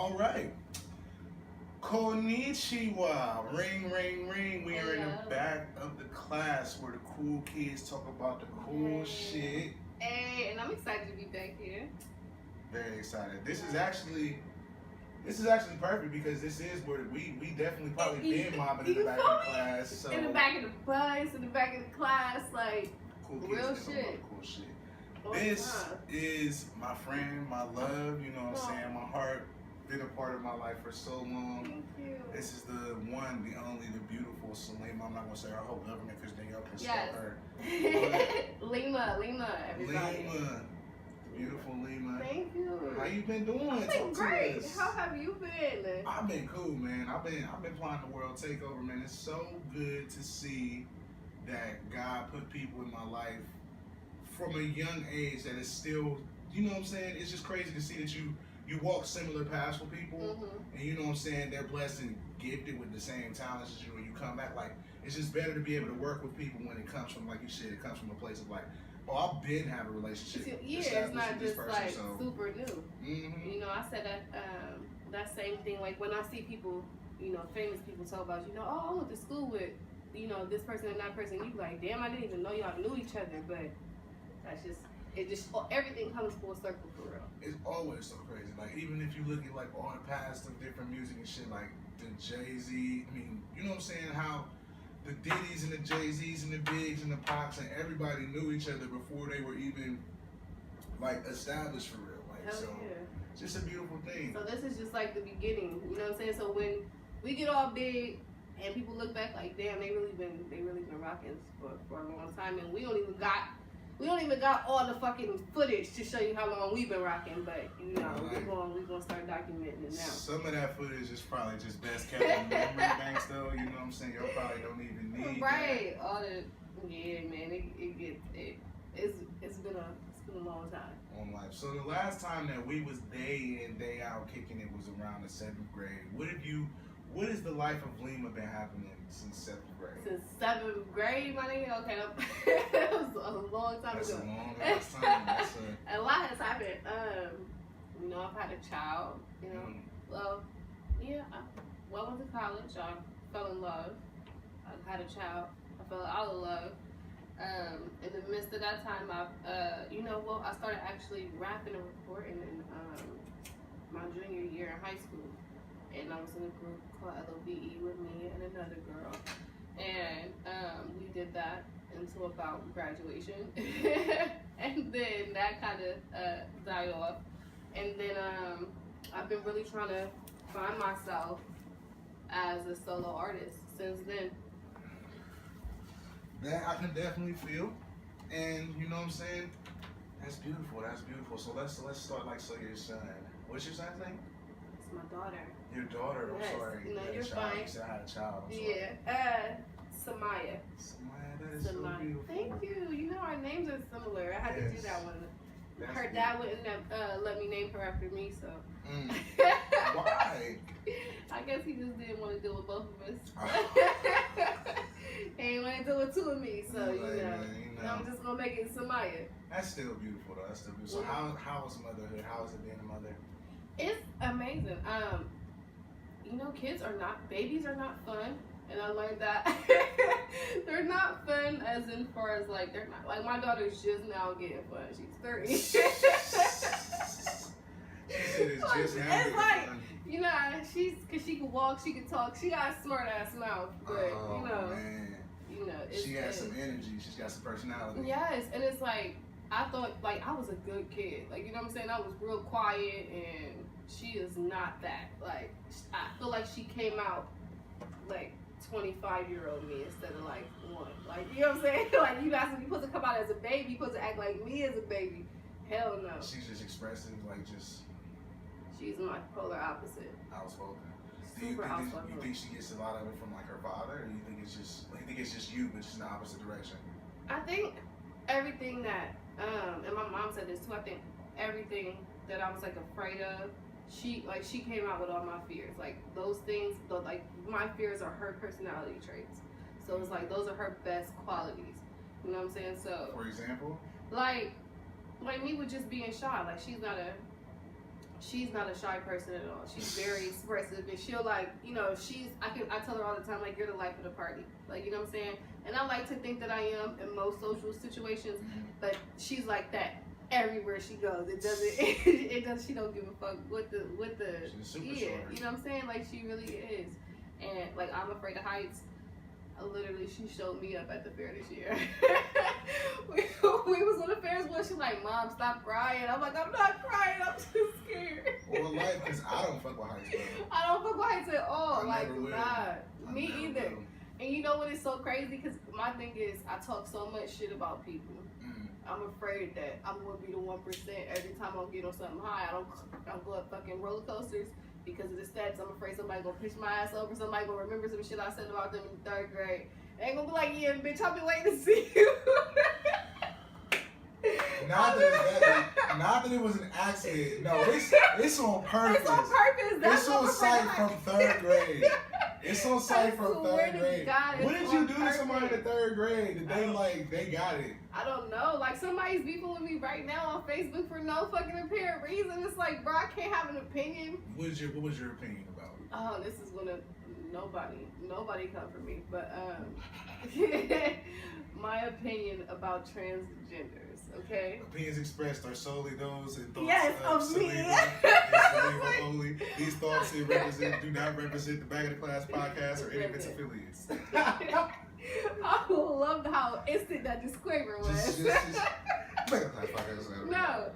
All right. Konnichiwa. Ring, ring, ring. We are in the back of the class where the cool kids talk about the cool shit. Hey, and I'm excited to be back here. Very excited. This is actually perfect because this is where we definitely probably been mobbing in the back of the class. So in the back of the bus, in the back of the class, like cool kids real shit. Cool shit. This is my friend, my love, you know what I'm saying? My heart, been a part of my life for so long. Thank you. This is the one, the only, the beautiful Liyma. I'm not going to say her whole government because then y'all can spell her. Liyma, everybody. Liyma. Beautiful Liyma. Thank you. How you been doing? I've been great. How have you been? I've been cool, man. I've been playing the world takeover, man. It's so good to see that God put people in my life from a young age that is still, you know what I'm saying? It's just crazy to see that you walk similar paths with people, and you know what I'm saying? They're blessed and gifted with the same talents as you, and you come back. Like, it's just better to be able to work with people when it comes from, like you said, it comes from a place of like, oh, I've been having a relationship. Yeah, it's not just person, like super new. You know, I said that same thing. Like when I see people, you know, famous people talk about, you know, oh, I went to school with, you know, this person and that person. You be like, damn, I didn't even know y'all knew each other. But that's just, everything comes full circle for real. It's always so crazy. Like even if you look at like all the past of different music and shit, like the Jay-Z. I mean, you know what I'm saying? How the Diddy's and the Jay-Z's and the Biggs and the Pops and everybody knew each other before they were even like established for real. Like Hell so, yeah. It's just a beautiful thing. So this is just like the beginning. You know what I'm saying? So when we get all big and people look back like, damn, they really been rocking for a long time, and we don't even got all the fucking footage to show you how long we've been rocking, but you know, we're gonna start documenting it now. Some of that footage is probably just best kept in memory banks though, you know what I'm saying? Y'all probably don't even need right. That. All the man, it's been a long time. On life. So the last time that we was day in, day out kicking it was around the 7th grade. What is the life of Liyma been happening since 7th grade? Since 7th grade, my nigga? Okay, that was a long time That's ago. A long ass time. A lot has happened. You know, I've had a child, you know. Well, yeah, I went to college. I fell in love. I had a child. I fell out of love. In the midst of that time, I started actually rapping and recording in my junior year in high school. And I was in a group called LOVE with me and another girl. And we did that until about graduation. And then that kind of died off. And then I've been really trying to find myself as a solo artist since then. That I can definitely feel. And you know what I'm saying? That's beautiful. So let's start like, so your son. What's your son's name? It's my daughter. Your daughter, I'm sorry. No, you're fine. You said I had a child. I'm sorry. Yeah. Samaya. Samaya, that is so beautiful. Thank you. You know our names are similar. I had to do that one. That's her dad wouldn't have let me name her after me, so. Why? I guess he just didn't want to deal with both of us. He ain't want to deal with two of me, so you know. I'm just gonna make it Samaya. That's still beautiful though. That's still beautiful. So how was motherhood? How was it being a mother? It's amazing. You know, babies are not fun, and I learned that they're not fun as in far as like they're not like my daughter's just now getting fun. She's 30. She said it's just now. It's like fun. You know, cause she can walk, she can talk, she got a smart ass mouth, but man. You know, she got some energy. She's got some personality. Yes, and it's like I thought like I was a good kid. Like, you know what I'm saying? I was real quiet, and she is not that. Like, I feel like she came out like 25-year-old me instead of like one. Like, you know what I'm saying? Like, you're supposed to come out as a baby. You're supposed to act like me as a baby. Hell no. She's just expressive, like just. She's my polar opposite. Outspoken. Super outspoken. You think she gets a lot of it from like her father, or you think it's just you, but just in the opposite direction? I think everything that and my mom said this too. I think everything that I was like afraid of, she came out with all my fears. Like those things, like my fears are her personality traits. So it's like those are her best qualities. You know what I'm saying? So for example, like me with just being shy. Like she's not a shy person at all. She's very expressive, and she'll like, you know, I tell her all the time, like, you're the life of the party, like, you know what I'm saying? And I like to think that I am in most social situations, but she's like that everywhere she goes. It doesn't. She don't give a fuck what the you know what I'm saying? Like, she really is. And like, I'm afraid of heights. Literally, she showed me up at the fair this year. we was on the Ferris wheel. She's like, Mom, stop crying. I'm like, I'm not crying. I'm just scared. Well, life, because I don't fuck with heights, bro. I don't fuck with heights at all. I like, never will. nah, me either. Will. And you know what is so crazy? Because my thing is, I talk so much shit about people. I'm afraid that I'm gonna be the 1% every time I get on something high. I don't go up fucking roller coasters because of the stats. I'm afraid somebody gonna push my ass over. Somebody gonna remember some shit I said about them in 3rd grade. They ain't gonna be like, yeah, bitch, I've been waiting to see you. Not that it was an accident. No, it's on purpose. It's on purpose. That's it's on sight from 3rd grade. It's on sight from 3rd grade. What did you do to somebody in the 3rd grade? Did they like they got it? I don't know. Like, somebody's beefing with me right now on Facebook for no fucking apparent reason. It's like, bro, I can't have an opinion. What was your opinion about it? Oh, this is gonna nobody come for me. But my opinion about transgenders. Okay. Opinions expressed are solely those and thoughts of me. Only. These thoughts do not represent the Back of the Class podcast or any of its affiliates. I loved how instant that disclaimer was. Back of the Class podcast. No,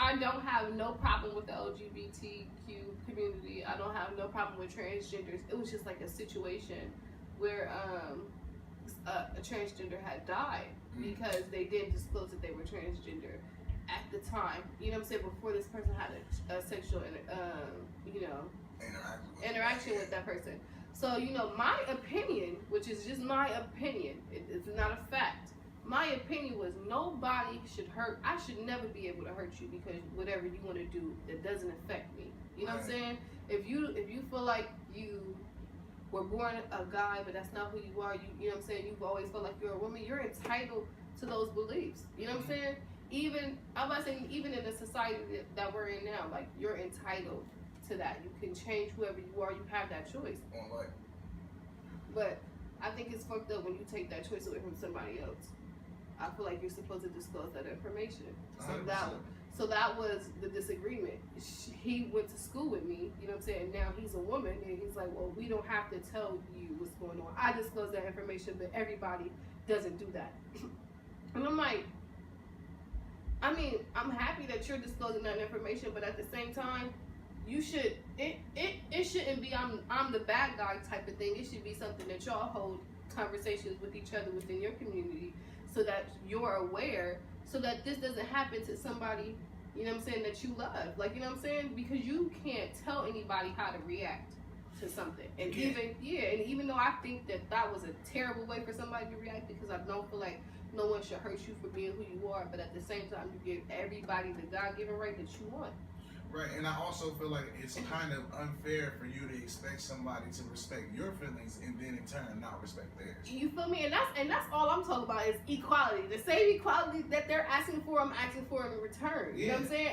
I don't have no problem with the LGBTQ community. I don't have no problem with transgenders. It was just like a situation where a transgender had died because they didn't disclose that they were transgender at the time. You know what I'm saying? Before this person had a sexual, interaction with that person. So, you know, my opinion, which is just my opinion, it's not a fact. My opinion was nobody should hurt. I should never be able to hurt you because whatever you want to do, that doesn't affect me. You know what I'm saying? If you feel like you were born a guy, but that's not who you are, you know what I'm saying? You've always felt like you're a woman. You're entitled to those beliefs. You know what I'm saying? Even in the society that we're in now, like, you're entitled to that. You can change whoever you are. You have that choice. But I think it's fucked up when you take that choice away from somebody else. I feel like you're supposed to disclose that information. So that was the disagreement. He went to school with me, you know what I'm saying? Now he's a woman, and he's like, well, we don't have to tell you what's going on. I disclose that information, but everybody doesn't do that. And I'm like, I mean, I'm happy that you're disclosing that information, but at the same time, you should, it shouldn't be I'm the bad guy type of thing. It should be something that y'all hold conversations with each other within your community so that you're aware, so that this doesn't happen to somebody, you know what I'm saying, that you love. Like, you know what I'm saying? Because you can't tell anybody how to react to something. And even though I think that was a terrible way for somebody to react, because I don't feel like no one should hurt you for being who you are, but at the same time, you give everybody the God-given right that you want. Right, and I also feel like it's kind of unfair for you to expect somebody to respect your feelings and then in turn not respect theirs. You feel me? And that's all I'm talking about is equality. The same equality that they're asking for, I'm asking for in return. You know what I'm saying?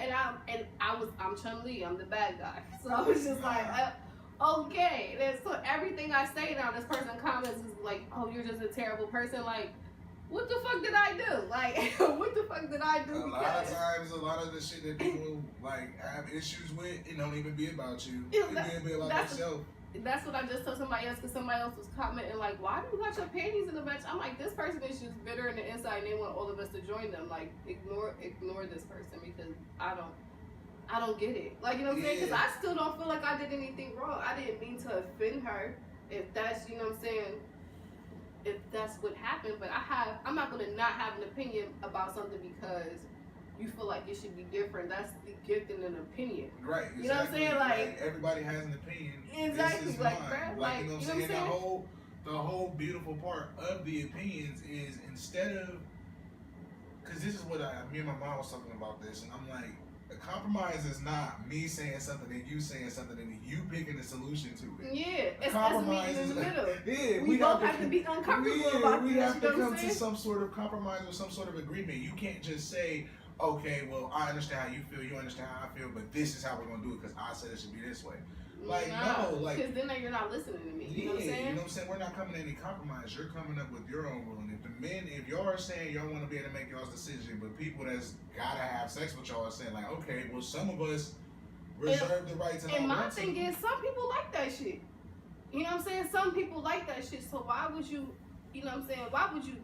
And I'm Chun-Li, I'm the bad guy. So I was just like, okay. And so everything I say now, this person comments is like, oh, you're just a terrible person. Like, what the fuck did I do? Like, what the fuck did I do? A lot of times, a lot of the shit that people like have issues with, it don't even be about you. It be about yourself. That's what I just told somebody else, because somebody else was commenting like, why do you got your panties in the bench? I'm like, this person is just bitter in the inside and they want all of us to join them. Like, ignore this person because I don't get it. Like, you know what I'm saying? Because I still don't feel like I did anything wrong. I didn't mean to offend her. If that's, you know what I'm saying, if that's what happened, but I'm not gonna not have an opinion about something because you feel like it should be different. That's the gift in an opinion. Right. Exactly. You know what I'm saying? Like, everybody has an opinion. Exactly. Like, bruh, like, you know what I'm saying? saying? The whole beautiful part of the opinions is instead of, because this is what me and my mom was talking about this, and I'm like, a compromise is not me saying something and you saying something and you picking a solution to it. Yeah, it's compromise in the middle. Yeah, we both have to be uncomfortable about we this. have to come to some sort of compromise or some sort of agreement. You can't just say, okay, well, I understand how you feel, you understand how I feel, but this is how we're gonna do it because I said it should be this way. Like, no, like, because then you're not listening to me. You know what I'm saying? You know what I'm saying? We're not coming to any compromise. You're coming up with your own rule. And if y'all are saying y'all want to be able to make y'all's decision, but people that's gotta have sex with y'all are saying like, okay, well, some of us reserve the right to not And my want thing to. is, some people like that shit. You know what I'm saying? Some people like that shit. So why would you know what I'm saying? Why would you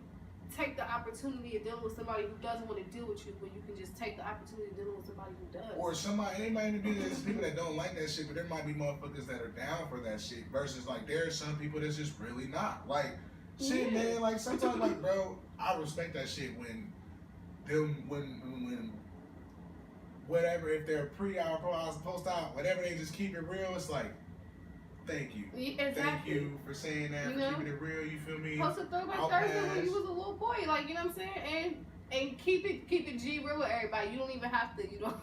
take the opportunity of dealing with somebody who doesn't want to deal with you when you can just take the opportunity of dealing with somebody who does? Or anybody do this, people that don't like that shit, but there might be motherfuckers that are down for that shit versus like there are some people that's just really not. Like, shit, man, like sometimes like, bro, I respect that shit when whatever, if they're pre-hour, post-out, whatever, they just keep it real, it's like, thank you. Exactly. Thank you for saying that, for keeping it real, you feel me? Post a Throwback Thursday when you was a little boy, like, you know what I'm saying? And keep it G real with everybody. You don't even have to, you know.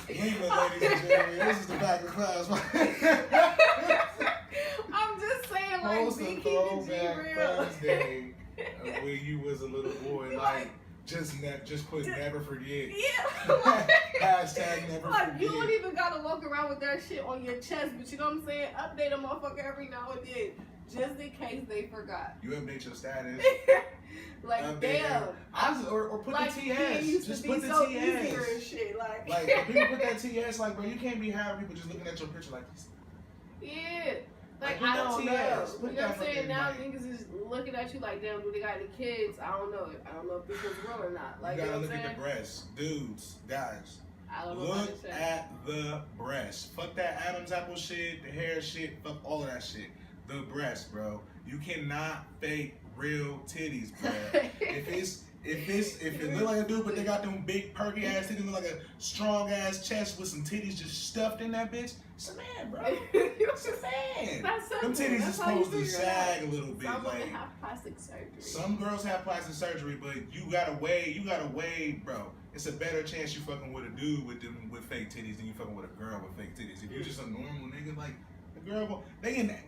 Liyma, ladies and gentlemen, this is the back of class. I'm just saying, like, Post a keep it G Throwback real. Thursday when you was a little boy, like, just put never forget. Yeah. Hashtag never like, forget. you don't even gotta walk around with that shit on your chest, but you know what I'm saying? Update a motherfucker every now and then, just in case they forgot. You update your status. Like, damn. Or put like, the TS. Just put the so TS. Easier and shit, like when people put that TS, like, bro, you can't be having people just looking at your picture like this. Yeah. Like, put I that don't TS. know. Put You know what that I'm saying? Now fucking niggas is looking at you like, damn, do they got any kids? I don't know. I don't know if this was real or not. Like, you gotta know look what I'm at saying? the breasts. Dudes, guys. I don't know. Look at the breast. Fuck that Adam's apple shit, the hair shit, fuck all of that shit. The breast, bro. You cannot fake real titties, bro. If it look like a dude, but they got them big perky ass titties, look like a strong ass chest with some titties just stuffed in that bitch, it's a man, bro. It's a man. Them titties is supposed to sag a little bit. Some like, women have plastic surgery. Some girls have plastic surgery, but you gotta weigh, bro. It's a better chance you fucking with a dude with fake titties than you fucking with a girl with fake titties. If you're just a normal nigga, like,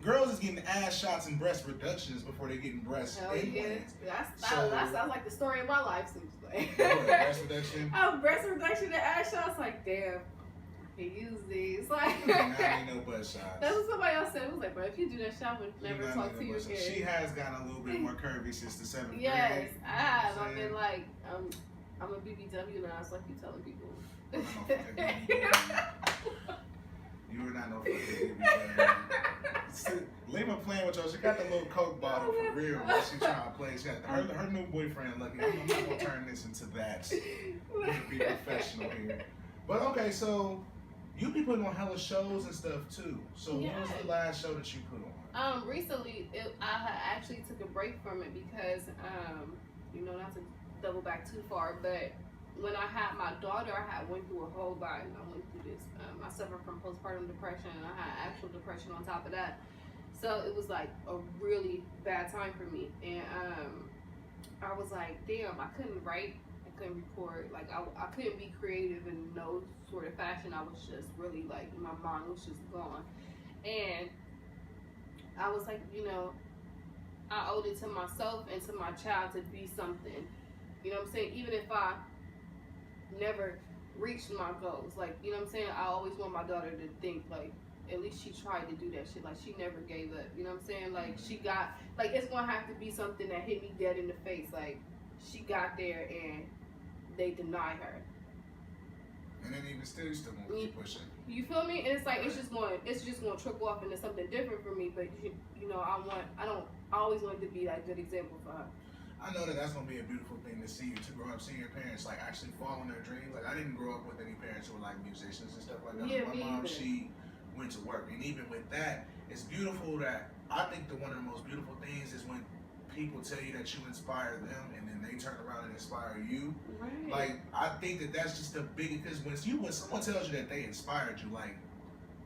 girls is getting ass shots and breast reductions before they getting breast implants. Yeah. That sounds like the story of my life, seems like. Breast reduction? Breast reduction and ass shots, like, damn, I can use these. Like, I ain't no butt shots. That's what somebody else said. It was like, bro, if you do that shot, I would never talk to you again. She has gotten a little bit more curvy since the 7th grade. Yes, I have. I've been like, I'm a BBW now. It's like you telling people. You were not no fucking BBW. Liyma playing with y'all. She got the little Coke bottle for real when she trying to play. She got her new boyfriend looking. I'm not gonna turn this into that. We're gonna be professional here. But okay, so you be putting on hella shows and stuff too. So what was the last show that you put on? Recently, I had actually took a break from it because, you know, not to double back too far, but when I had my daughter, I went through a whole lot, and I went through this. I suffered from postpartum depression, and I had actual depression on top of that. So it was like a really bad time for me, and I was like, damn, I couldn't write, I couldn't record, like I couldn't be creative in no sort of fashion. I was just really like, my mind was just gone, and I was like, you know, I owed it to myself and to my child to be something. You know what I'm saying? Even if I never reached my goals, like, you know what I'm saying, I always want my daughter to think like at least she tried to do that shit, like she never gave up, you know what I'm saying, like she got, like, it's gonna have to be something that hit me dead in the face, like she got there and they deny her, and then even still gonna keep pushing, you feel me? And it's like it's just gonna trickle off into something different for me, but you know, I always wanted to be that good example for her. I know that's gonna be a beautiful thing to see you to grow up, seeing your parents like actually follow their dreams. Like, I didn't grow up with any parents who were like musicians and stuff like that. Yeah, my mom, she went to work, and even with that, it's beautiful that I think one of the most beautiful things is when people tell you that you inspire them, and then they turn around and inspire you. Right. Like, I think that's just the biggest, because when someone tells you that they inspired you, like,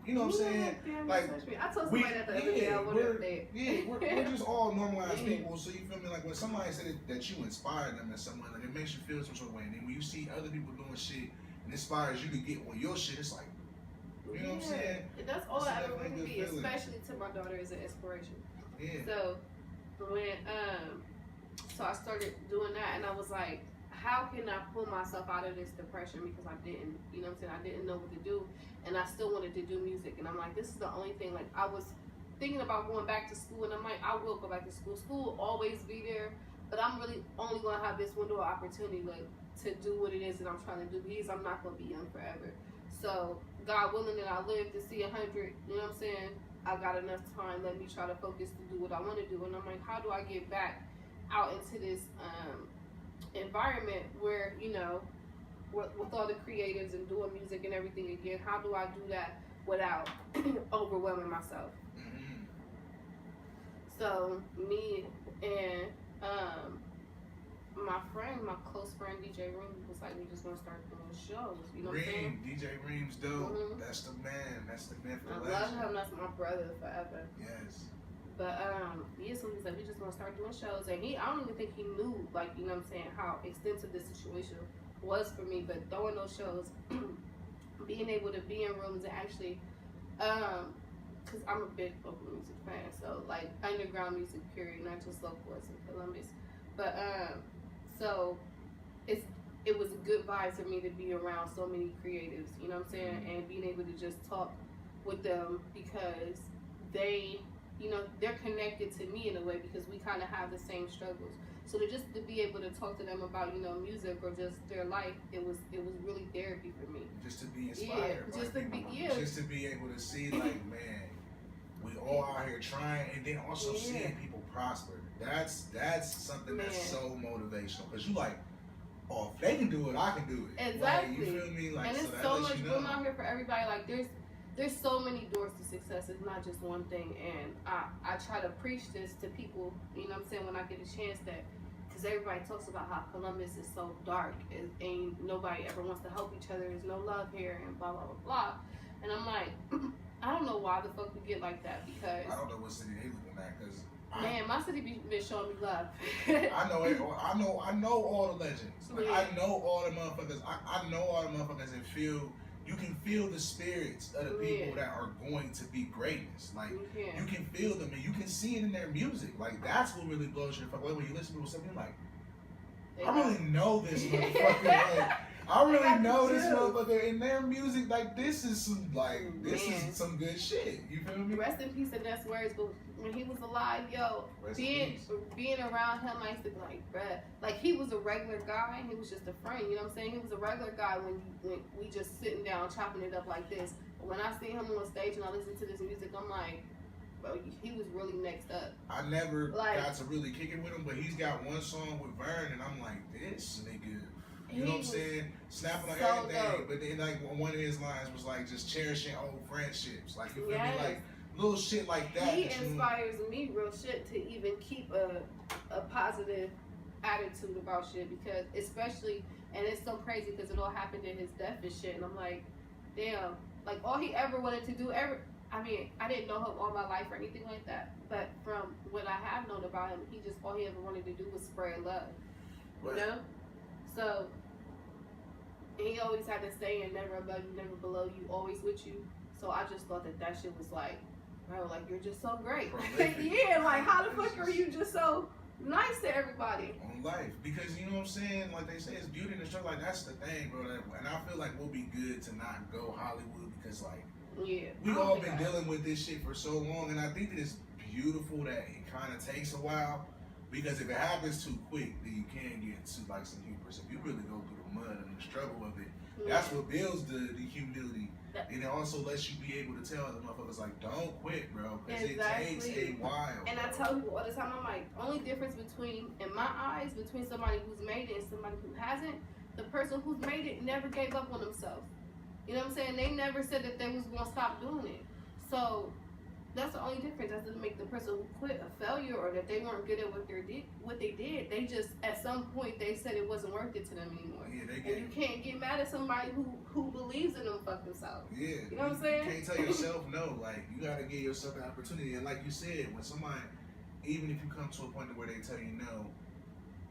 you know what I'm saying? Damn, like, I told somebody that the other day. I wonder if we're just all normalized people. So you feel me? Like, when somebody said that you inspired them in some way, like, it makes you feel some sort of way. And then when you see other people doing shit and inspires you to get on your shit, it's like, you know what I'm saying? That's all I ever want to be, especially to my daughter, is an inspiration. Yeah. So when so I started doing that, and I was like, how can I pull myself out of this depression because I didn't, you know what I'm saying? I didn't know what to do, and I still wanted to do music. And I'm like, this is the only thing. Like, I was thinking about going back to school, and I'm like, I will go back to school. School will always be there, but I'm really only going to have this window of opportunity to do what it is that I'm trying to do because I'm not going to be young forever. So, God willing that I live to see 100, you know what I'm saying? I got enough time. Let me try to focus to do what I want to do. And I'm like, how do I get back out into this environment where, you know, with all the creatives and doing music and everything again? How do I do that without overwhelming myself? Mm-hmm. So me and my close friend DJ Reem was like, we just gonna start doing shows. You know what I'm saying? DJ Reem's dope. Mm-hmm. That's the man. That's the myth. I love him. That's my brother forever. Yes. But yeah, so he's like, we just gonna start doing shows, and I don't even think he knew, like, you know what I'm saying, how extensive this situation was for me. But throwing those shows, being able to be in rooms and actually, cause I'm a big local music fan, so like underground music period, not just local ones in Columbus. But so it was a good vibe for me to be around so many creatives, you know what I'm saying, and being able to just talk with them because they, you know, they're connected to me in a way because we kind of have the same struggles. So to be able to talk to them about, you know, music or just their life, it was really therapy for me. Just to be inspired. Yeah, just to be able to see, like, man, we all out here trying, and then also seeing people prosper. That's something that's so motivational because you like, oh, if they can do it, I can do it. Exactly. Like, you feel me? Like, and it's so much room out here for everybody. Like, there's so many doors to success. It's not just one thing. And I try to preach this to people, you know what I'm saying, when I get a chance, that because everybody talks about how Columbus is so dark and nobody ever wants to help each other. There's no love here and blah, blah, blah, blah. And I'm like, I don't know why the fuck we get like that because... I don't know what city they live in that because... Man, my city been showing me love. I know it. I know all the legends. Like, Yeah. I know all the motherfuckers. I know all the motherfuckers and you can feel the spirits of the people that are going to be greatness. Like, you can feel them and you can see it in their music. Like, that's what really blows your fuck away when you listen to something like, I really know this motherfucker. Like, I really know this motherfucker in their music. Like, this is some good shit. You feel me? Rest in peace, and that's words. But when he was alive, yo, being around him, I used to be like, bruh, like he was a regular guy. He was just a friend. You know what I'm saying? He was a regular guy when we just sitting down chopping it up like this. But when I see him on stage and I listen to this music, I'm like, bro, he was really next up. I never got to really kick it with him, but he's got one song with Vern, and I'm like, this nigga. You know what I'm saying? Snapping on everything. Dope. But then, like, one of his lines was like, just cherishing old friendships. Like, you feel me? Like, little shit like that. He inspires me real shit to even keep a positive attitude about shit because, especially, and it's so crazy because it all happened in his death and shit. And I'm like, damn, like, all he ever wanted to do, I mean, I didn't know him all my life or anything like that. But from what I have known about him, all he ever wanted to do was spread love. Right. You know? So, he always had to say, and never above you, never below you, always with you. So I just thought that shit was like, bro, like, you're just so great. Yeah, like, how the fuck are you just so nice to everybody? On life. Because, you know what I'm saying? Like they say, it's beauty in the struggle. Like, that's the thing, bro. And I feel like we'll be good to not go Hollywood because, like, we've all been dealing with this shit for so long. And I think that it's beautiful that it kind of takes a while. Because if it happens too quick, then you can get to, like, some hubris. If you really go through the mud and the struggle of it, that's what builds the humility. And it also lets you be able to tell the motherfuckers, like, don't quit, bro. Because it takes a while. And I tell people all the time, I'm like, only difference between, in my eyes, between somebody who's made it and somebody who hasn't, the person who's made it never gave up on themselves. You know what I'm saying? They never said that they was going to stop doing it. So that's the only difference. That doesn't make the person who quit a failure or that they weren't good at what they did. They just, at some point, they said it wasn't worth it to them anymore. Yeah, and you can't get mad at somebody who believes in them fuck themselves. Yeah. You know what I'm saying? You can't tell yourself no. Like, you got to give yourself an opportunity. And like you said, when somebody, even if you come to a point where they tell you no,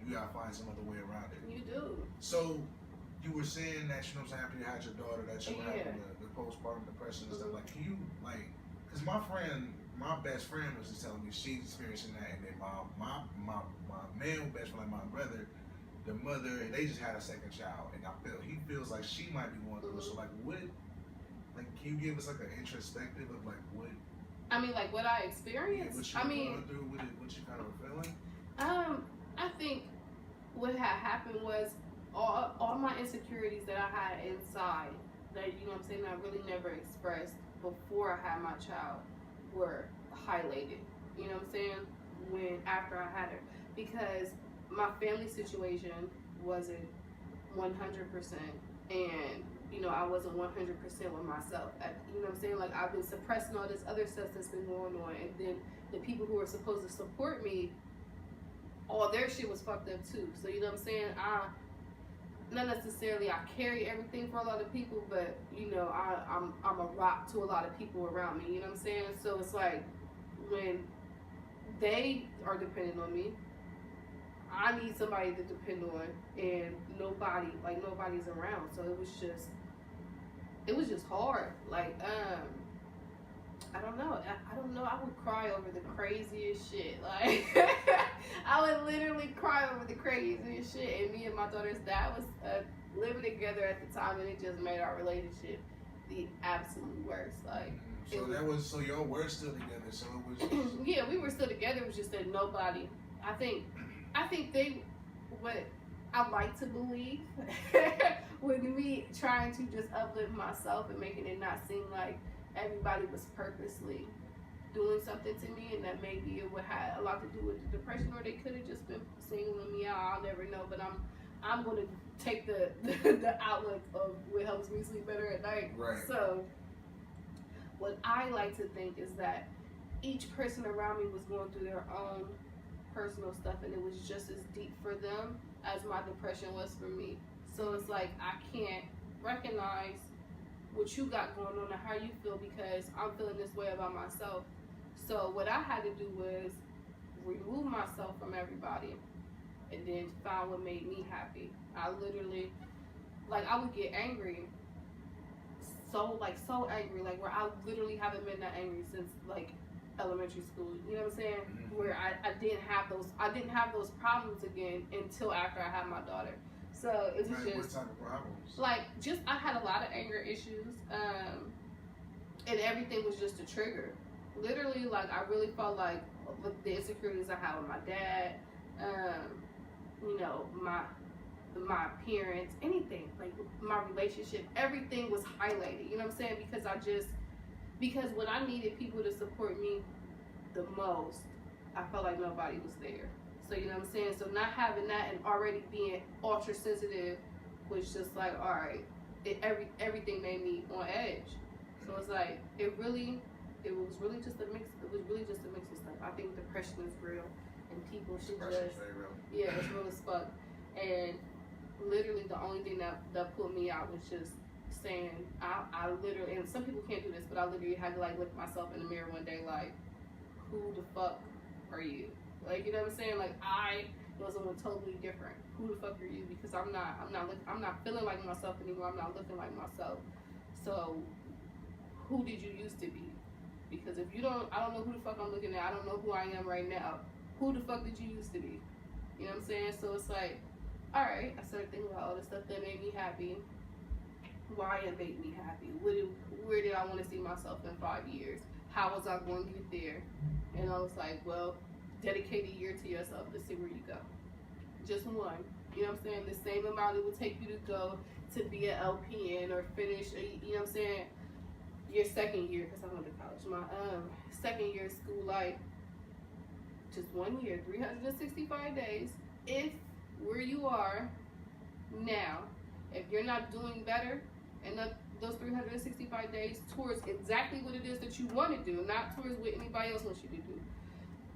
you got to find some other way around it. You do. So, you were saying that, you know what I'm saying, after you had your daughter, that you were having the postpartum depression and stuff. Like, can you, like, because my best friend was just telling me she's experiencing that, and then my male best friend, like my brother, the mother, they just had a second child, and he feels like she might be going through it. So like, what? Like, can you give us like an introspective of like what? I mean, like what I experienced. What you going through? What you kind of feeling? I think what had happened was all my insecurities that I had inside, that you know what I'm saying, I really never expressed before I had my child, were highlighted. You know what I'm saying? After I had her, because my family situation wasn't 100%, and you know, I wasn't 100% with myself. You know what I'm saying? Like, I've been suppressing all this other stuff that's been going on, and then the people who were supposed to support me, all their shit was fucked up too. So you know what I'm saying? Not necessarily I carry everything for a lot of people, but you know, I'm a rock to a lot of people around me. You know what I'm saying? So it's like when they are dependent on me, I need somebody to depend on, and nobody's around. So it was just hard. Like, I don't know. I would cry over the craziest shit. Like, I would literally cry over the craziest shit. And me and my daughter's dad was living together at the time, and it just made our relationship the absolute worst. Like, so y'all were still together. So it was. Yeah, we were still together. It was just that nobody. I think what I like to believe with me trying to just uplift myself and making it not seem like everybody was purposely doing something to me, and that maybe it would have a lot to do with the depression, or they could have just been singling me out. I'll never know, but I'm going to take the outlook of what helps me sleep better at night. Right. So what I like to think is that each person around me was going through their own personal stuff, and it was just as deep for them as my depression was for me. So it's like I can't recognize what you got going on and how you feel, because I'm feeling this way about myself. So what I had to do was remove myself from everybody and then find what made me happy. I literally, like, I would get angry, so angry, like where I literally haven't been that angry since like elementary school. You know what I'm saying? Mm-hmm. Where I didn't have those problems again until after I had my daughter. So it was just what type of problems? Like, just I had a lot of anger issues, and everything was just a trigger. Literally, like, I really felt like the insecurities I had with my dad, you know, my parents, anything, like my relationship, everything was highlighted. You know what I'm saying? Because when I needed people to support me the most, I felt like nobody was there. So you know what I'm saying? So not having that and already being ultra sensitive was just like, all right, everything made me on edge. So it's like it was really just a mix. It was really just a mix of stuff. I think depression is real, and people should just it's real as fuck. And literally the only thing that put me out was just saying I literally, and some people can't do this, but I literally had to like look myself in the mirror one day like, who the fuck are you? Like, you know what I'm saying? Like, I was someone totally different. Who the fuck are you? Because I'm not feeling like myself anymore. I'm not looking like myself. So who did you used to be? Because if you don't, I don't know who the fuck I'm looking at. I don't know who I am right now. Who the fuck did you used to be? You know what I'm saying? So it's like, all right, I started thinking about all the stuff that made me happy. Why it made me happy? Where did I want to see myself in 5 years? How was I going to get there? And I was like, well, dedicate a year to yourself to see where you go. Just one. You know what I'm saying? The same amount it would take you to go to be an LPN or finish, you know what I'm saying, your second year, because I went to college. My second year of school, like, just 1 year, 365 days. If where you are now, if you're not doing better in those 365 days towards exactly what it is that you want to do, not towards what anybody else wants you to do.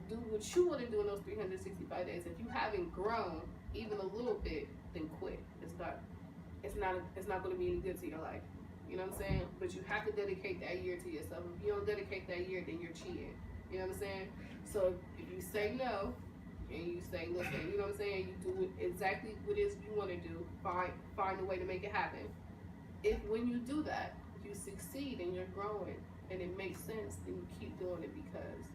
Do what you want to do in those 365 days. If you haven't grown even a little bit, then quit. It's not going to be any good to your life. You know what I'm saying? But you have to dedicate that year to yourself. If you don't dedicate that year, then you're cheating. You know what I'm saying? So if you say no, and you say, listen, you know what I'm saying? You do exactly what it is you want to do. Find a way to make it happen. If when you do that, you succeed and you're growing and it makes sense, then you keep doing it, because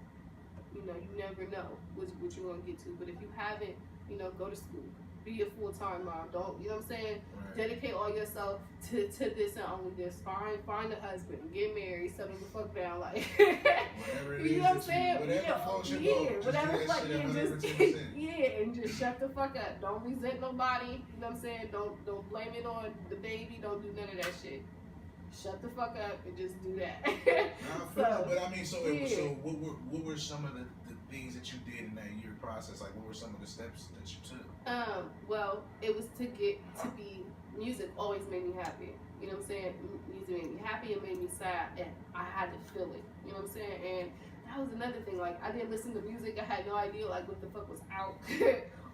you know, you never know what you're going to get to. But if you haven't, you know, go to school. be a full-time mom. Don't, you know what I'm saying? Right. Dedicate all yourself to this and only this. Find a husband, get married, settle the fuck down, like whatever it is, you know what I'm saying? whatever floats your yeah, boat, whatever just fuck, do that yeah, shit just 110%. yeah, and just shut the fuck up. Don't resent nobody. You know what I'm saying? Don't blame it on the baby. Don't do none of that shit. Shut the fuck up and just do that. But I mean, so yeah. what were some of the things that you did in that year process? Like, what were some of the steps that you took? Well, it was to get to be, music always made me happy. You know what I'm saying? Music made me happy, it made me sad, and I had to feel it. You know what I'm saying? And that was another thing. Like, I didn't listen to music. I had no idea like what the fuck was out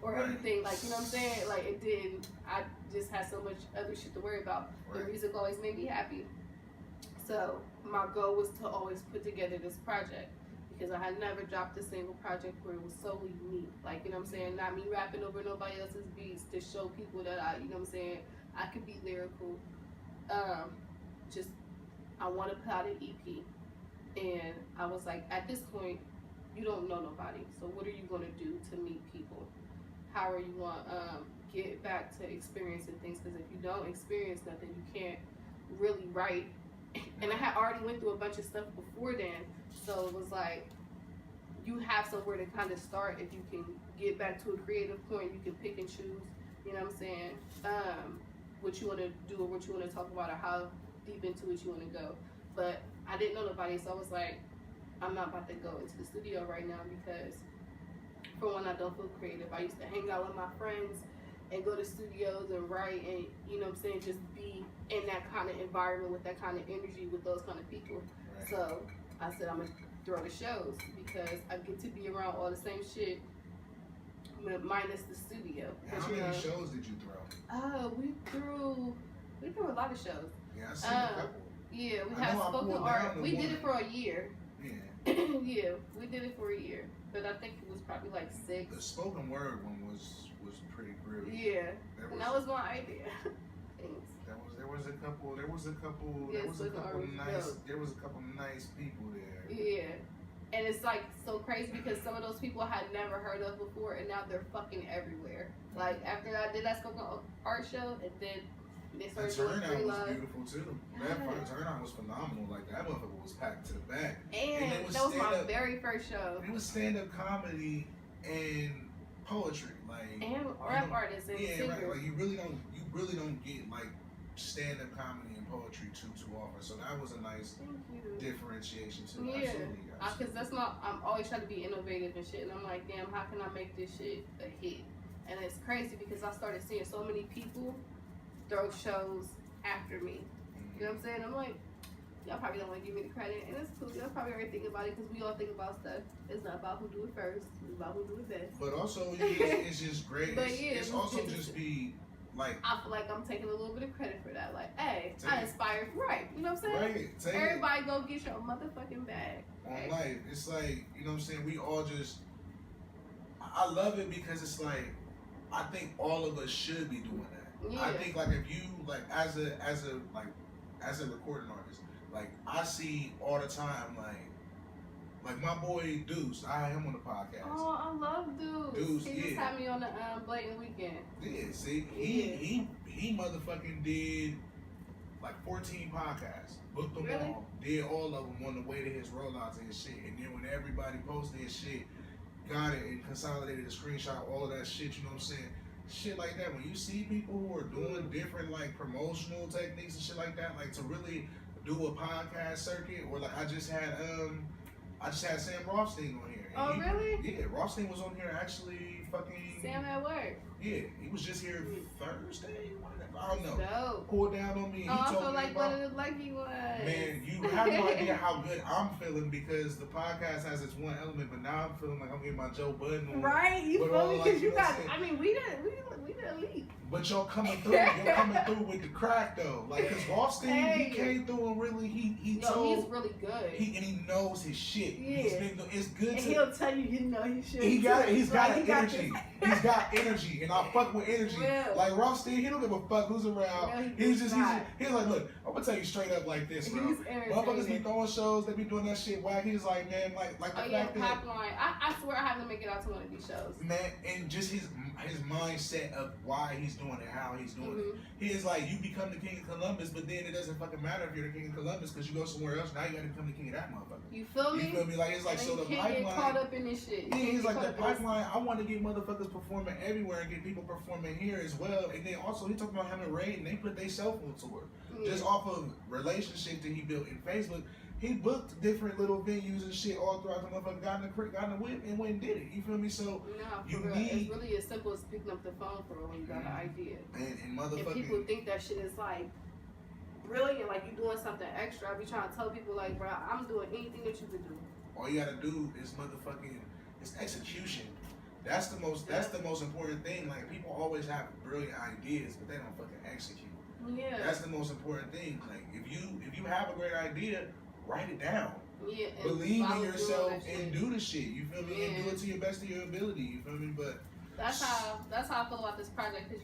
or Right. anything. Like, you know what I'm saying? Like, it didn't. I just had so much other shit to worry about. Right. The music always made me happy. So my goal was to always put together this project, because I had never dropped a single project where it was solely me. Like, you know what I'm saying? Not me rapping over nobody else's beats, to show people that I, you know what I'm saying, I could be lyrical. Just, I want to put out an EP. And I was like, at this point, you don't know nobody. So what are you going to do to meet people? How are you going to get back to experiencing things? Because if you don't experience nothing, you can't really write. And I had already went through a bunch of stuff before then. So it was like, you have somewhere to kind of start. If you can get back to a creative point, you can pick and choose, you know what I'm saying, what you want to do or what you want to talk about or how deep into it you want to go. But I didn't know nobody, so I was like, I'm not about to go into the studio right now, because for one, I don't feel creative. I used to hang out with my friends and go to studios and write and, you know what I'm saying, just be in that kind of environment with that kind of energy with those kind of people. Right. So I said, I'm going to throw the shows, because I get to be around all the same shit minus the studio. How many shows did you throw? We threw a lot of shows. Yeah, I seen a couple. Yeah, we had spoken art. We did it for a year. Yeah. Yeah, we did it for a year. But I think it was probably like 6. The spoken word one was pretty brilliant. Yeah. That was my idea. Thanks. There was a couple Yeah, there was a couple nice people there. Yeah. And it's like so crazy, because some of those people I had never heard of before, and now they're fucking everywhere. Like, after I did that spoken art show, and then they started doing turnout Free was Love. beautiful too. That turnout was phenomenal. Like, that motherfucker was packed to the back. And that was my very first show. It was stand-up comedy and poetry, like, and rap artists and singers. Right. Like, you really don't get like stand-up comedy and poetry too often. So that was a nice differentiation too. Yeah, Absolutely. because that's not. I'm always trying to be innovative and shit, and I'm like, damn, how can I make this shit a hit? And it's crazy, because I started seeing so many people throw shows after me. You know what I'm saying? I'm like, y'all probably don't want to give me the credit, and it's cool. Y'all probably already think about it, because we all think about stuff. It's not about who do it first. It's about who do it best. But also, it's just great. But yeah, it's also just be like, I feel like I'm taking a little bit of credit for that. Like, hey, I inspired, right? You know what I'm saying? Right. Everybody go get your motherfucking bag. On life, it's like, you know what I'm saying. We all just, I love it, because it's like, I think all of us should be doing that. Yeah. I think, like, if you, like, as a recording artist, like, I see all the time, like my boy Deuce, I had him on the podcast. Oh, I love Deuce. He just had me on the Blatant Weekend. Yeah, see, he motherfucking did like 14 podcasts, booked them all, did all of them on the way to his rollouts and his shit. And then when everybody posted his shit, got it and consolidated the screenshot, all of that shit, you know what I'm saying? Shit like that. When you see people who are doing different like promotional techniques and shit like that, like to really do a podcast circuit, or like I just had Sam Rothstein on here. Oh, really? Yeah, Rothstein was on here actually fucking. Sam at work. Yeah, he was just here Thursday. I don't know. Dope. Pulled down on me. And I he told feel me like about, one of the lucky ones. Man, you have no idea how good I'm feeling, because the podcast has its one element, but now I'm feeling like I'm getting my Joe Budden on. Right? You feel me? Because you got. I mean, we the elite. But y'all coming through. You're coming through with the crack though. Like, cause Rothstein, he came through and really he's really good. He knows his shit. Yeah. It's good. And he'll tell you, you know, he should. He's got energy. He's got energy, and I fuck with energy. Real. Like Ross Steve, he don't give a fuck who's around. No, he's like, look, I'm gonna tell you straight up like this, bro. Motherfuckers be throwing shows, they be doing that shit whack. He's like, man, like the fact that Pipeline. I swear I have to make it out to one of these shows. Man, and just his mindset of why he's doing it, how he's doing it. He is like, you become the king of Columbus, but then it doesn't fucking matter if you're the king of Columbus because you go somewhere else. Now you gotta become the king of that motherfucker. You feel me? You feel me? Like it's like, so the pipeline. Get caught up in this shit. Yeah, he's like, the pipeline. I want to get motherfuckers performing everywhere and get people performing here as well. And then also he talked about having Raid and they put their self on tour just off of relationships that he built in Facebook. He booked different little venues and shit all throughout the motherfucker, got in the whip and went and did it. You feel me? So you need. It's really as simple as picking up the phone for when you got an idea. And motherfucking. And people think that shit is like brilliant, like you doing something extra. I be trying to tell people like, bro, I'm doing anything that you could do. All you gotta do is motherfucking. It's execution. That's the most important thing. Like people always have brilliant ideas, but they don't fucking execute. Yeah. That's the most important thing. Like if you have a great idea, write it down. Yeah. Believe in yourself and do the shit. You feel me? And do it to your best of your ability. You feel me? But that's how I feel about this project. Cause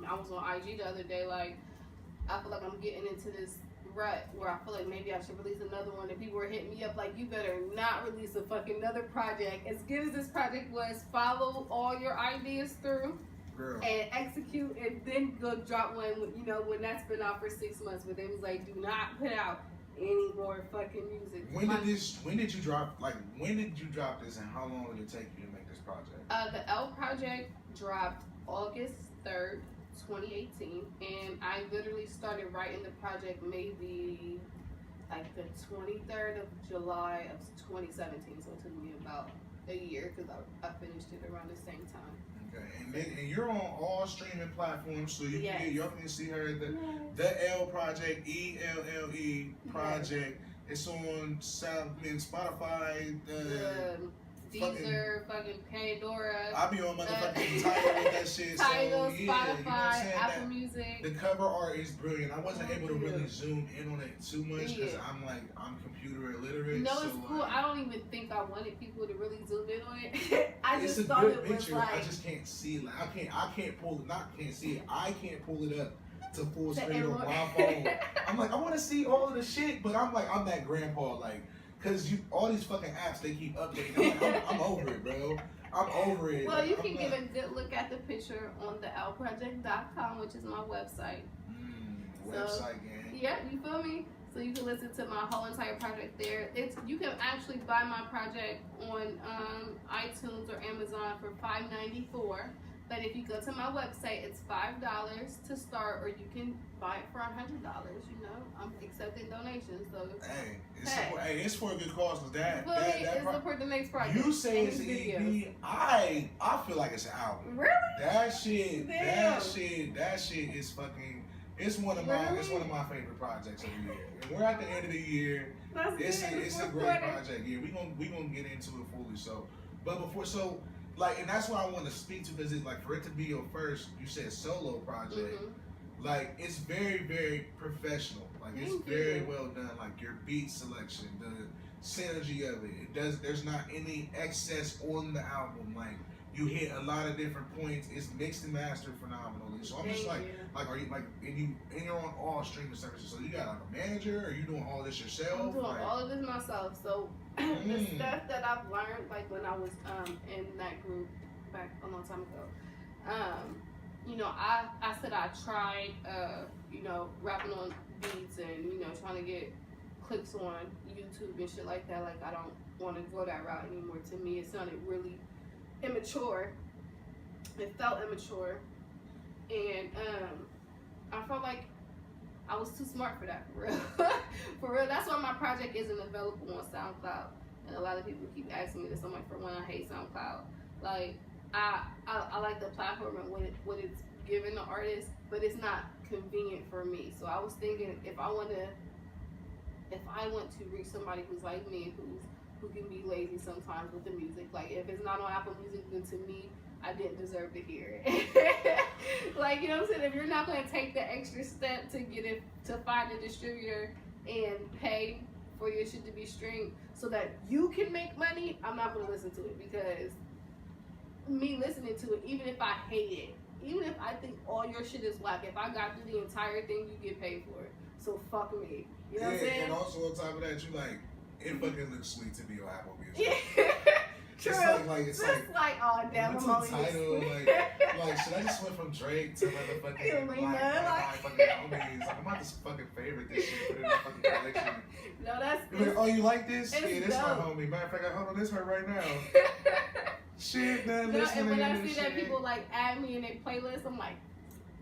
I was on IG the other day. Like I feel like I'm getting into this rut where I feel like maybe I should release another one, and people were hitting me up like, you better not release a fucking another project. As good as this project was, follow all your ideas through. Girl. And execute, and then go drop one, when that's been out for 6 months, but they was like, do not put out any more fucking music. When did you drop this, and how long did it take you to make this project? The Elle project dropped August 3rd, 2018, and I literally started writing the project maybe like the 23rd of July of 2017, so it took me about a year because I finished it around the same time. Okay, and you're on all streaming platforms, so y'all can see her at the Elle project, ELLE project. It's on Spotify, Deezer, fucking Pandora. I be on motherfucking Tidal with that shit. Tidal, so Spotify, you know what I'm saying? Apple Music. The cover art is brilliant. I wasn't able to really zoom in on it too much because I'm computer illiterate. No, it's cool. I don't even think I wanted people to really zoom in on it. I just thought it was like. I just can't see it. Like, I can't pull it. Not can't see it. I can't pull it up to full screen on my phone. I'm like, I want to see all of the shit, but I'm like, I'm that grandpa, like. Cause all these fucking apps, they keep updating. I'm over it, bro. I'm over it. Well, you can get a good look at the picture on the elleproject.com, which is my website. Website, gang. Yeah, you feel me? So you can listen to my whole entire project there. You can actually buy my project on iTunes or Amazon for $5.94. But if you go to my website, it's $5 to start, or you can buy it for $100. I'm accepting donations. So it's for a good cause. Cause that support the next project. You say it's an EP. I feel like it's an album. Really? That shit is fucking. It's one of my favorite projects of the year. And we're at the end of the year. It's a great project. Yeah, we gonna get into it fully. So, but before and that's what I want to speak to, because it's like, for it to be your first, you said solo project, like it's very, very professional. Like it's very well done. Like your beat selection, the synergy of it. There's not any excess on the album. Like you hit a lot of different points. It's mixed and mastered phenomenally. So I'm just like, are you and you're on all streaming services? So you got like a manager, or you doing all this yourself? I'm doing all of this myself. So the stuff that I've learned, like when I was in that group back a long time ago, I said I tried, rapping on beats and trying to get clicks on YouTube and shit like that. Like I don't want to go that route anymore. To me, it sounded really immature. It felt immature, and I felt like I was too smart for that, for real. For real. That's why my project isn't available on SoundCloud, and a lot of people keep asking me this. I'm like, for one, I hate SoundCloud. Like I like the platform and what it's giving the artist, but it's not convenient for me. So I was thinking, if I want to reach somebody who's like me, who can be lazy sometimes with the music, like if it's not on Apple Music, then to me, I didn't deserve to hear it. Like, you know what I'm saying? If you're not going to take the extra step to get it, to find a distributor and pay for your shit to be streamed so that you can make money, I'm not going to listen to it, because me listening to it, even if I hate it, even if I think all your shit is whack, if I got through the entire thing, you get paid for it. So fuck me. You know what I'm saying? And also on top of that, you like, it fucking looks sweet to be on Apple Music. Yeah. True. It's like, oh damn, what's I'm only the title? Like, should I just went from Drake to motherfucking Liyma, like fucking homies? Like, I'm about to fucking favorite this shit, put it in my fucking collection. No, that's. Like, oh, you like this? Yeah, this dope. my homie. Matter of fact, hold on, this her right now. Shit, man, no, listening and when to I this see that shit. people like add me in their playlist, I'm like,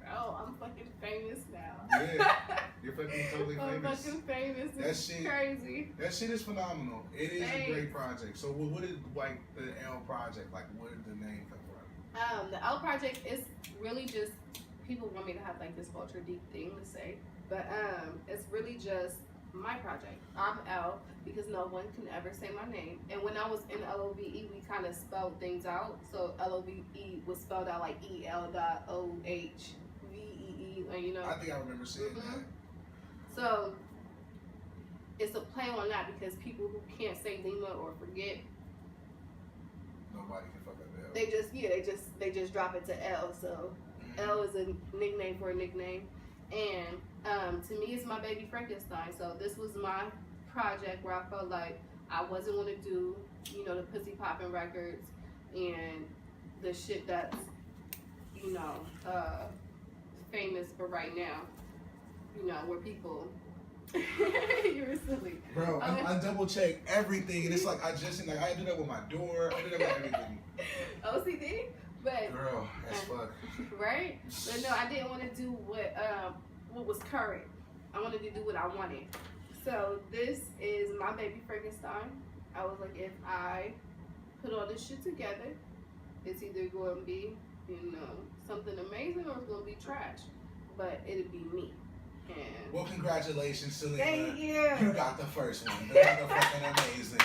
bro, I'm fucking famous now. Yeah, you're fucking totally I'm famous. fucking famous. That It's shit- crazy. That shit is phenomenal. It is Thanks. a great project. So what is like the Elle project? Like, where did the name come from? The Elle project is really just, people want me to have like this ultra deep thing to say, but it's really just my project. I'm Elle because no one can ever say my name. And when I was in LOVE, we kind of spelled things out. So LOVE was spelled out like EL.OHVEE, and you know. I think I remember seeing that. So it's a play on that because people who can't say Liyma or forget, Nobody can fuck up Elle. they just drop it to Elle. So Elle is a nickname for a nickname, and to me it's my baby Frankenstein. So this was my project where I felt like I wasn't going to do, you know, the pussy popping records and the shit that's, you know, famous for right now, you know, where people you're silly, Bro, I double check everything, and it's like I do that with my door. I do that with everything. OCD, but Girl, as fuck. right? But no, I didn't want to do what was current. I wanted to do what I wanted. So this is my baby Frankenstein. I was like, if I put all this shit together, it's either going to be, you know, something amazing or it's going to be trash. But it'd be me. And Well, congratulations, Selena. thank you. You got the first one. The motherfucking amazing.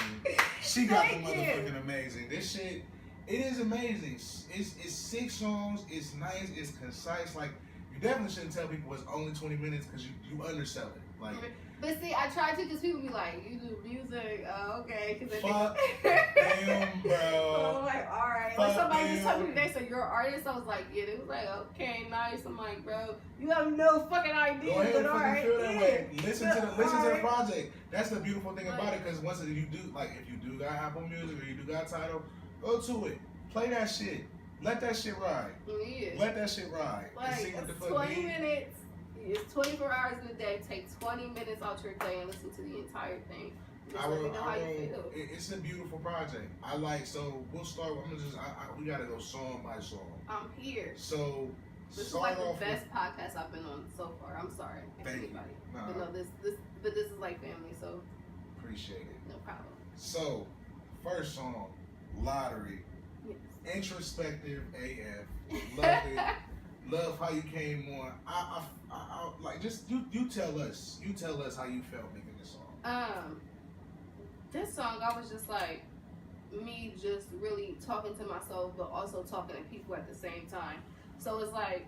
She got Thank the you. motherfucking amazing. This shit, it is amazing. It's 6 songs. It's nice. It's concise. Like, you definitely shouldn't tell people it's only 20 minutes because you undersell it. Like, But see, I tried to because people be like, you do music, okay. Cause they fuck think, them, So bro. I'm like, all right. Fuck Like somebody just told me them. today, so you're an artist. I was like, yeah. They was like, okay, nice. I'm like, bro, you have no fucking idea. Go ahead but and all fucking right, feel that yeah. way. Listen to the Alright. project. That's the beautiful thing about it, because once you do, like, if you do got Apple Music or you do got Tidal, go to it. Play that shit. Let that shit ride. Yeah. Let that shit ride. Like, And see what the it's fuck 20 be. minutes. It's 24 hours in a day. Take 20 minutes out your day and listen to the entire thing. Just let me know how you feel. It's a beautiful project. I like, so we'll start. I'm gonna just, we gotta go song by song. I'm here. So This is start like off the best podcast I've been on so far. I'm sorry, if Thank you. anybody. Nah. But no, this is like family, so Appreciate it. no problem. So first song, Lottery. Yes. Introspective AF. Love it. Love how you came on. I like, just you tell us how you felt making this song. This song I was just like me just really talking to myself but also talking to people at the same time. So it's like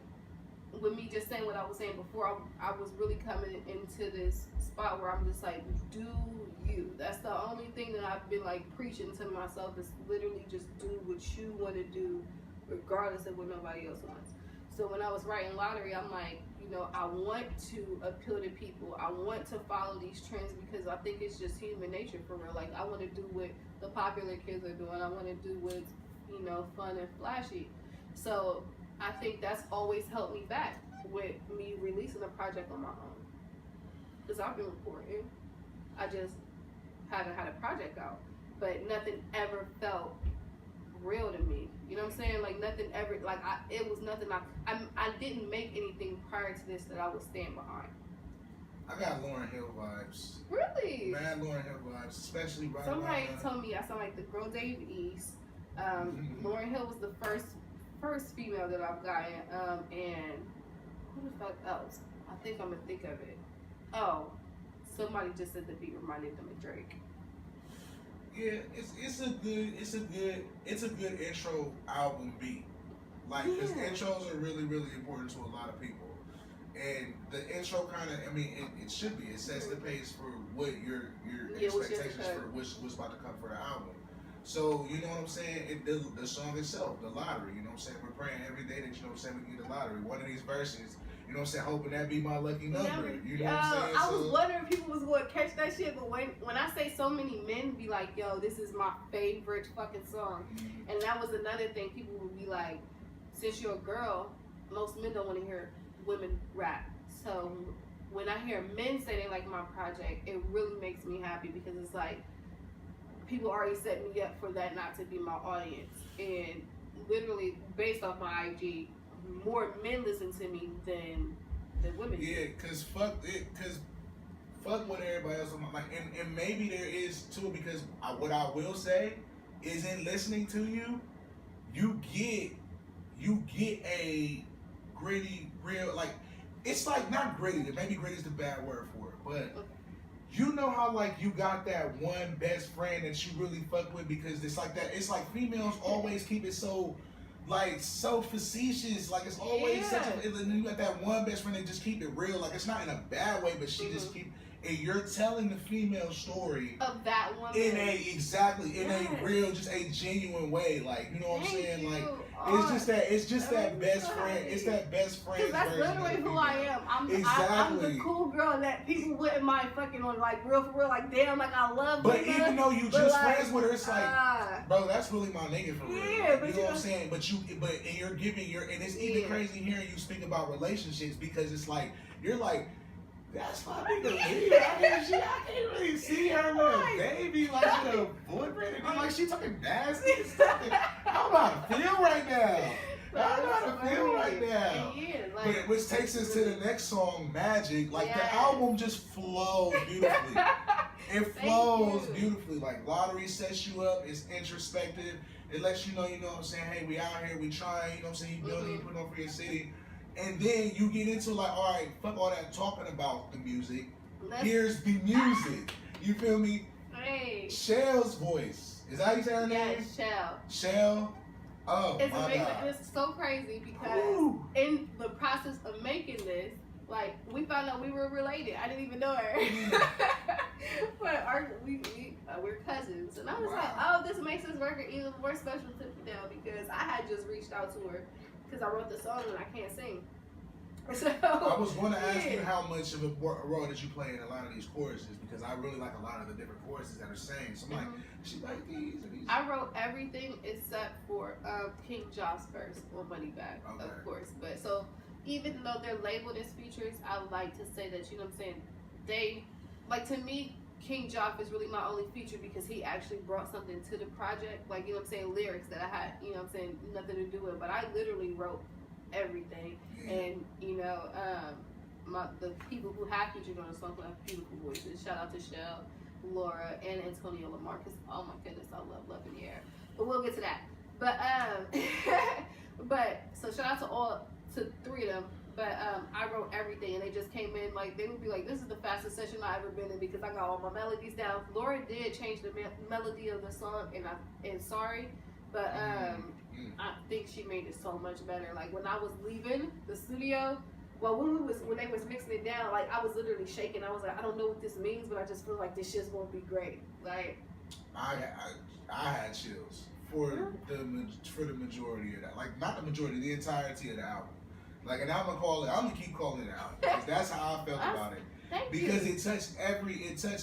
with me just saying what I was saying before, I was really coming into this spot where I'm just like, do you. That's the only thing that I've been like preaching to myself, is literally just do what you want to do regardless of what nobody else wants. So when I was writing Lottery, I'm like, you know, I want to appeal to people. I want to follow these trends because I think it's just human nature for real. Like, I want to do what the popular kids are doing. I want to do what's, you know, fun and flashy. So I think that's always held me back with me releasing a project on my own. Because I've been recording. I just haven't had a project out. But nothing ever felt real to me. You know what I'm saying? Like, nothing ever, like, it was nothing, I didn't make anything prior to this that I would stand behind. I got Lauryn Hill vibes. Really? Mad Lauryn Hill vibes, especially right Somebody around told me I sound like the girl Dave East. Lauryn Hill was the first female that I've gotten. And who the fuck else? I think I'm gonna think of it. Oh, somebody just said the beat reminded them of Drake. Yeah, it's a good intro album beat. Like, because intros are really, really important to a lot of people. And the intro kind of, I mean, it should be. It sets the pace for what your expectations for what's about to come for the album. So, you know what I'm saying? The song itself, the lottery, you know what I'm saying? We're praying every day that, you know what I'm saying, we get the lottery. One of these verses, you know what I'm saying, hoping that be my lucky number. You know what I'm saying? I was wondering if people was going to catch that shit, but when I say so many men be like, yo, this is my favorite fucking song. Mm-hmm. And that was another thing. People would be like, since you're a girl, most men don't want to hear women rap. So when I hear men say they like my project, it really makes me happy because it's like, people already set me up for that not to be my audience. And literally, based off my IG, more men listen to me than women. Yeah, cause fuck what everybody else. Like, and maybe there is too, because what I will say is, in listening to you, you get a gritty, real, like, it's like, not gritty. Maybe gritty is the bad word for it, but. Okay. You know how, like, you got that one best friend that you really fuck with, because it's like that. It's like females always keep it so, like, so facetious. Like, it's always such a. And then you got that one best friend that just keep it real. Like, it's not in a bad way, but she just keep. And you're telling the female story of that one in a real, just a genuine way. Like, you know what I'm saying? Like, it's just that best friend. It's that best friend. Because that's literally who I am. I'm the cool girl that people wouldn't mind fucking on, like, real for real. Like, damn, like, I love. But Liyma, even though you just like, friends with her, it's like, bro, that's really my nigga for real. Yeah, but you know what I'm saying? But you're giving and it's even crazy hearing you speak about relationships, because it's like, you're like, that's my nigga Liyma. I can't really see her with a baby, like, with a boyfriend. And like, she talking nasty and stuff. How about to feel right now? But which takes us to the next song, Magic. Like, the album just flows beautifully. It flows beautifully. Like, Lottery sets you up. It's introspective. It lets you know what I'm saying? Hey, we out here, we trying, you know what I'm saying? You building, you putting on for your city. And then you get into, like, all right, fuck all that talking about the music. Here's the music. You feel me? Hey. Shell's voice. Is that how you say her name? Yeah, Shell. Oh, it's my amazing. God. It's so crazy because in the process of making this, like, we found out we were related. I didn't even know her. But we're cousins. And I was like, oh, this makes this record even more special to me now, because I had just reached out to her because I wrote the song and I can't sing. So I was going to ask you how much of a role did you play in a lot of these choruses, because I really like a lot of the different choruses that are sang. So I'm like, she like these or these? I wrote everything except for King Joff's verse on Money Back, of course. But so even though they're labeled as features, I like to say that, you know what I'm saying, they, like, to me, King Joff is really my only feature because he actually brought something to the project, like, you know what I'm saying, lyrics that I had, you know what I'm saying, nothing to do with, but I literally wrote everything. And, you know, the people who have featured on the song have beautiful voices. Shout out to Shell, Laura, and Antonio Lamar, because, oh my goodness, I love in the air. But we'll get to that. But so shout out to three of them. But I wrote everything, and they just came in, like, they would be like, this is the fastest session I've ever been in, because I got all my melodies down. Laura did change the melody of the song, and sorry, but I think she made it so much better. Like, when I was leaving the studio, well, when they was mixing it down, like, I was literally shaking. I was like, I don't know what this means, but I just feel like this shit's gonna be great. Like, I had chills for the majority of that. Like, not the majority, the entirety of the album. Like, and I'm gonna keep calling it out, because that's how I felt about it. Because it touched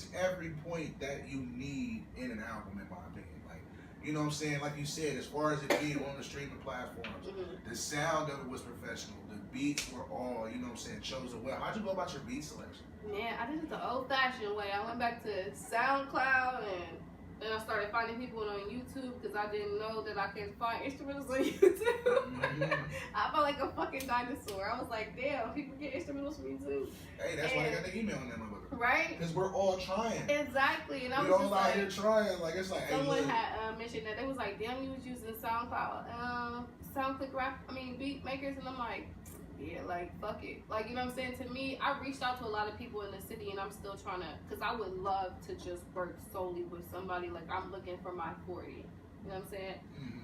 every point that you need in an album, in my opinion. Like, you know what I'm saying? Like you said, as far as it being on the streaming platforms, the sound of it was professional. The beats were all, you know what I'm saying, chosen well. How'd you go about your beat selection? Man, I did it the old-fashioned way. I went back to SoundCloud, and then I started finding people on YouTube, because I didn't know that I can find instrumentals on YouTube. I felt like a fucking dinosaur. I was like, damn, people get instrumentals from YouTube. Hey, that's why they got the email on that motherfucker. Right? Because we're all trying. Exactly. And I was just all out here trying. Like, it's like, someone had mentioned that. They was like, damn, you was using SoundCloud. Beat makers. And I'm like, yeah, like, fuck it. Like, you know what I'm saying? To me, I reached out to a lot of people in the city, and I'm still trying to, because I would love to just work solely with somebody. Like, I'm looking for my 40. You know what I'm saying?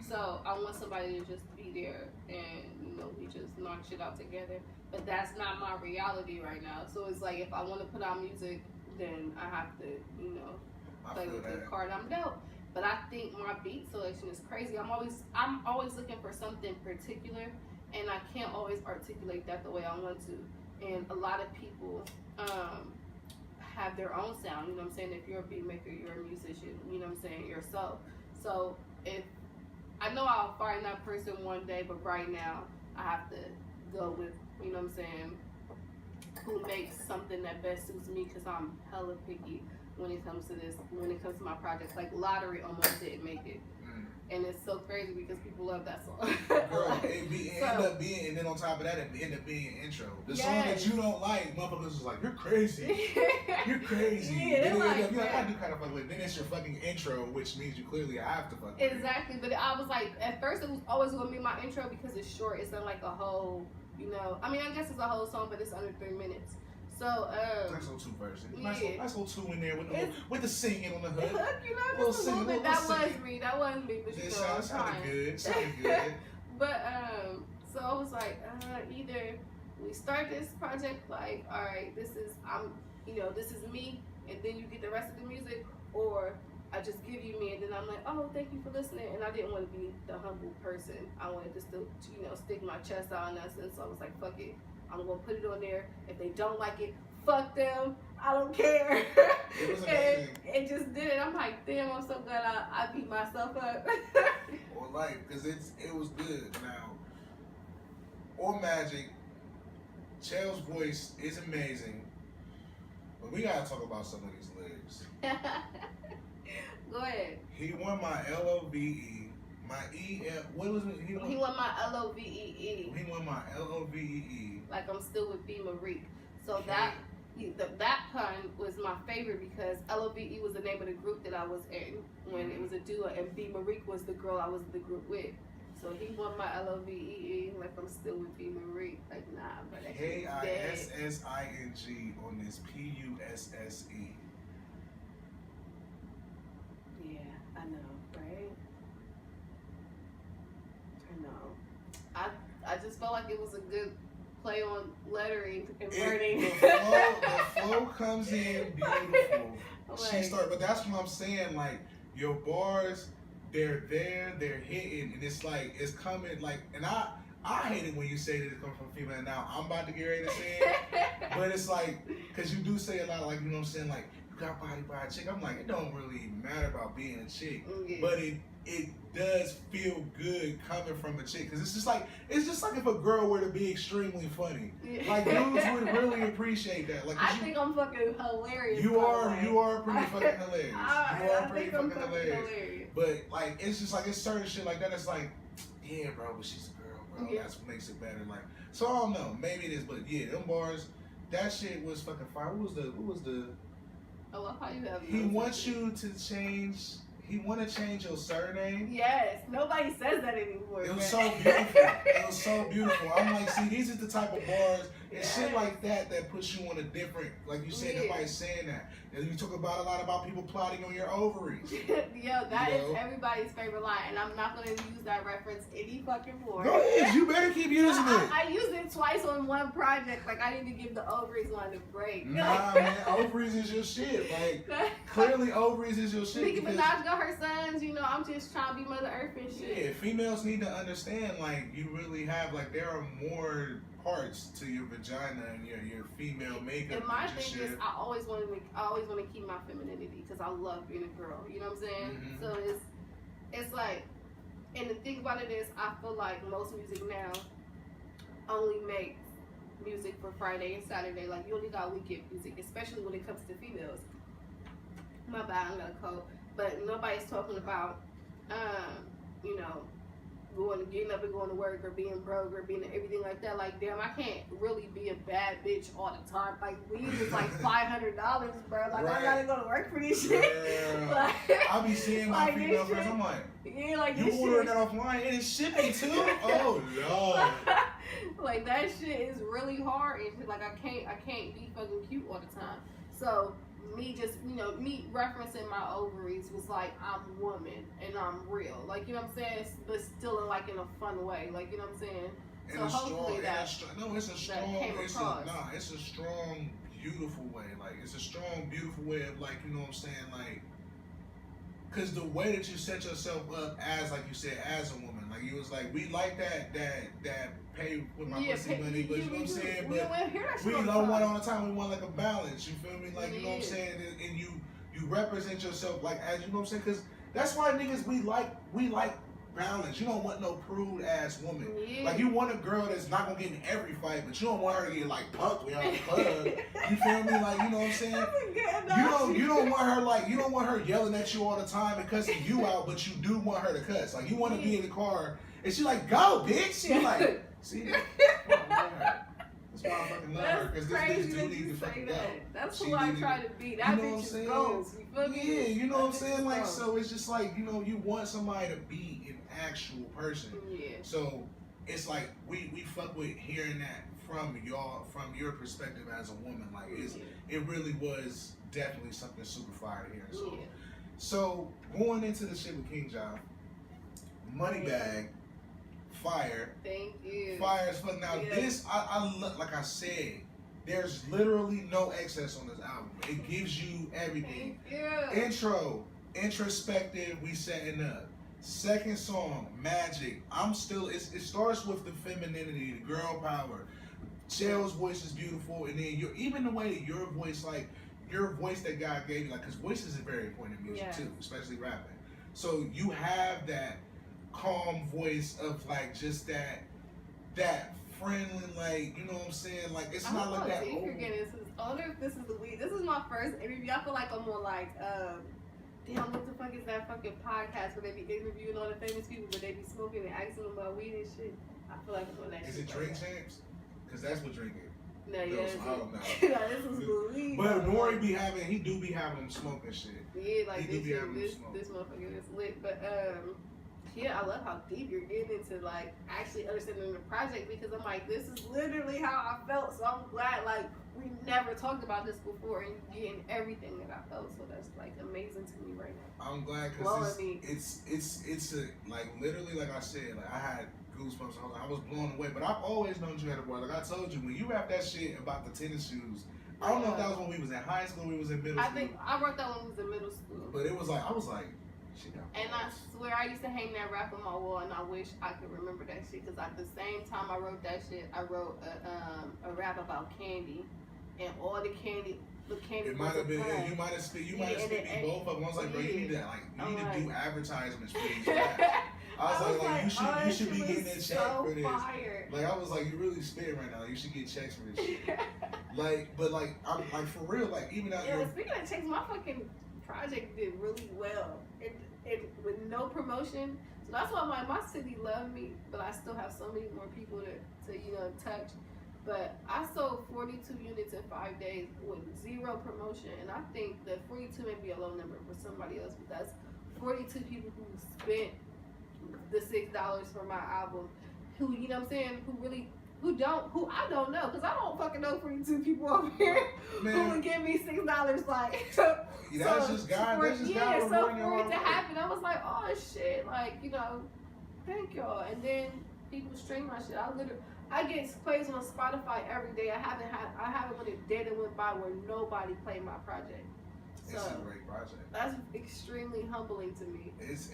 So I want somebody to just be there, and, you know, we just knock shit out together. But that's not my reality right now. So it's like, if I want to put out music, then I have to, you know, play with the card I'm dealt. But I think my beat selection is crazy. I'm always looking for something particular, and I can't always articulate that the way I want to. And a lot of people have their own sound. You know what I'm saying? If you're a beat maker, you're a musician. You know what I'm saying? Yourself. So if I know I'll find that person one day, but right now I have to go with, you know what I'm saying, who makes something that best suits me, because I'm hella picky when it comes to this, when it comes to my projects. Like Lottery almost didn't make it. And it's so crazy because people love that song. Girl, it end up being, and then on top of that, it end up being an intro. The song that you don't like, motherfuckers is like, you're crazy. You're crazy. Yeah, then like, you're like, I do kind of fuck with it. Then it's your fucking intro, which means you clearly have to fuck with it. Exactly, but I was like, at first it was always going to be my intro because it's short. It's not like a whole, you know, I mean, I guess it's a whole song, but it's under 3 minutes. So, nice little 2 verses. Yeah. Nice little 2 in there with the singing on the hook. You know, just a little bit. That was me, but you know, sounded good. Sounded good. But so I was like, either we start this project like, all right, this is me, and then you get the rest of the music, or I just give you me, and then I'm like, oh, thank you for listening. And I didn't want to be the humble person. I wanted to still, stick my chest out in that sense. So I was like, fuck it. I'm going to put it on there. If they don't like it, fuck them. I don't care. It was amazing. And it just did it. I'm like, damn, I'm so glad I beat myself up. Or because it was good. Now, or Magic, Chael's voice is amazing. But we got to talk about some of these lyrics. Go ahead. He won my LOVE. My what was it? He won my LOVEE. He won my LOVEE. Like I'm still with B. Marie. So that pun was my favorite because LOVE was the name of the group that I was in when it was a duo, and B. Marie was the girl I was in the group with. So he won my LOVEE. Like I'm still with B. Marie. Like nah, but KISSING on this PUSSE. Yeah, I know, right? I just felt like it was a good play on lettering and wording. The flow comes in beautiful. Like, but that's what I'm saying. Like your bars, they're there, they're hitting, and it's like it's coming. Like, and I hate it when you say that it comes from a female. Now I'm about to get ready to say it, but it's like because you do say a lot, like you know what I'm saying, like you got body by a chick. I'm like, it don't really matter about being a chick, but it does feel good coming from a chick, because it's just like if a girl were to be extremely funny. Like dudes would really appreciate that. Like I think I'm fucking hilarious. You are pretty fucking hilarious. You are pretty fucking hilarious. But like it's just like it's certain shit like that. It's like, yeah, bro, but she's a girl, bro. Yeah. That's what makes it better. Like, so I don't know. Maybe it is, but yeah, them bars, that shit was fucking fire. What was the? I love how you have. He wants you to change. He want to change your surname. Yes, nobody says that anymore. It was so beautiful. It was so beautiful. I'm like, see, these are the type of bars and shit like that puts you on a different, like you said, nobody's saying that. And you talk about a lot about people plotting on your ovaries. Yo, that is everybody's favorite line, and I'm not going to use that reference any fucking more. Go ahead, you better keep using it. I used it twice on one project. Like, I need to give the ovaries one a break. Nah, man, ovaries is your shit. Like, clearly ovaries is your shit. Nicki Minaj got her sons, I'm just trying to be Mother Earth and shit. Yeah, females need to understand, like, you really have, like, there are more parts to your vagina and your female makeup. And my thing is, I always want to keep my femininity because I love being a girl. You know what I'm saying? Mm-hmm. So it's like, and the thing about it is, I feel like most music now only makes music for Friday and Saturday. Like you only got weekend music, especially when it comes to females. My bad, I got a cold, but nobody's talking about, getting up and going to work or being broke or being everything like that. Like, damn, I can't really be a bad bitch all the time. Like, weed is like $500, bro. Like, I gotta go to work for this shit. Yeah. Like, I'll be seeing my female friends. I'm like, you ordering that offline and it's shipping too? Oh no. Like, that shit is really hard. And like, I can't be fucking cute all the time. So me just, me referencing my ovaries was like, I'm woman and I'm real. Like, you know what I'm saying? But still in a fun way. Like, you know what I'm saying? So hopefully it's a strong, beautiful way. Like, it's a strong, beautiful way of, like, you know what I'm saying? Like, Cause the way that you set yourself up as, like you said, as a woman, like you was like, we like that pay with my pussy money, but you know what I'm saying? But we don't want all the time. We want like a balance. You feel me? Like you know what I'm saying? And you represent yourself like as you know what I'm saying? Cause that's why niggas we like balance. You don't want no prude ass woman. Yeah. Like you want a girl that's not gonna get in every fight, but you don't want her to get like punked when y'all in the club. You feel me? Like you know what I'm saying? You don't want her like you don't want her yelling at you all the time and cussing you out, but you do want her to cuss. Like you want to be in the car and she like go bitch. You like see. That's why I fucking love her because this bitch do need to fucking go. That's who I try to be. That bitch is goals. You feel me? Yeah, you know what I'm saying? Like so, it's just like you know you want somebody to be an actual person. Yeah. So it's like we fuck with hearing that from your perspective as a woman. Like it really was definitely something super fire to hear. So so going into the shit with King Job, Moneybag. Fire. Thank you. Fire as fuck. Now this, I like I said, there's literally no excess on this album. It gives you everything. Thank you. Intro, introspective, we setting up. Second song, Magic. It starts with the femininity, the girl power. Shell's voice is beautiful, and then even the way that your voice that God gave you, like, because voice is very important in music too, especially rapping. So you have that calm voice of like just that friendly, like you know what I'm saying, like it's not like that. I wonder if this is the weed. This is my first interview. I feel like I'm on like damn, what the fuck is that fucking podcast where they be interviewing all the famous people but they be smoking and asking them about weed and shit. I feel like I'm on that shit. Is it Drink Champs? Because that's what Drink is. No, yeah, this is weed. But Nori he do be having them smoking shit. Yeah, like this motherfucker is lit. But yeah, I love how deep you're getting into like actually understanding the project because I'm like, this is literally how I felt. So I'm glad like we never talked about this before and you're getting everything that I felt. So that's like amazing to me right now. I'm glad because it's a like literally like I said, like I had goosebumps. I was blown away. But I've always known you had a boy. Like I told you, when you rapped that shit about the tennis shoes, I don't know if that was when we was in high school, we was in middle school. I think I wrote that when we was in middle school. But it was like I was like. And I swear I used to hang that rap on my wall, and I wish I could remember that shit. Because at the same time I wrote that shit, I wrote a rap about candy, and all the candy. It might have been. You might have spit me both of them. I was like, bro, you need to do advertisements for these raps. I was like, you should be getting a check for this. Fire. Like I was like, you really spitting right now. You should get checks for this shit. I'm like for real. Like even out here. Speaking of checks, my fucking project did really well. It with no promotion. So that's why my city loved me, but I still have so many more people to touch. But I sold 42 units in 5 days with zero promotion, and I think that 42 may be a low number for somebody else, but that's 42 people who spent the $6 for my album, who you know what I'm saying, who I don't know, because I don't fucking know 42 people over here who would give me $6 like. That's just God. That's just God. So for it to happen, I was like, oh shit, like thank y'all. And then people stream my shit. I get plays on Spotify every day. I haven't been a day that went by where nobody played my project. It's a great project. That's extremely humbling to me. It's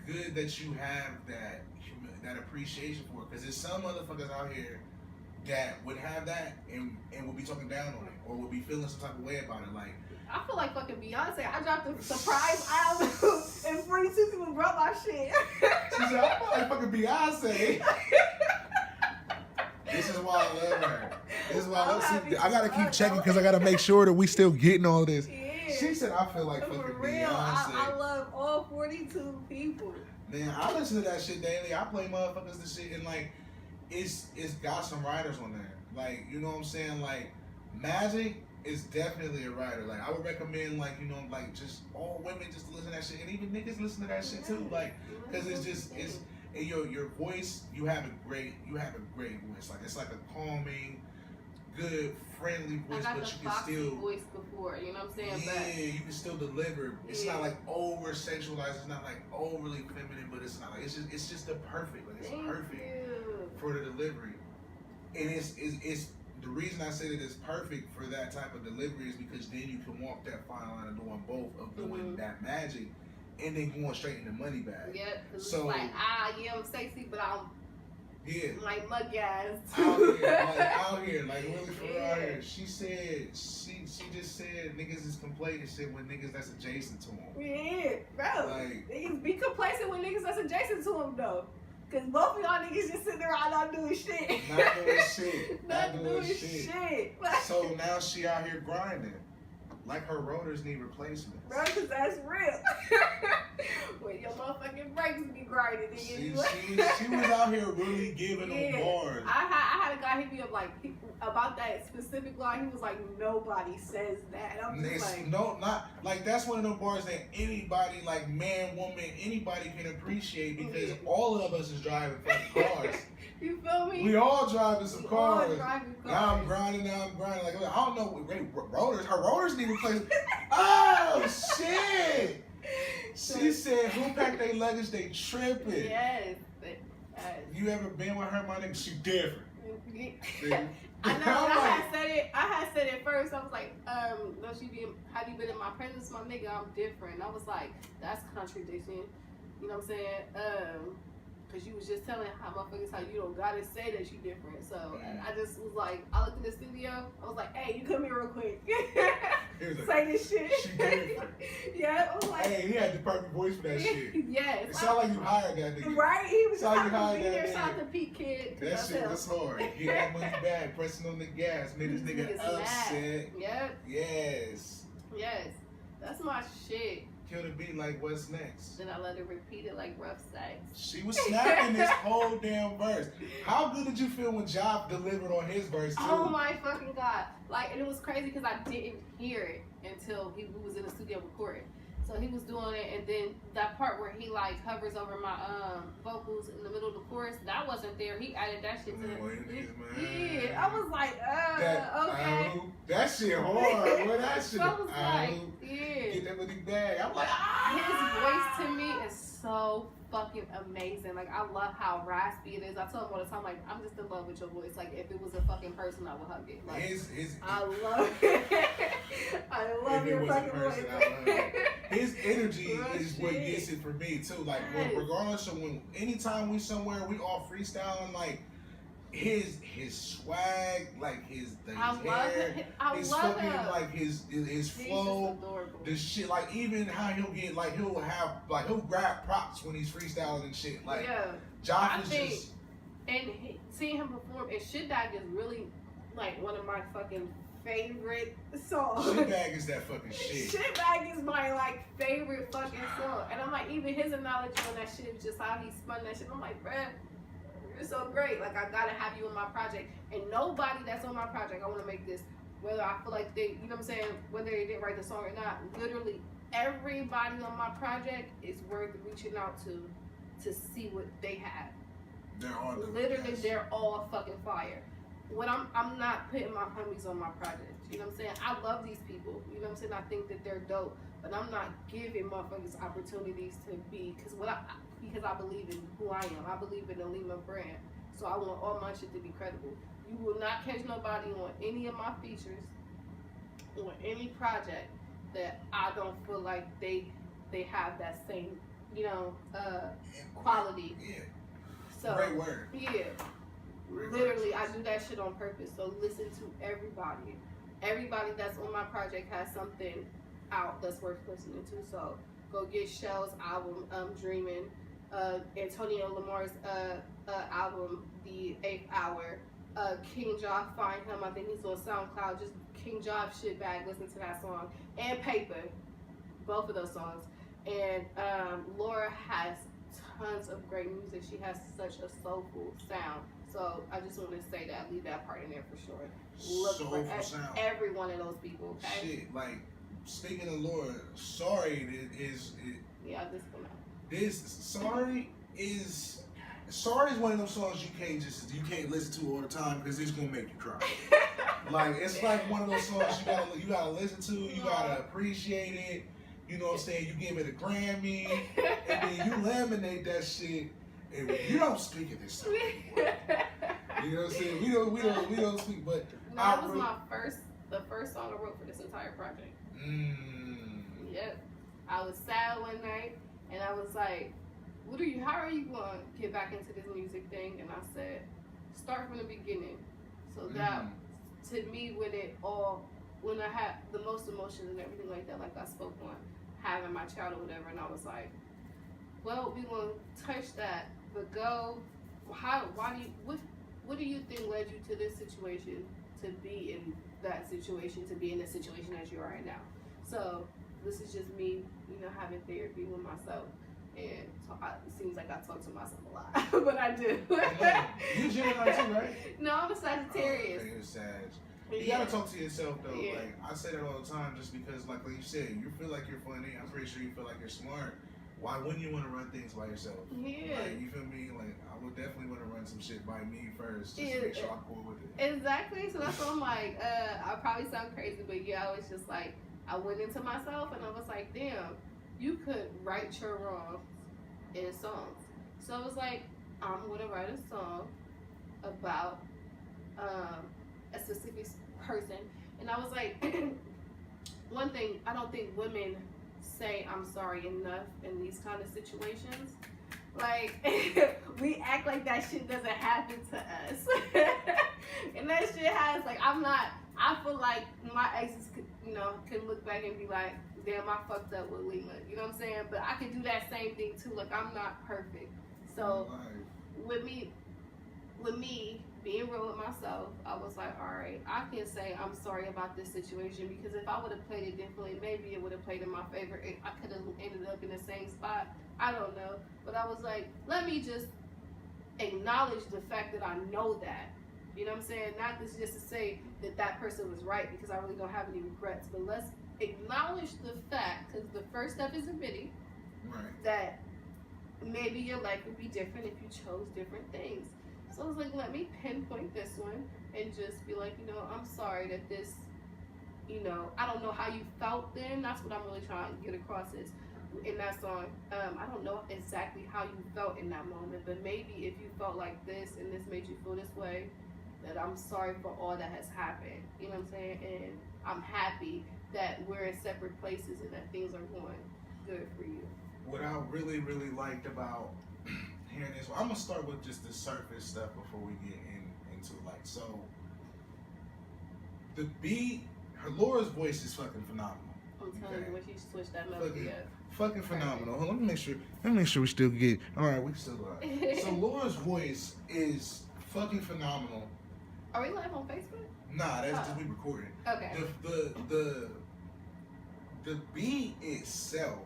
good that you have that appreciation for it, because there's some motherfuckers out here that would have that and would be talking down on it or would be feeling some type of way about it. Like I feel like fucking Beyonce. I dropped a surprise album and 42 people brought my shit. She said, I feel like fucking Beyonce. This is why I love her. This is why I gotta keep checking because I gotta make sure that we still getting all this. Yeah. She said, I feel like fucking real, Beyonce. I love all 42 people. Man, I listen to that shit daily. I play motherfuckers this shit and like it's got some writers on there. Like, you know what I'm saying? Like Magic is definitely a writer. Like I would recommend like just all women just to listen to that shit and even niggas listen to that shit too. Like because it's and your voice, you have a great voice. Like it's like a calming, good, friendly voice, but you can still voice before, you know what I'm saying? Yeah, you can still deliver. It's not like over sexualized. It's not like overly feminine, but it's not like it's just the perfect. Like it's perfect for the delivery. And it's the reason I say that it's perfect for that type of delivery is because then you can walk that fine line of doing both, of doing that magic and then going straight in the money bag. Yeah, because So, it's like, yeah, I'm sexy, but I'm like mug ass. out here, like really for real Yeah. out here. She said, she just said niggas is complaining shit with niggas that's adjacent to them. Yeah, bro. Like, Niggas be complacent with niggas that's adjacent to them, though. Because both of y'all niggas just sitting around not doing shit. Not doing shit. Not doing shit. So now she out here grinding. Like her rotors need replacements. Bro, because that's real. When your motherfucking brakes be grinding, She was out here really giving them bars. I had a guy hit me up like about that specific line. He was like, nobody says that. I'm just like, no, not like that's one of them bars that anybody, like man, woman, anybody can appreciate because all of us is driving fucking cars. You feel me? We all driving some cars. Driving cars. Now I'm grinding. Like I don't know. Rotors. Her rotors need replacement. Oh shit! She said, "Who packed their luggage? They tripping." Yes. You ever been with her, my nigga? She different. I know. I had said it first. I was like, no, have you been in my presence, my nigga? I'm different. I was like, that's contradiction. You know what I'm saying? Because you was just telling how motherfuckers how you don't gotta say that you different. So I just was like, I looked in the studio. I was like, hey, you come here real quick. Say this shit. She different. Yeah, I was like, hey, he had the perfect voice for that shit. Yes. It sounded like you hired that nigga. Right? He was like you trying hired to be that there. Shout out nigga. to Pete Kid. That shit was hard. Get that money back, pressing on the gas, made this nigga upset. Yep. Yes. Yes. That's my shit. Kill the beat like what's next? Then I let her repeat it like rough sex. She was snapping this whole damn verse. How good did you feel when Job delivered on his verse too? Oh my fucking god! Like, and it was crazy because I didn't hear it until we was in the studio recording. So he was doing it, and then that part where he like hovers over my vocals in the middle of the chorus, that wasn't there. He added that shit to it. Yeah, I was like, okay. That shit hard. What that shit? So I was like, yeah. Get that with the bag. I'm like, His voice to me is so fucking amazing. Like, I love how raspy it is. I tell him all the time, like, I'm just in love with your voice. Like, if it was a fucking person, I would hug it. Like, I love it. I love your fucking voice. His energy is what gets it for me too. Like, regardless of anytime we somewhere, we all freestyling. Like, his swag, like his hair, his fucking like his flow, the shit. Like even how he'll get like he'll grab props when he's freestyling and shit. Like Josh is just. And seeing him perform and Shit Bag is really like one of my fucking favorite songs. Shit Bag is that fucking shit. Shit Bag is my like favorite fucking song. And I'm like, even his analogy on that shit is just how he spun that shit. I'm like, bruh, you're so great. Like, I gotta have you on my project. And nobody that's on my project, I wanna make this, whether I feel like they, you know what I'm saying, whether they didn't write the song or not, literally everybody on my project is worth reaching out to see what they have. They're all fucking fire. When I'm not putting my homies on my project. You know what I'm saying? I love these people. You know what I'm saying? I think that they're dope, but I'm not giving motherfuckers opportunities to be because I believe in who I am. I believe in the Liyma brand. So I want all my shit to be credible. You will not catch nobody on any of my features or any project that I don't feel like they have that same, quality. Yeah. So, great word. Yeah. Great Literally, word. I do that shit on purpose. So listen to everybody. Everybody that's on my project has something out that's worth listening to. So go get Shell's album, Dreaming. Antonio Lamar's album, The 8th Hour. King Job, Find Him. I think he's on SoundCloud. Just King Job Shit Bag. Listen to that song. And Paper. Both of those songs. And Laura has tons of great music. She has such a soulful sound. So I just want to say that. Leave that part in there for sure. Look Soulful for sound. every one of those people. Okay? Shit, like speaking of Laura, Sorry Yeah, this one out. Sorry is one of those songs you can't listen to all the time because it's gonna make you cry. Like it's like one of those songs you gotta listen to, you gotta appreciate it. You know what I'm saying? You give it a Grammy, and then you laminate that shit, and you don't speak of this song anymore. You know what I'm saying? We don't speak, but no, that was the first song I wrote for this entire project. Yep. I was sad one night, and I was like, how are you going to get back into this music thing? And I said, start from the beginning. So that, to me, when I had the most emotions and everything like that, like I spoke on having my child or whatever, and I was like, well, we won't touch that, but what do you think led you to this situation, to be in that situation, to be in the situation as you are right now? So this is just me, having therapy with myself. And it seems like I talk to myself a lot, but I do. You Gemini too, right? No, I'm a Sagittarius. Oh, okay, you're Sag. You gotta talk to yourself though. Yeah. Like I say that all the time, just because, like you said, you feel like you're funny. I'm pretty sure you feel like you're smart. Why wouldn't you want to run things by yourself? Yeah. Like, you feel me? Like I would definitely want to run some shit by me first, just to make sure I'm cool with it. Exactly. So that's what I'm like. I probably sound crazy, but yeah, I was just like, I went into myself and I was like, damn, you could right your wrongs in songs. So I was like, I'm gonna write a song about a specific person. And I was like, one thing, I don't think women say I'm sorry enough in these kind of situations. Like, we act like that shit doesn't happen to us. And that shit has, like, I feel like my exes could, can look back and be like, damn, I fucked up with Liyma. You know what I'm saying? But I can do that same thing too. Like, I'm not perfect. So with me being real with myself, I was like, all right, I can say I'm sorry about this situation, because if I would have played it differently, maybe it would have played in my favor. I could have ended up in the same spot. I don't know. But I was like, let me just acknowledge the fact that I know that. You know what I'm saying? Not this just to say that person was right, because I really don't have any regrets. But let's acknowledge the fact, because the first step is admitting that maybe your life would be different if you chose different things. So I was like, let me pinpoint this one and just be like, I'm sorry that this, I don't know how you felt then. That's what I'm really trying to get across is in that song. I don't know exactly how you felt in that moment, but maybe if you felt like this and this made you feel this way, that I'm sorry for all that has happened. You know what I'm saying? And I'm happy that we're in separate places and that things are going good for you. What I really, really liked about hearing this, I'm gonna start with just the surface stuff before we get into like, so the beat, Laura's voice is fucking phenomenal. I'm telling you, when she switched that melody up. Fucking phenomenal. Hold on, let me make sure we still get. All right, we still got it. So Laura's voice is fucking phenomenal. Are we live on Facebook? Nah, that's just we recording. Okay. The beat itself,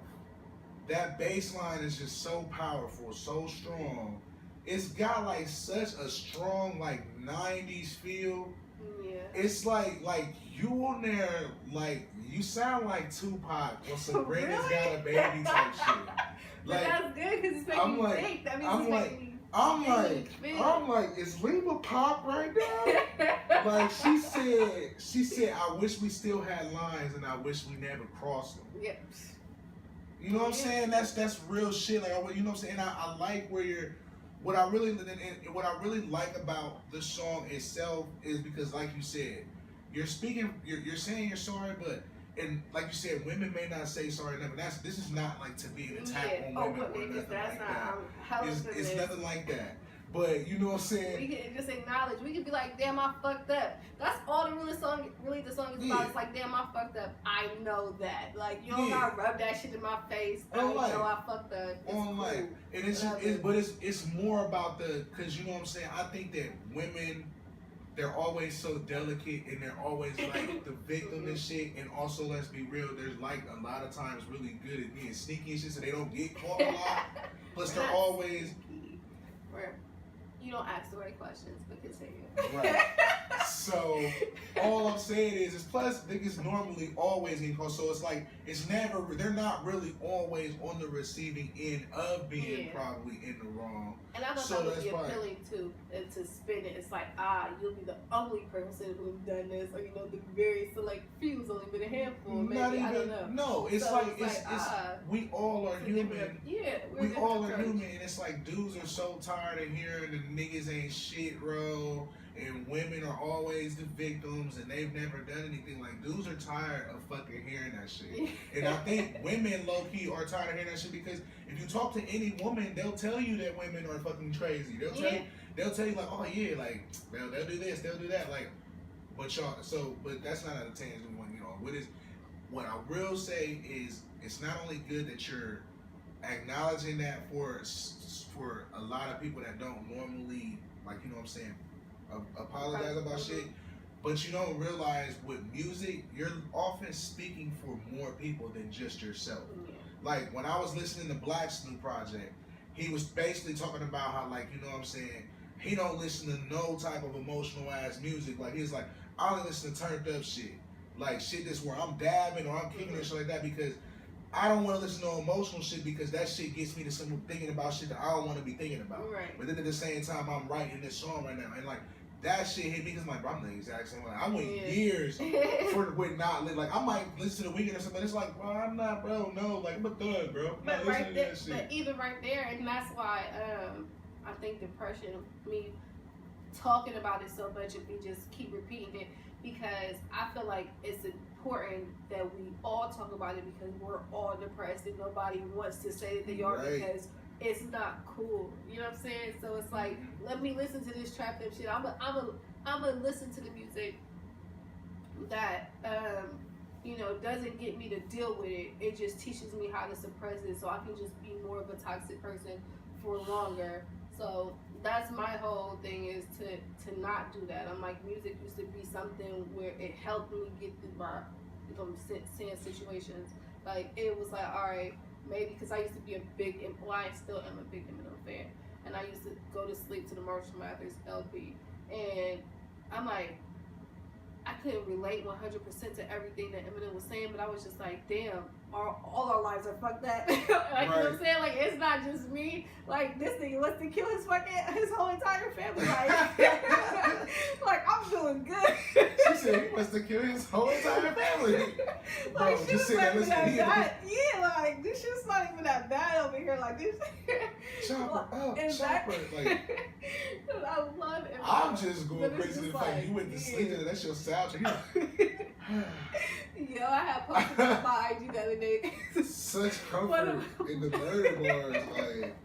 that bass line is just so powerful, so strong. It's got like such a strong like 90s feel. Yeah. It's like you on there, like you sound like Tupac or some Brenda's Got a Baby type shit. Like, that's good because it's making me think. That means I'm like, is Liyma pop right now? Like she said, I wish we still had lines and I wish we never crossed them. Yep. You know what I'm saying? That's real shit. Like, you know what I'm saying? I like where you're. What I really like about the song itself is because, like you said, you're saying you're sorry, but and like you said, women may not say sorry enough. This is not like to be an attack on women or nothing like that. It's nothing like that. But you know what I'm saying? We can just acknowledge. We can be like, damn, I fucked up. That's all the song is about. It's like, damn, I fucked up. I know that. Like, you don't gotta rub that shit in my face. I know I fucked up. It's cool. And it's more about because you know what I'm saying? I think that women, they're always so delicate and they're always like the victim and shit. And also, let's be real, there's like a lot of times really good at being sneaky and shit, so they don't get caught a lot. Plus, they're always. You don't ask the right questions, but continue. Right. So all I'm saying is plus niggas normally always get caught. So it's like they're not really always on the receiving end of being probably in the wrong. And I thought that would be appealing too, and to spin it. It's like, you'll be the only person who's done this, or the very select few's only been a handful. Maybe I don't know. No, it's we all are human. We all are human, and it's like dudes are so tired of hearing the niggas ain't shit, bro. and women are always the victims and they've never done anything. Like, dudes are tired of fucking hearing that shit. And I think women low-key are tired of hearing that shit because if you talk to any woman, they'll tell you that women are fucking crazy. They'll tell you like, oh yeah, like they'll do this, they'll do that, like. But y'all, but that's not a tangent one, you know. What I will say is, it's not only good that you're acknowledging that for a lot of people that don't normally, like, you know what I'm saying, apologize about shit, but you don't realize with music, you're often speaking for more people than just yourself. Like, when I was listening to Black's new project, he was basically talking about how, like, you know what I'm saying, he don't listen to no type of emotional ass music. Like, he's like, I only listen to turned up shit. Like, shit that's where I'm dabbing or I'm kicking and shit like that because I don't want to listen to emotional shit because that shit gets me to some thinking about shit that I don't want to be thinking about. Right. But then at the same time, I'm writing this song right now. And, like, that shit hit me because, like, bro, I'm the exact same way. I went years with not live. Like, I might listen to the Weeknd or something. It's like, bro, I'm not, bro. No, like, I'm a thug, bro. I'm not listening to that shit. But even right there, and that's why I think depression, me talking about it so much, if we just keep repeating it, because I feel like it's important that we all talk about it because we're all depressed and nobody wants to say that they are because it's not cool. You know what I'm saying? So it's like, let me listen to this trap up shit. I'm gonna listen to the music that you know, doesn't get me to deal with it. It just teaches me how to suppress it so I can just be more of a toxic person for longer. So that's my whole thing, is to not do that. I'm like, music used to be something where it helped me get through my, if I'm saying situations. Like, it was like, all right, maybe because I used to be a big, well, I still am a big Eminem fan, and I used to go to sleep to the Marshall Mathers LP, and I'm like, I couldn't relate 100% to everything that Eminem was saying, but I was just like, damn, all our lives are fucked up. Like, you know what I'm saying? Like, it's not just me. Like, this nigga wants to kill his whole entire family. Like, like, I'm doing good. She said he wants to kill his whole entire family. Like, Bro, she just was sit there, not even listen that bad. Yeah, like, this shit's not even that bad over here. Like, this. Chopper up, chopper. Like, I love it. I'm just going crazy to the fact you went to sleep and that's your soundtrack. Yo, I had posted on my IG the other day. Such comfort in the murder bars, like.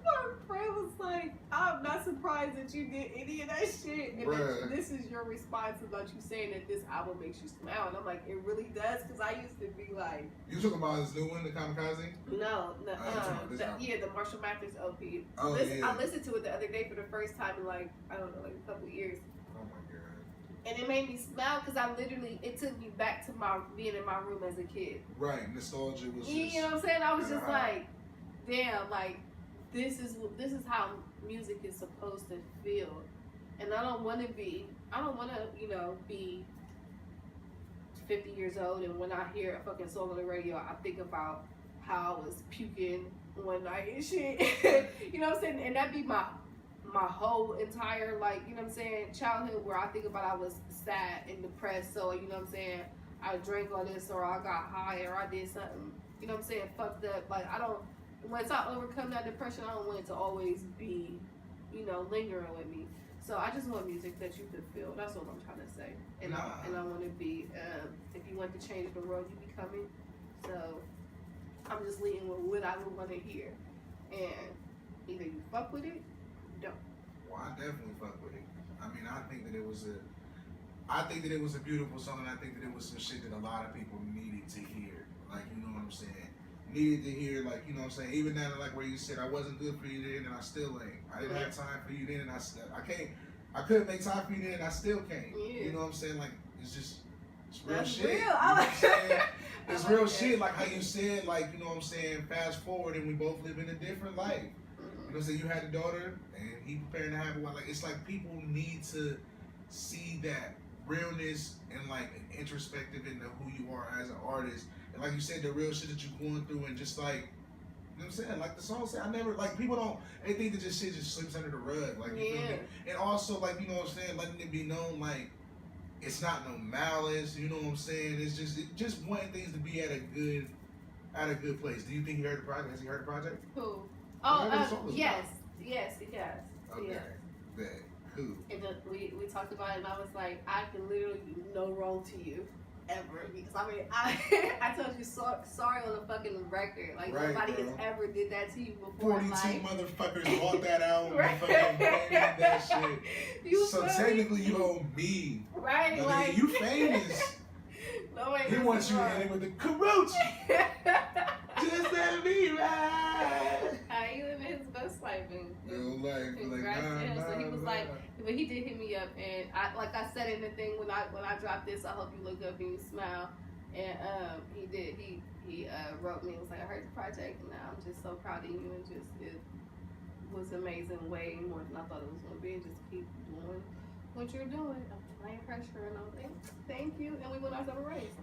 My friend was like, I'm not surprised that you did any of that shit. And that this is your response about you saying that this album makes you smile. And I'm like, it really does? Because I used to be like... You talking about this new one, the Kamikaze? No, the Marshall Mathers LP. Oh, yeah. I listened to it the other day for the first time in like, I don't know, like a couple years. Oh my God. And it made me smile because it took me back to my being in my room as a kid. Right, nostalgia was just... You know what I'm saying? I was just like, damn, like, this is how music is supposed to feel. And I don't want to, you know, be 50 years old and when I hear a fucking song on the radio, I think about how I was puking one night and shit. You know what I'm saying? And that'd be my whole entire, like, you know what I'm saying, childhood, where I think about I was sad and depressed, so, you know what I'm saying, I drank all this, or I got high, or I did something, you know what I'm saying, fucked up. Like, once I overcome that depression, I don't want it to always be, you know, lingering with me. So I just want music that you can feel. That's what I'm trying to say. And I want to be, if you want to change the world, you become it. So I'm just leading with what I would want to hear. And either you fuck with it, don't. Well, I definitely fuck with it. I mean, I think that it was a beautiful song, and I think that it was some shit that a lot of people needed to hear. Like, you know what I'm saying? Needed to hear, like, you know what I'm saying? Even now, like, where you said I wasn't good for you then, and I still ain't. I didn't have time for you then, and I couldn't make time for you then, and I still can't. Yeah. You know what I'm saying? Like, it's real That's shit. Real. You know what I'm saying? It's real shit. Like how you said, like, you know what I'm saying? Fast forward, and we both live in a different life. You know what I'm saying? You had a daughter, and he preparing to have a wife. Like, it's like people need to see that realness and like an introspective into who you are as an artist. And like you said, the real shit that you're going through, and just like, you know what I'm saying? Like the song said, they think that this shit just slips under the rug. Like, you feel me? And also, like, you know what I'm saying? Letting it be known, like, it's not no malice, you know what I'm saying? It's just wanting things to be at a good place. Do you think he heard the project? Has he heard the project? Who? Oh, yes, he has. Okay. Yeah. Good. cool. And we talked about it, and I was like, I can literally do no wrong to you ever, because I mean, I told you sorry on the fucking record. Like, Right, nobody bro. has ever did that to you before. 42 like, motherfuckers bought that album Right. and fucking banned that shit. You So feel me? technically you owe me. Right, But like you famous. Nobody He does wants you wrong. to end it with the Karochi. Just let me ride. He living his best life, and Real life. congrats to him. So he was like, but he did hit me up, and like I said in the thing when I dropped this, I hope you look up and you smile. And he did. He wrote me and was like, I heard the project, and I'm just so proud of you, and just it was amazing, way more than I thought it was gonna be. Just keep doing what you're doing, applying pressure, and all that. Thank you, and we went out to a race.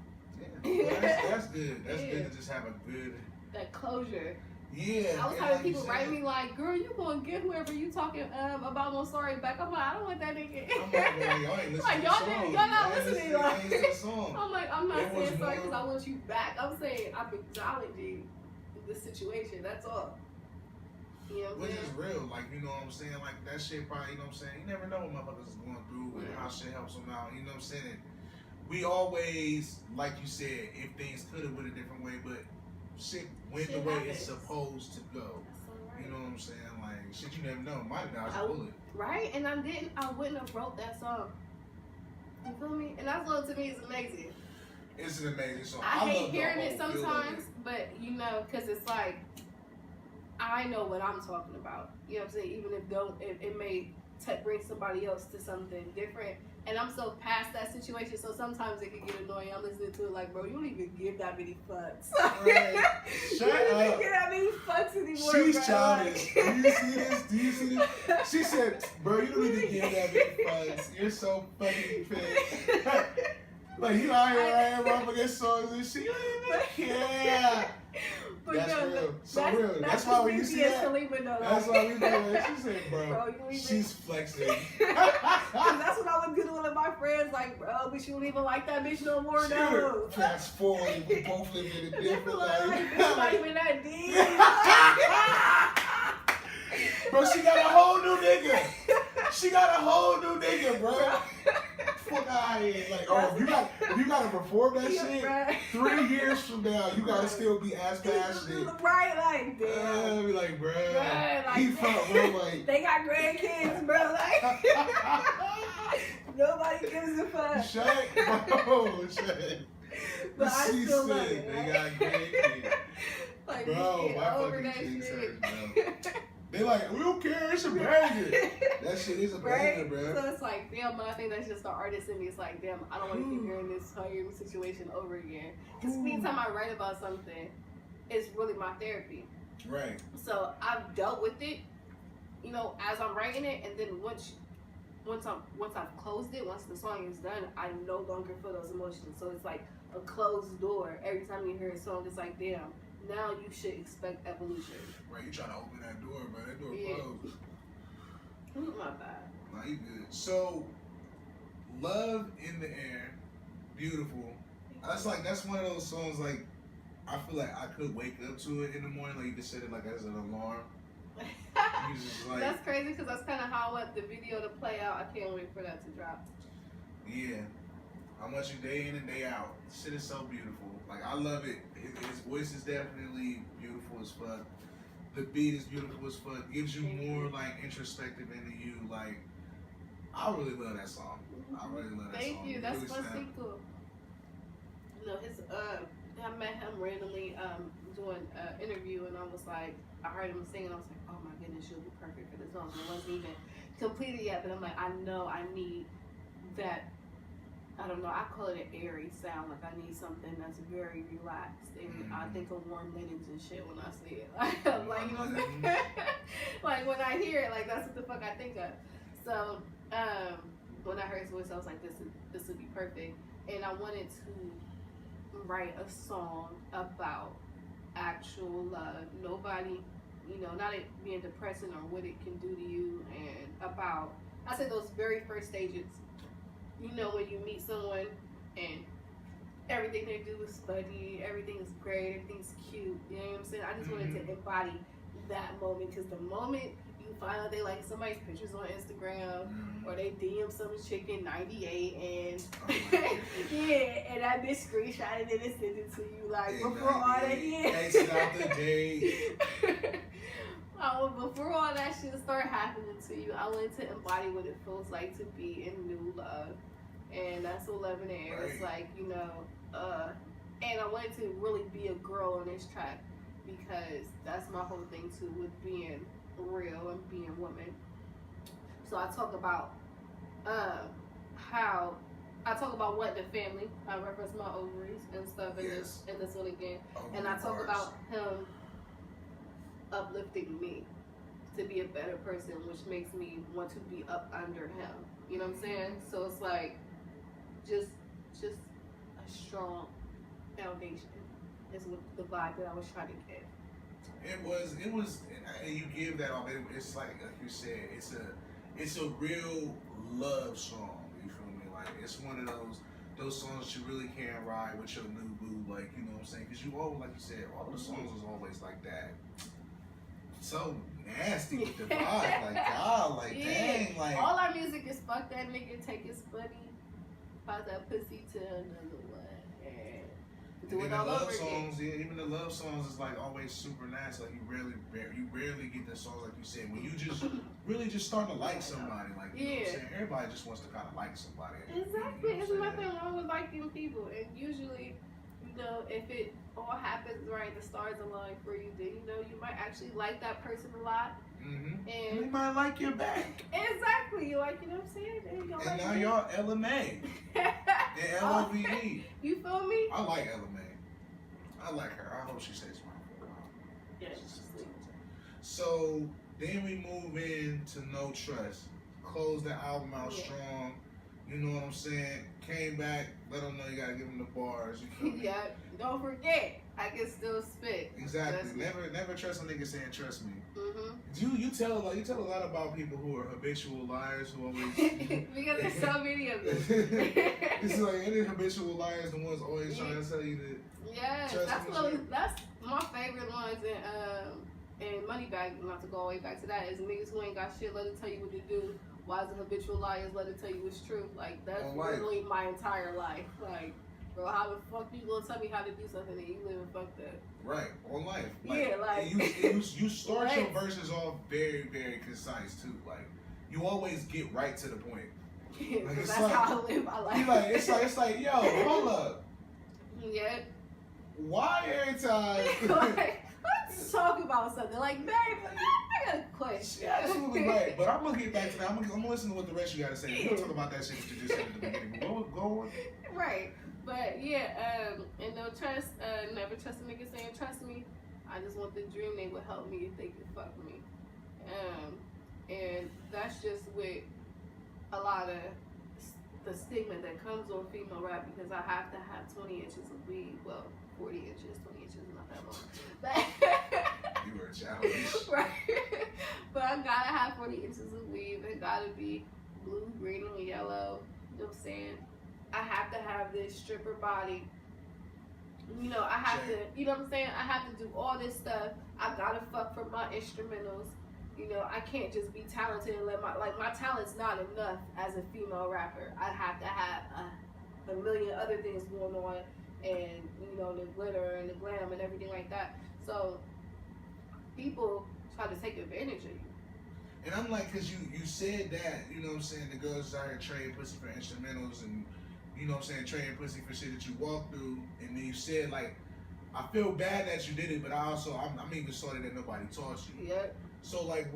Yeah, that's good. That's good to just have a good. That closure. Yeah. I was having people write me like, girl, you gonna get whoever you talking about no sorry back. I'm like, I don't want that nigga. I'm like, well, y'all ain't listening Like, to y'all the song. y'all not listening. Y'all Like, ain't listening to the song. I'm like, I'm not It was saying sorry because more- I want you back. I'm saying I'm acknowledging the situation. That's all. You know what I'm Which saying? is real, like, you know what I'm saying? Like, that shit probably, you know what I'm saying? You never know what motherfuckers is going through and how shit helps them out, you know what I'm saying? And we always, like you said, if things could have went a different way, but shit went Shit the way happens. it's supposed to go. That's so right. You know what I'm saying? Like, shit you never know. Might have dodged I a would- bullet. Right? And I wouldn't have wrote that song. You feel me? And that song to me is amazing. It's an amazing song. I hate love the hearing it whole feel of sometimes, but you know, because it's like, I know what I'm talking about. You know what I'm saying? Even if it may bring somebody else to something different. And I'm so past that situation, so sometimes it can get annoying. I'm listening to it like, bro, you don't even give that many fucks. Right. You Shut don't even up. give that many fucks anymore, She's bro. childish. Like- Do you see this? Do you see this? She said, bro, you don't even give that many fucks. You're so fucking fake. Like, you out here writing motherfucking songs and shit. You don't even care. But That's no, real. So real. That's why just when you me see being that, Liyma, though, that's like- why we do it. She said, bro, Bro, you don't even- she's flexing. Cause that's what I was doing with my friends, like, bro, but you don't even like that bitch no more, no. Fast forward, we both live in a different Like, life. bitch, not even that deep. Bro, she got a whole new nigga. She got a whole new nigga, bro. Fuck out here. Like, oh, if you gotta perform that shit, Right. 3 years from now, you gotta still be as passionate. Right, like, damn. Be like, bro, Right, like, he front row, like. They got grandkids, bro, like. Nobody gives a fuck. Shut, bro, shut. But I She still love said it. they got grandkids. Like, Bro, get my over fucking that cheeks shit. hurt, bro. They like, we don't care, it's a banger. That shit is a banger, Right? bro. So it's like, damn, but I think that's just the artist in me. It's like, damn, I don't want to keep hearing this whole situation over again. Because anytime I write about something, it's really my therapy. Right. So I've dealt with it, you know, as I'm writing it, and then once I've closed it, once the song is done, I no longer feel those emotions. So it's like a closed door. Every time you hear a song, it's like, damn, now you should expect evolution. Right, you trying to open that door, bro. That door Yeah. closed. Ooh, my bad. Nah, you good. So, Love in the Air, beautiful. That's one of those songs, like, I feel like I could wake up to it in the morning, like you could set it like as an alarm. You just like, That's crazy because that's kind of how I want the video to play out. I can't wait for that to drop. yeah. I want you day in and day out. Shit is so beautiful. Like, I love it. His voice is definitely beautiful as fuck. The beat is beautiful as fuck. Gives you more, like, introspective into you. Like, I really love that song. I really love that Thank song. you. It That's really my snapped. sequel. No, I met him randomly doing an interview, and I was like, I heard him sing, and I was like, oh my goodness, she'll be perfect for this song. And it wasn't even completed yet, but I'm like, I know I need that. I don't know. I call it an airy sound. Like I need something that's very relaxed, and I think of warm linens and shit when I see it. Like you know what I'm saying? Like when I hear it, like that's what the fuck I think of. So when I heard his voice, I was like, this would be perfect, and I wanted to write a song about actual love. Nobody, you know, not it being depressing or what it can do to you, and about, I said those very first stages. You know, when you meet someone and everything they do is funny, everything is great, everything's cute. You know what I'm saying? I just wanted to embody that moment, because the moment you find out they like somebody's pictures on Instagram, or they DM some chick in '98 and yeah, and that bitch screenshotted it and sent it to you like before all that. Out the date. Before all that shit started happening to you, I wanted to embody what it feels like to be in new love, and that's 11 and Right. it's like, you know, and I wanted to really be a girl on this track, because that's my whole thing too with being real and being woman. So I talk about how I talk about what the family. I reference my ovaries and stuff in this one again, and I talk about him uplifting me to be a better person, which makes me want to be up under him. You know what I'm saying? So it's like just a strong foundation is what the vibe that I was trying to get. It was, and you give that off. It's like you said, it's a real love song. You feel me? Like it's one of those songs that you really can't ride with your new boo. Like, you know what I'm saying? Because you always, like you said, all the songs was always like that. So nasty with the vibe, like God, like dang, like all our music is fuck that nigga, take his money, pass that pussy to another one, and do it all over songs, again. Yeah, even the love songs is like always super nice. Like you rarely get the songs like you said when you just really just start to like somebody. Like you know what I'm saying, everybody just wants to kind of like somebody. Exactly, there's nothing wrong with liking people, and usually, you know, if it all happens right, the stars align for you, then you know you might actually like that person a lot. Mm-hmm. And they might like your back. Exactly, like, you know what I'm saying? And like now y'all LMA and LOVE. You feel me? I like LMA. I like her. I hope she stays around for a while. Yeah. So then we move into No Trust. Close the album out strong. You know what I'm saying? Came back, let them know you gotta give them the bars. You feel me? Yeah, don't forget, I can still spit. Exactly. Never trust a nigga saying trust me. Mm-hmm. You tell a lot about people who are habitual liars who always because there's so many of them. It's like any habitual liars, the ones always trying to tell you that. Yes, that's my favorite ones in Moneybag. Not to go all the way back to that, is niggas who ain't got shit, let it tell you what to do. Why is the habitual liars let it tell you what's true? Like that's literally my entire life. Like, bro, how the fuck you gonna tell me how to do something and you living fucked up? Right, on life. You start your verses off very, very concise too. Like you always get right to the point. Like, that's how I live my life. It's like, yo, hold up. Yeah. Why every time? Let's talk about something. Like, babe, I got a question. Yeah, absolutely right. But I'm gonna get back to that. I'm gonna listen to what the rest you gotta say. We're gonna talk about that shit that you just said at the beginning. Go on. Right. But yeah, and no trust, never trust a nigga saying trust me. I just want the dream they would help me if they could fuck me. And that's just with a lot of the stigma that comes on female rap, because I have to have 20 inches of weed. Well, 40 inches, 20 inches, not that long. But you were a challenge. Right. But I gotta have 40 inches of weed. It gotta be blue, green, or yellow. You know what I'm saying? I have to have this stripper body. You know, I have to, you know what I'm saying? I have to do all this stuff. I gotta fuck for my instrumentals. You know, I can't just be talented and let my talent's not enough as a female rapper. I have to have a million other things going on, and, you know, the glitter and the glam and everything like that. So people try to take advantage of you. And I'm like, cause you said that, you know what I'm saying, the girls out here trading pussy for instrumentals and, you know what I'm saying, trading pussy for shit that you walk through, and then you said, like, I feel bad that you did it, but I'm even sorry that nobody taught you. Yep. So, like,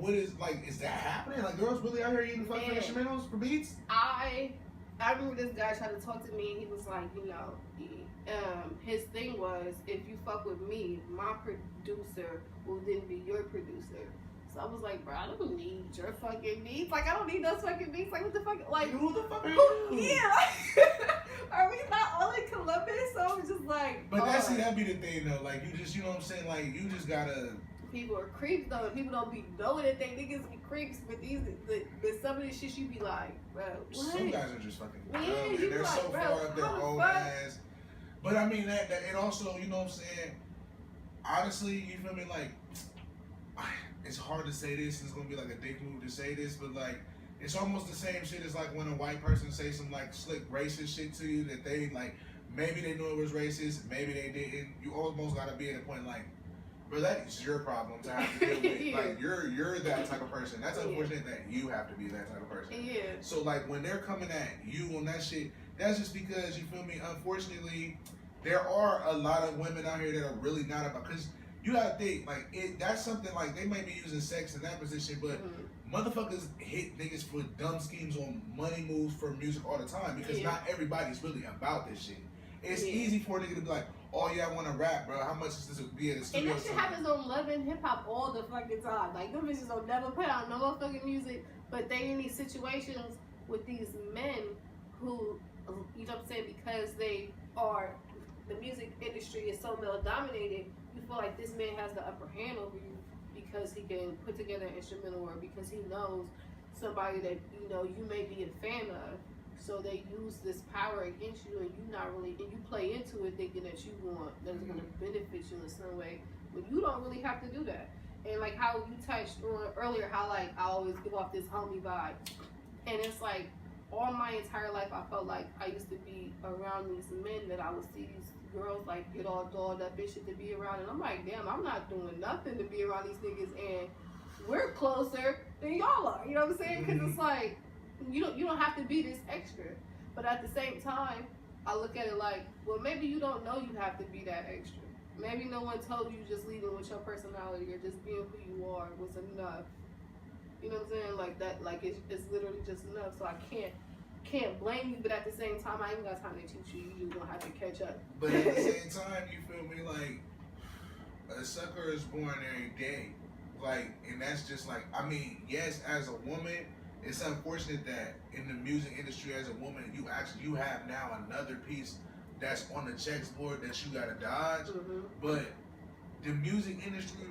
is that happening? Like, girls really out here eating fuck for instrumentals for beats? I remember this guy tried to talk to me, and he was like, you know, his thing was, if you fuck with me, my producer will then be your producer. So I was like, bro, I don't need your fucking beats. Like, I don't need those fucking beats. Like, what the fuck? Like, who the fuck are you? Yeah. Are we not all in Columbus? So I'm just like, but that'd be the thing, though. Like, you just, you know what I'm saying? Like, you just gotta. People are creeps, though. People don't be knowing that they niggas be creeps. But some of this shit, you be like, bro, what? Some guys are just fucking dumb, and they're like, so bro, far up their own ass. But I mean, that it also, you know what I'm saying? Honestly, you feel me? Like, it's hard to say this, and it's gonna be like a dick move to say this, but like, it's almost the same shit as like when a white person say some like slick racist shit to you that they like, maybe they knew it was racist, maybe they didn't. You almost gotta be at a point like, bro, that is your problem to have to deal with. Yeah. Like, you're that type of person. That's unfortunate that you have to be that type of person. Yeah. So like when they're coming at you on that shit, that's just because, you feel me, unfortunately, there are a lot of women out here that are really not about, because you gotta think, like, that's something like, they might be using sex in that position, but motherfuckers hit niggas for dumb schemes on money moves for music all the time, because not everybody's really about this shit. It's easy for a nigga to be like, oh yeah, I wanna rap, bro, how much is this to be at the studio? And that shit happens on Love and Hip Hop all the fucking time. Like, them bitches don't never put out no motherfucking music, but they in these situations with these men who, you know what I'm saying, because they are, the music industry is so male dominated, you feel like this man has the upper hand over you because he can put together an instrumental, or because he knows somebody that, you know, you may be a fan of. So they use this power against you, and you not really, and you play into it thinking that you want, that it's going to benefit you in some way, but you don't really have to do that. And like how you touched on earlier, how like I always give off this homie vibe, and it's like, all my entire life, I felt like I used to be around these men that I would see these girls like get all dolled up and shit to be around, and I'm like, damn, I'm not doing nothing to be around these niggas, and we're closer than y'all are. You know what I'm saying? Because it's like, you don't have to be this extra, but at the same time, I look at it like, well, maybe you don't know you have to be that extra. Maybe no one told you just leading with your personality or just being who you are was enough. You know what I'm saying? Like that, like it's literally just enough. So I can't blame you, but at the same time, I ain't got time to teach you. You just gonna have to catch up. But at the same time, you feel me? Like, a sucker is born every day. Like, and that's just like, I mean, yes, as a woman, it's unfortunate that in the music industry, as a woman, you have now another piece that's on the chessboard that you gotta dodge. But the music industry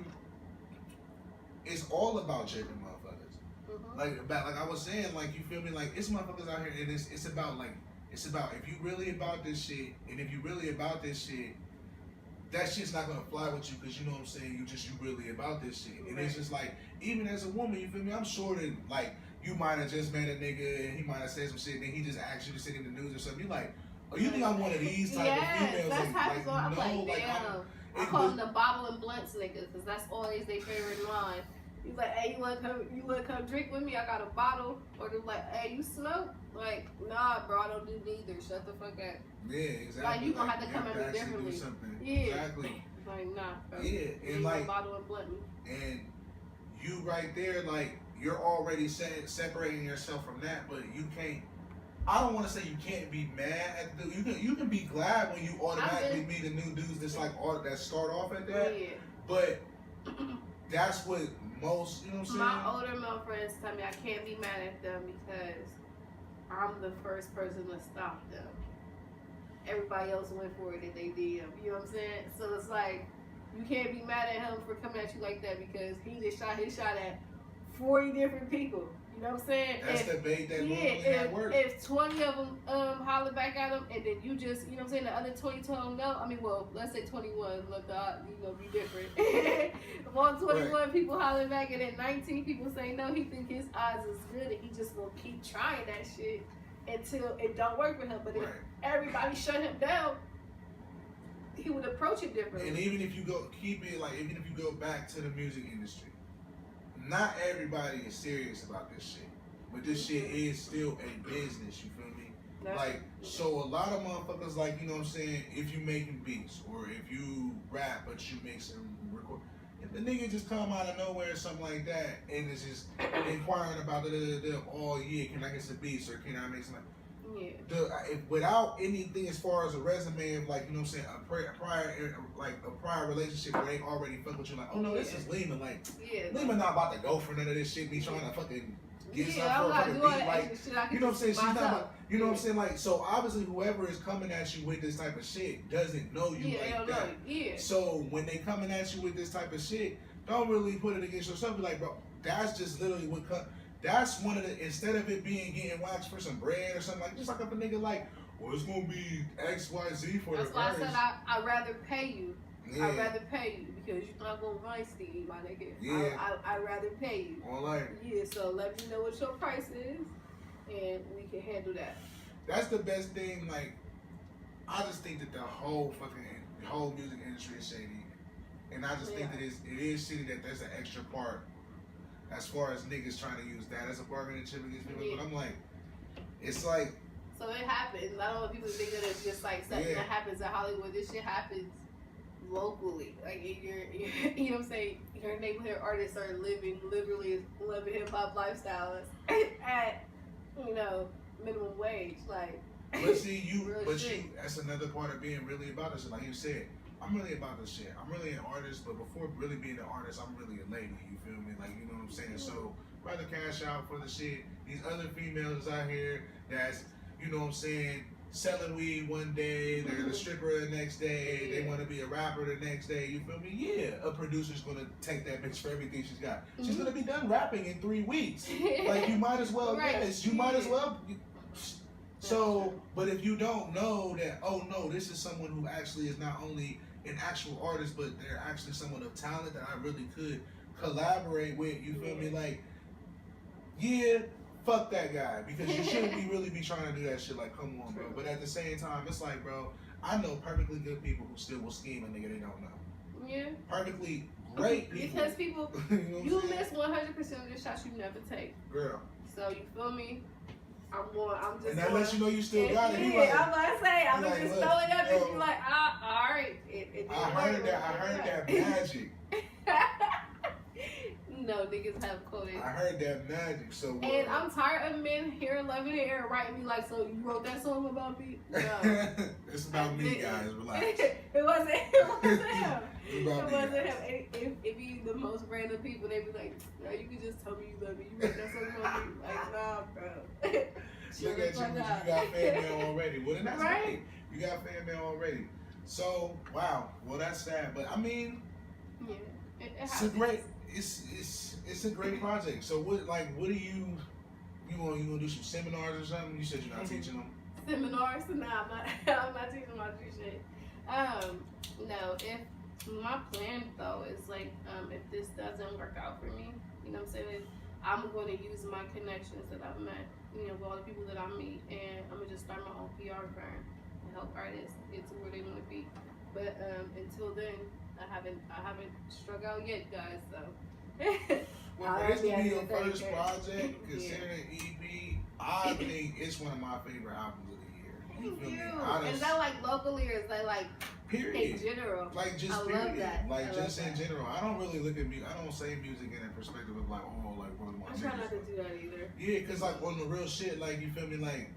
is all about chicken motherfuckers. Like I was saying, like, you feel me? Like, it's motherfuckers out here, and it's about if you really about this shit, and if you really about this shit, that shit's not gonna fly with you, because you know what I'm saying, you really about this shit. And it's just like, even as a woman, you feel me? I'm sure that, like, you might have just met a nigga and he might have said some shit, and then he just asked you to sit in the news or something. You're like, oh, you think I'm one of these type of females? That's how I'm no, like, damn. I call them the bottle and blunts niggas, because that's always their favorite line. He's like, hey, you wanna come drink with me? I got a bottle. Or they're like, hey, you smoke? Like, nah, bro, I don't do neither. Shut the fuck up. Yeah, exactly. Like, you gonna have to come at me differently. Yeah. Exactly. Like, nah, bro. Yeah, and like, bottle and blunt me. And you right there, like, you're already separating yourself from that, but you can't. I don't want to say you can't be mad at the. You can be glad when you automatically meet the new dudes that's like that start off at that. Yeah. But that's what most, you know what I'm saying? My older male friends tell me I can't be mad at them because I'm the first person to stop them. Everybody else went for it and they did. You know what I'm saying? So it's like, you can't be mad at him for coming at you like that because he just shot his shot at 40 different people. You know what I'm saying? That's the bait that normally works. If 20 of them holler back at him, and then you just, you know what I'm saying, the other 20 told him no. I mean, well, let's say 21. Look, you know, be different. If all 21 people holler back, and then 19 people say no, he think his odds is good, and he just gonna keep trying that shit until it don't work for him. But if everybody shut him down, he would approach it differently. And even if you even if you go back to the music industry, not everybody is serious about this shit, but this shit is still a business, you feel me? So a lot of motherfuckers, like, you know what I'm saying, if you making beats, or if you rap, but you make some record, if the nigga just come out of nowhere or something like that, and is just inquiring about oh yeah, can I get some beats, or can I make some, without anything as far as a resume of, like, you know what I'm saying, a prior relationship where they already fuck with you, like, oh no, this is Liyma, like, Liyma not about to go for none of this shit, be trying to fucking get something for a fucking beat, like, you know what I'm saying, she's not about, you know what I'm saying, like, so obviously whoever is coming at you with this type of shit doesn't know you like that. So when they coming at you with this type of shit, don't really put it against yourself, be like, bro, that's just literally what that's one of the, instead of it being getting waxed for some bread or something, like, just like if a nigga like, well, it's gonna be XYZ for that's the why I said I'd rather pay you Yeah. I'd rather pay you because you're not gonna Weinstein, my nigga. Yeah. I'd rather pay you. Online. Yeah, so let me know what your price is, and we can handle that. That's the best thing. Like, I just think that the whole music industry is shady, and I just think that it is shitty that there's an extra part as far as niggas trying to use that as a bargaining chip against people. But I'm like, it's like. So it happens. I don't want people to think that it's just like something that happens in Hollywood. This shit happens locally. Like your you know what I'm saying? Your neighborhood artists are literally living hip hop lifestyles at minimum wage. Like, but see that's another part of being really about this. Like you said, I'm really about this shit. I'm really an artist, but before really being an artist, I'm really a lady. You feel me? Like, you know what I'm saying? So rather cash out for the shit. These other females out here that's, you know what I'm saying, selling weed one day, they're the stripper the next day, they want to be a rapper the next day, you feel me? Yeah, a producer's going to take that bitch for everything she's got. She's going to be done rapping in 3 weeks. Like, you might as well, you might as well. So, but if you don't know that, oh no, this is someone who actually is not only an actual artist, but they're actually someone of talent that I really could collaborate with, you feel me? Like, yeah, fuck that guy, because you shouldn't really be trying to do that shit. Like, come on, bro. But at the same time, it's like, bro, I know perfectly good people who still will scheme a nigga they don't know. Yeah. Perfectly great people. Because people, you miss 100% of the shots you never take. Girl. So you feel me? I'm just. And that lets you know you still got it. Yeah, like, I'm about to say, I'm just throwing up and be like, all right. I heard that magic. No, niggas have quoted. I heard that magic, so. And I'm tired of men here loving it and writing me like, so you wrote that song about me? No. It's about me, guys. Relax. It wasn't him. It about wasn't him. If you the most random people, they be like, no, you can just tell me you love me. You wrote that song about me. Like, nah, bro. Look at you got fan mail already. Well, then that's great. You got fan mail already. So, wow. Well, that's sad. But, I mean, it's a great... It's a great project. So what do you gonna do some seminars or something? You said you're not teaching them. Seminars? Nah, I'm not teaching my shit. No. If my plan though is like, if this doesn't work out for me, you know what I'm saying, I'm going to use my connections that I've met, with all the people that I meet, and I'm gonna just start my own PR firm and help artists get to where they want to be. But until then, I haven't struck out yet, guys. So. Well, for this to be your first project, considering EP, I think it's one of my favorite albums of the year. Thank you. Is that like locally or is that like period? In general. Like just I period. Love that. Like just in general. I don't really look at music. I don't say music in a perspective of like, oh, like one of my. I try not to do that either. Yeah, cause like on the real shit, like you feel me, like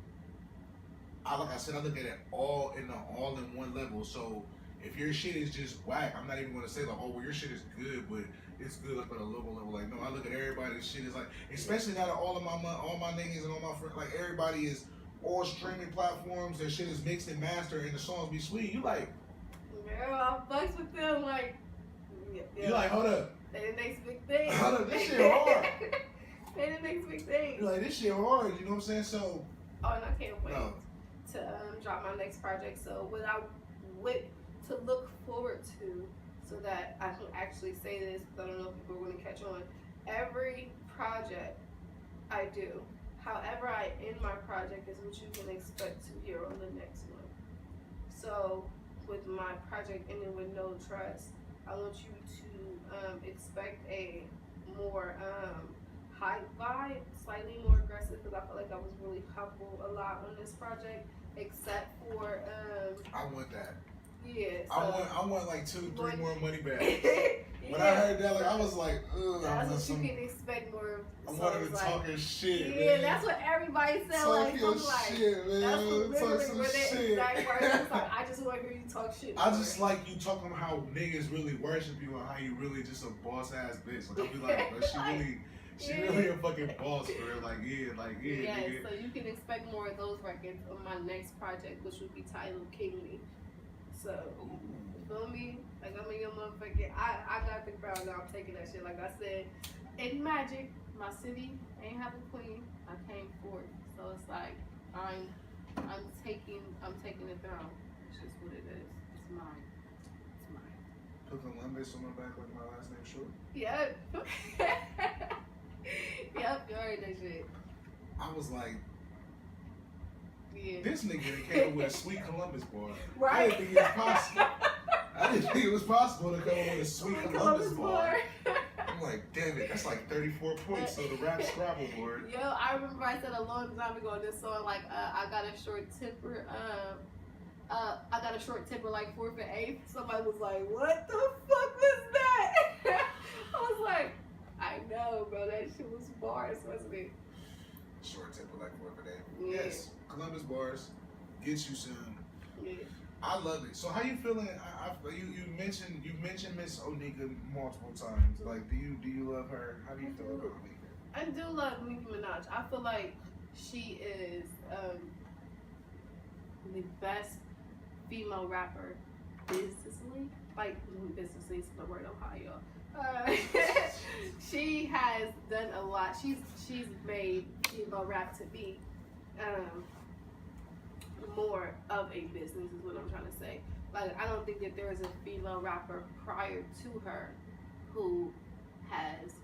I said, I look at it all in one level. So if your shit is just whack, I'm not even gonna say like, oh, well, your shit is good, but it's good like on a local level. Like, no, I look at everybody's shit is like, especially now that all my niggas and all my friends, like everybody is all streaming platforms. Their shit is mixed and mastered, and the songs be sweet. You like, girl, I fucks with them. Like, you like, hold up. They the next big thing. Hold up, this shit hard. They the next big thing. You like, this shit hard. You know what I'm saying? So. Oh, and I can't wait to drop my next project. So what to look forward to. So that I can actually say this, because I don't know if people are going to catch on. Every project I do, however I end my project, is what you can expect to hear on the next one. So with my project ending with No Trust, I want you to expect a more high vibe, slightly more aggressive, because I feel like I was really humble a lot on this project, except for I want that. Yeah, so I want like 2-3 more money bags. When I heard that, like I was like, ugh. That's what you can expect more. I wanted to talking shit. Yeah, man. That's what everybody said. Talk your shit, man. That's what talk some shit. Exact words. Like, I just want to hear you talk shit. I just like you talking about how niggas really worship you and how you really just a boss ass bitch. Like I be like, but she really a fucking boss for her. Like yeah. Yeah, nigga. So you can expect more of those records on my next project, which would be titled Kingly. So, you feel me? Like, I'm in your motherfucking... I got the crowd now. I'm taking that shit. Like I said, in Magic, my city ain't have a queen. I came forth. So, it's like, I'm taking the throne. It's just what it is. It's mine. It's mine. put Columbus on my back like my last name short. Yep. Yep, you already know shit. I was like, Yeah. this nigga came with a sweet Columbus bar. Right. I didn't think it was possible. I didn't think it was possible to come up with a sweet Columbus bar. I'm like, damn it, that's like 34 points on the rap Scrabble board. Yo, I remember I said a long time ago in this song, like, I got a short temper, I got a short temper like 4th and 8th. Somebody was like, what the fuck was that? I was like, I know, bro, that shit was bars, wasn't it? Short temper like 4th and 8th. Yeah. Yes, Columbus bars, get you some. Yeah. I love it. So how you feeling? You mentioned Miss Onika multiple times. Like, do you love her? How do you feel about Onika? I do love Nicki Minaj. I feel like she is the best female rapper businessly. Like, businessly is the word Ohio. She has done a lot. She's made female rap to be more of a business is what I'm trying to say. Like, I don't think that there is a female rapper prior to her who has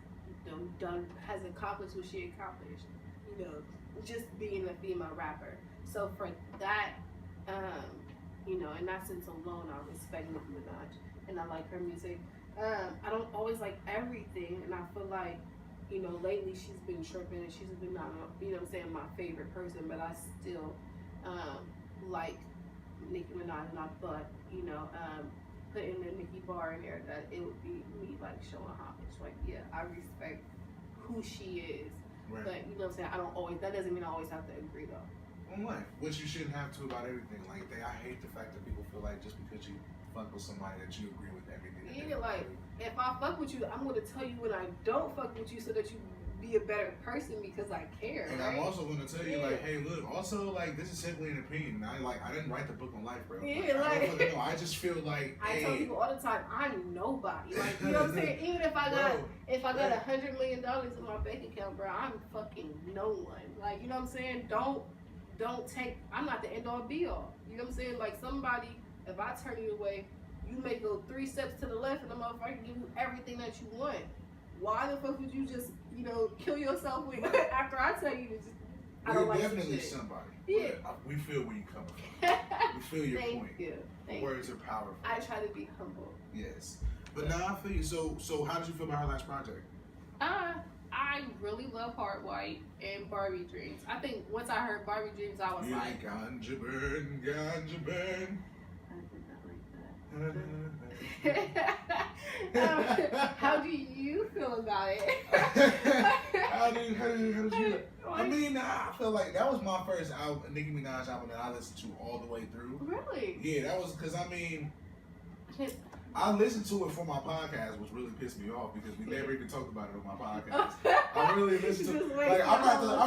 has accomplished what she accomplished. You know, just being a female rapper. So for that, you know, in that sense alone, I respect Nicki Minaj and I like her music. I don't always like everything, and I feel like, you know, lately she's been tripping and she's been not, you know what I'm saying, my favorite person, but I still like Nicki Minaj, and I thought, you know, putting the Nicki bar in there, that it would be me like showing homage. Like, yeah, I respect who she is, right. But you know what I'm saying, I don't always, that doesn't mean I always have to agree though. On life, which you shouldn't have to about everything. Like, I hate the fact that people feel like just because you fuck with somebody that you agree with everything. Yeah, like, if I fuck with you, I'm going to tell you when I don't fuck with you so that you be a better person because I care. And right? I'm also going to tell you, like, hey, look, also, like, this is simply an opinion. I didn't write the book on life, bro. Yeah, I just feel like, I tell people all the time, I'm nobody. Like, you know what I'm saying? Even if I got $100 million in my bank account, bro, I'm fucking no one. Like, you know what I'm saying? Don't take, I'm not the end all be all. You know what I'm saying? Like, somebody, if I turn you away, you may go 3 steps to the left and the motherfucker give you everything that you want. Why the fuck would you just, you know, kill yourself with after I tell you to just, I don't like definitely shit. Somebody. Yeah. We feel where you coming from. We feel your Thank point. You. Thank Words you. are powerful. I try to be humble. Yes. But now I feel you. So how did you feel about her last project? I really love Hard White and Barbie Dreams. I think once I heard Barbie Dreams, I was like, Ganja burn, ganja burn. I did not like that. How do you feel about it? how did you? I mean, I feel like that was my first Nicki Minaj album that I listened to all the way through. Really? Yeah, that was because I mean, I listened to it for my podcast, which really pissed me off because we never even talked about it on my podcast. I really listened to it. Like, I'm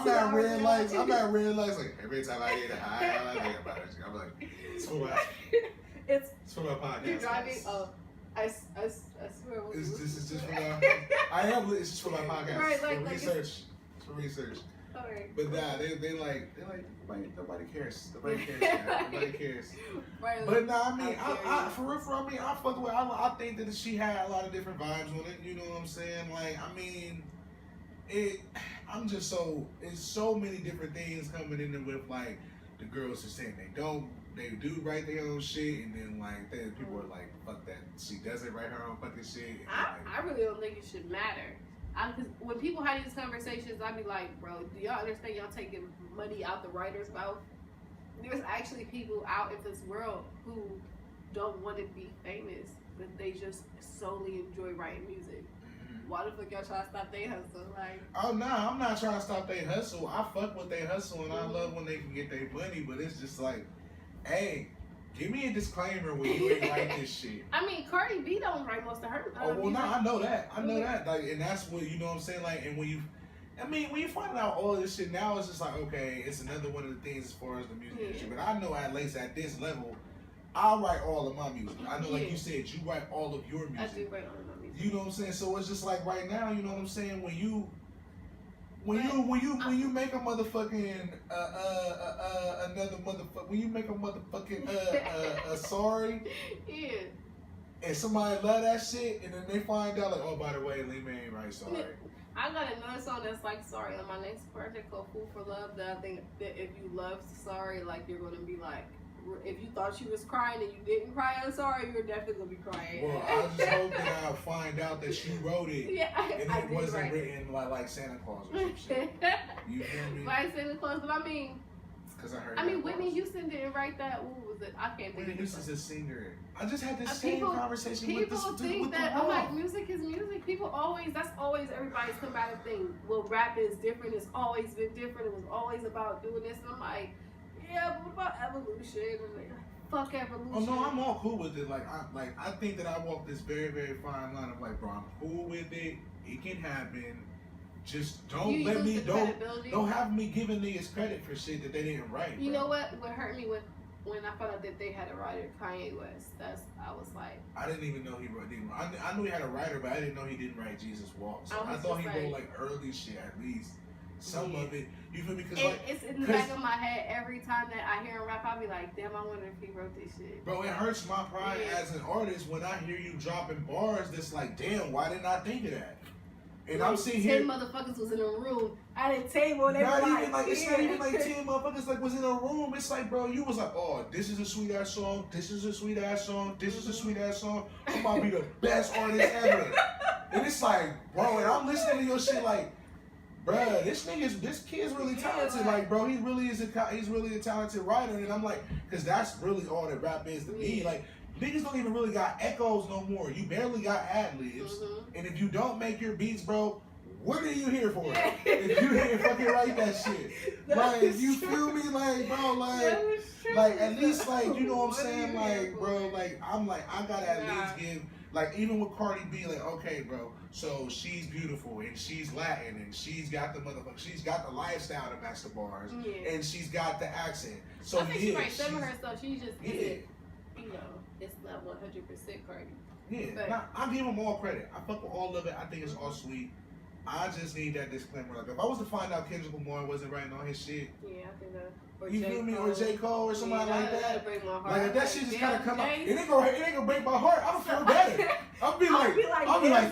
not red lights. I'm not red lights. Like, every time I hear I think about it. I'm like, it's for my podcast. You're driving. Oh, I swear. This is just for my. It's just for my podcast. Right, for research. It's for research. Alright. But nah, they like nobody cares. Nobody cares. Man. Nobody cares. Right, but nah, I mean, I for real, I mean, I fuck with. I think that she had a lot of different vibes on it. You know what I'm saying? Like, I mean, I'm just it's so many different things coming in there with like the girls are saying they do write their own shit, and then like people are like, fuck that, she doesn't write her own fucking shit. I really don't think it should matter. When people have these conversations, I be like, bro, do y'all understand y'all taking money out the writer's mouth? There's actually people out in this world who don't want to be famous, but they just solely enjoy writing music. Why the fuck y'all trying to stop their hustle? Like, oh no, I'm not trying to stop their hustle. I fuck with their hustle and I love when they can get their money, but it's just like, hey, give me a disclaimer when you ain't write this shit. I mean, Cardi B don't write most of her. Oh well, no, I know that. Like, and that's what, you know what I'm saying. Like, and when you find out all this shit now, it's just like, okay, it's another one of the things as far as the music industry. But I know at least at this level, I'll write all of my music. I know, like you said, you write all of your music. I do write all of my music. You know what I'm saying? So it's just like right now, you know what I'm saying? When you make a motherfucking another motherfucker, when you make a motherfucking sorry, yeah, and somebody love that shit, and then they find out like, oh, by the way, Liyma ain't right, sorry. I got another song that's like sorry on my next project called Fool for Love. That I think that if you love sorry, like you're gonna be like, if you thought you was crying and you didn't cry on sorry, you're definitely gonna be crying. Well, I just hope that I find out that she wrote it. Yeah, and it wasn't written like Santa Claus or some shit. You feel me? By Santa Claus, but I mean. Because I heard. I mean, Whitney Houston didn't write that. What was it? I can't think. Whitney of Houston's a singer. I just had this same conversation with this dude. People think that I'm like, music is music. People always, that's always everybody's combative thing. Well, rap is different. It's always been different. It was always about doing this. And I'm like, yeah, but what about evolution? And like, fuck evolution. Oh no, I'm all cool with it. I think that I walk this very, very fine line of like, bro, I'm cool with it. It can happen. Just don't let me don't have me giving niggas credit for shit that they didn't write. You know what hurt me when I found out that they had a writer, Kanye West. I was like, I didn't even know he wrote. I knew he had a writer, but I didn't know he didn't write Jesus Walk. So I thought he wrote like early shit at least. Some of it, you feel me? Because it's in the back of my head every time that I hear him rap. I'll be like, damn, I wonder if he wrote this shit. Bro, it hurts my pride as an artist when I hear you dropping bars. That's like, damn, why didn't I think of that? And I'm sitting here. 10 motherfuckers was in a room at a table. And not even like it's not even like 10 motherfuckers like was in a room. It's like, bro, you was like, oh, this is a sweet ass song. This is a sweet ass song. This is a sweet ass song. I'm about to be the best artist ever. And it's like, bro, and I'm listening to your shit like, bro, this kid's really talented. Like, bro, he's really a talented writer. And I'm like, because that's really all that rap is to me. Like. Niggas don't even really got echoes no more. You barely got ad-libs. And if you don't make your beats, bro, what are you here for? If you didn't fucking write that shit. Like, you feel me? Like, bro, like at least, like, you know what I'm saying? Like, bro, like, I'm like, I gotta at least give, like, even with Cardi B, like, okay, bro, so she's beautiful, and she's Latin, and she's got the lifestyle to match the bars, and she's got the accent. So, I think she writes some of her stuff, she just isn't, you know. It's not 100% Cardi. Yeah, I give them all credit. I fuck with all of it. I think it's all sweet. I just need that disclaimer. Like, if I was to find out Kendrick Lamar wasn't writing on his shit, yeah, I think that. Or you feel me? Or J. Cole or somebody like that. Break my heart. Like, if that shit just kind of come out, it ain't gonna break my heart. I'll feel better. I'll be like,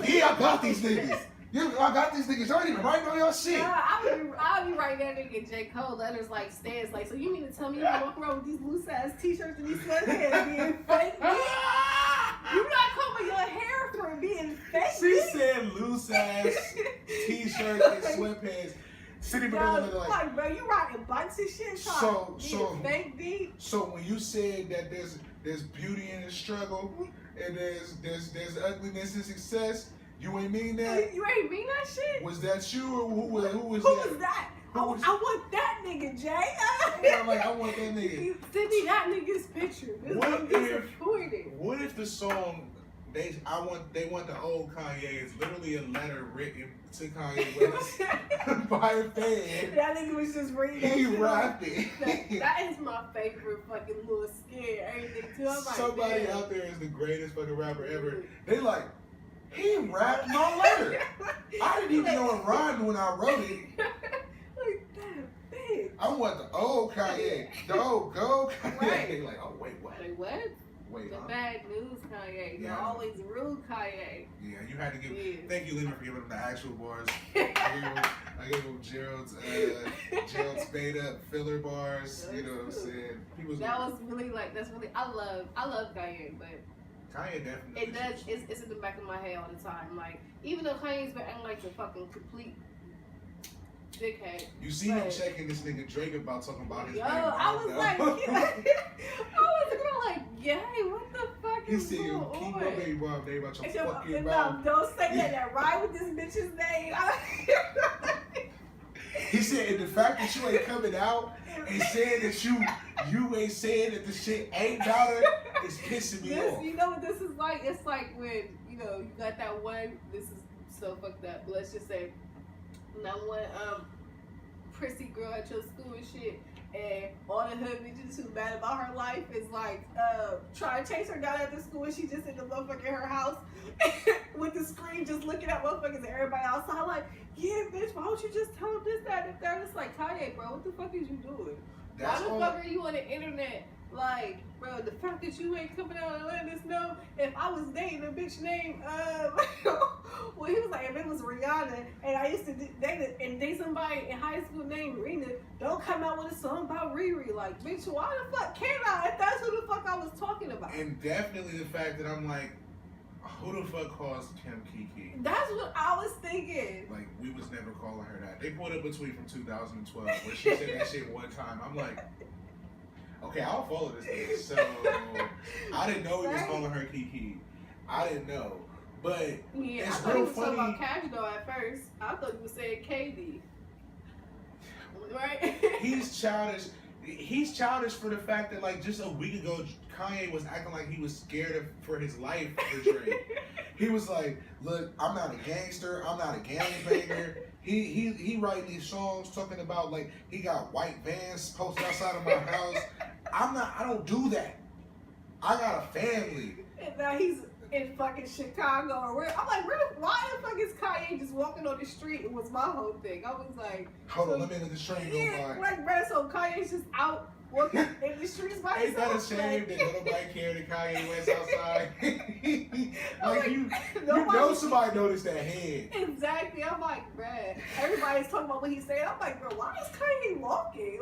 yeah, I got these niggas. I got these niggas. Y'all ain't even writing on your shit. I'll be writing that nigga J. Cole letters like stands. Like, so you mean to tell me you walk around with these loose ass t-shirts and these sweatpants being fake? You not combing your hair for being fake? She said loose ass t-shirts and sweatpants. Sitting behind the like, bro, you riding bikes and shit. So fake beat. So when you said that there's beauty in the struggle and there's ugliness in success. You ain't mean that? You ain't mean that shit? Was that you or who was that? Who was that? I want that nigga, Jay. I'm like, I want that nigga. Send me that nigga's picture. What if the song they want the old Kanye is literally a letter written to Kanye West by a fan. That nigga was just reading. He rapped it. That is my favorite fucking little skit. Everything too. I'm like, somebody out there is the greatest fucking rapper ever. They like. He rapped my letter. I didn't even know it rhymed when I wrote it. Like that big. I want the old Kanye. The old go Kanye. Right. Like, oh wait, what? Like what? Wait, the bad news Kanye. You're always rude Kanye. Yeah, you had to give. Thank you, Liyma, for giving him the actual bars. I gave him Gerald's made up filler bars. You know what I'm saying? That's really. I love Kanye, but. Kanye definitely. It does. It's in the back of my head all the time. Like, even though Kanye's been acting like a fucking complete dickhead. You see him checking this nigga Drake about talking about his. I was like, yay, what the fuck is going on? He said, keep your baby mom name out your fucking mouth. Don't say that ride with this bitch's name. He said, and the fact that you ain't coming out and saying that you ain't saying that the shit ain't about her is pissing me off. You know what this is like? It's like when, you know, you got that one, this is so fucked up, but let's just say, that one prissy girl at your school and shit, and all the hood bitches who mad about her life is like, trying to chase her down at the school and she just in the motherfucker in her house with the screen just looking at motherfuckers and everybody outside like, yeah, bitch, why don't you just tell them this, that, and that? It's like, Kanye, bro, what the fuck is you doing? Why the fuck are you on the internet Like, bro, the fact that you ain't coming out and letting us know if I was dating a bitch named, well, he was like, if it was Rihanna and I used to date somebody in high school named Rena, don't come out with a song about Riri. Like, bitch, why the fuck can I if that's who the fuck I was talking about? And definitely the fact that I'm like, who the fuck calls Kim Kiki? That's what I was thinking. Like, we was never calling her that. They put up a tweet from 2012 where she said that shit one time. I'm like, okay, I'll follow this thing. So, I didn't know he was calling her Kiki. I didn't know. But yeah, it's I thought real he was funny. talking about Cash Doll at first. I thought you were saying KD. Right? He's childish. He's childish for the fact that, like, just a week ago, Kanye was acting like he was scared for his life for Drake. He was like, look, I'm not a gangster. I'm not a gangbanger. He writing these songs talking about, like, he got white vans posted outside of my house. I don't do that. I got a family. And now he's in fucking Chicago or where. I'm like, why the fuck is Kanye just walking on the street? It was my whole thing. I was like, Hold on, let me let the train go by. Like, bro, so Kanye's just out walking in the streets by Ain't that a himself. shame that nobody cared that Kanye West outside? like, you nobody- know somebody noticed that head. Exactly. I'm like, bruh. Everybody's talking about what he's saying. I'm like, bro, why is Kanye walking?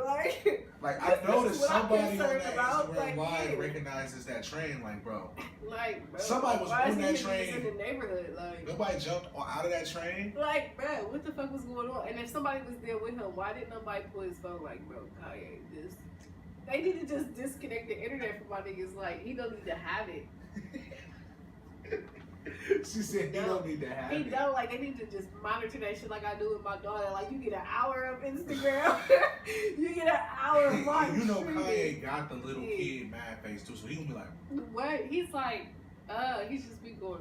Like I noticed what I'm somebody on concerned that about, Instagram like, live yeah. recognizes that train. Like, bro, bro, somebody was why on is that he train. in the neighborhood? Like, Nobody jumped out of that train. like, bro, what the fuck was going on? And if somebody was there with him, why didn't nobody pull his phone? Like, bro, Kanye, this. They need to just disconnect the internet from my niggas. Like, he don't need to have it. She said he don't need to have He it. don't. Like, they need to just monitor that shit like I do with my daughter. Like, you get an hour of Instagram. You get an hour of my You know streaming. Kanye got the little kid mad face too, so he gonna be like, What? He's like, he's just been going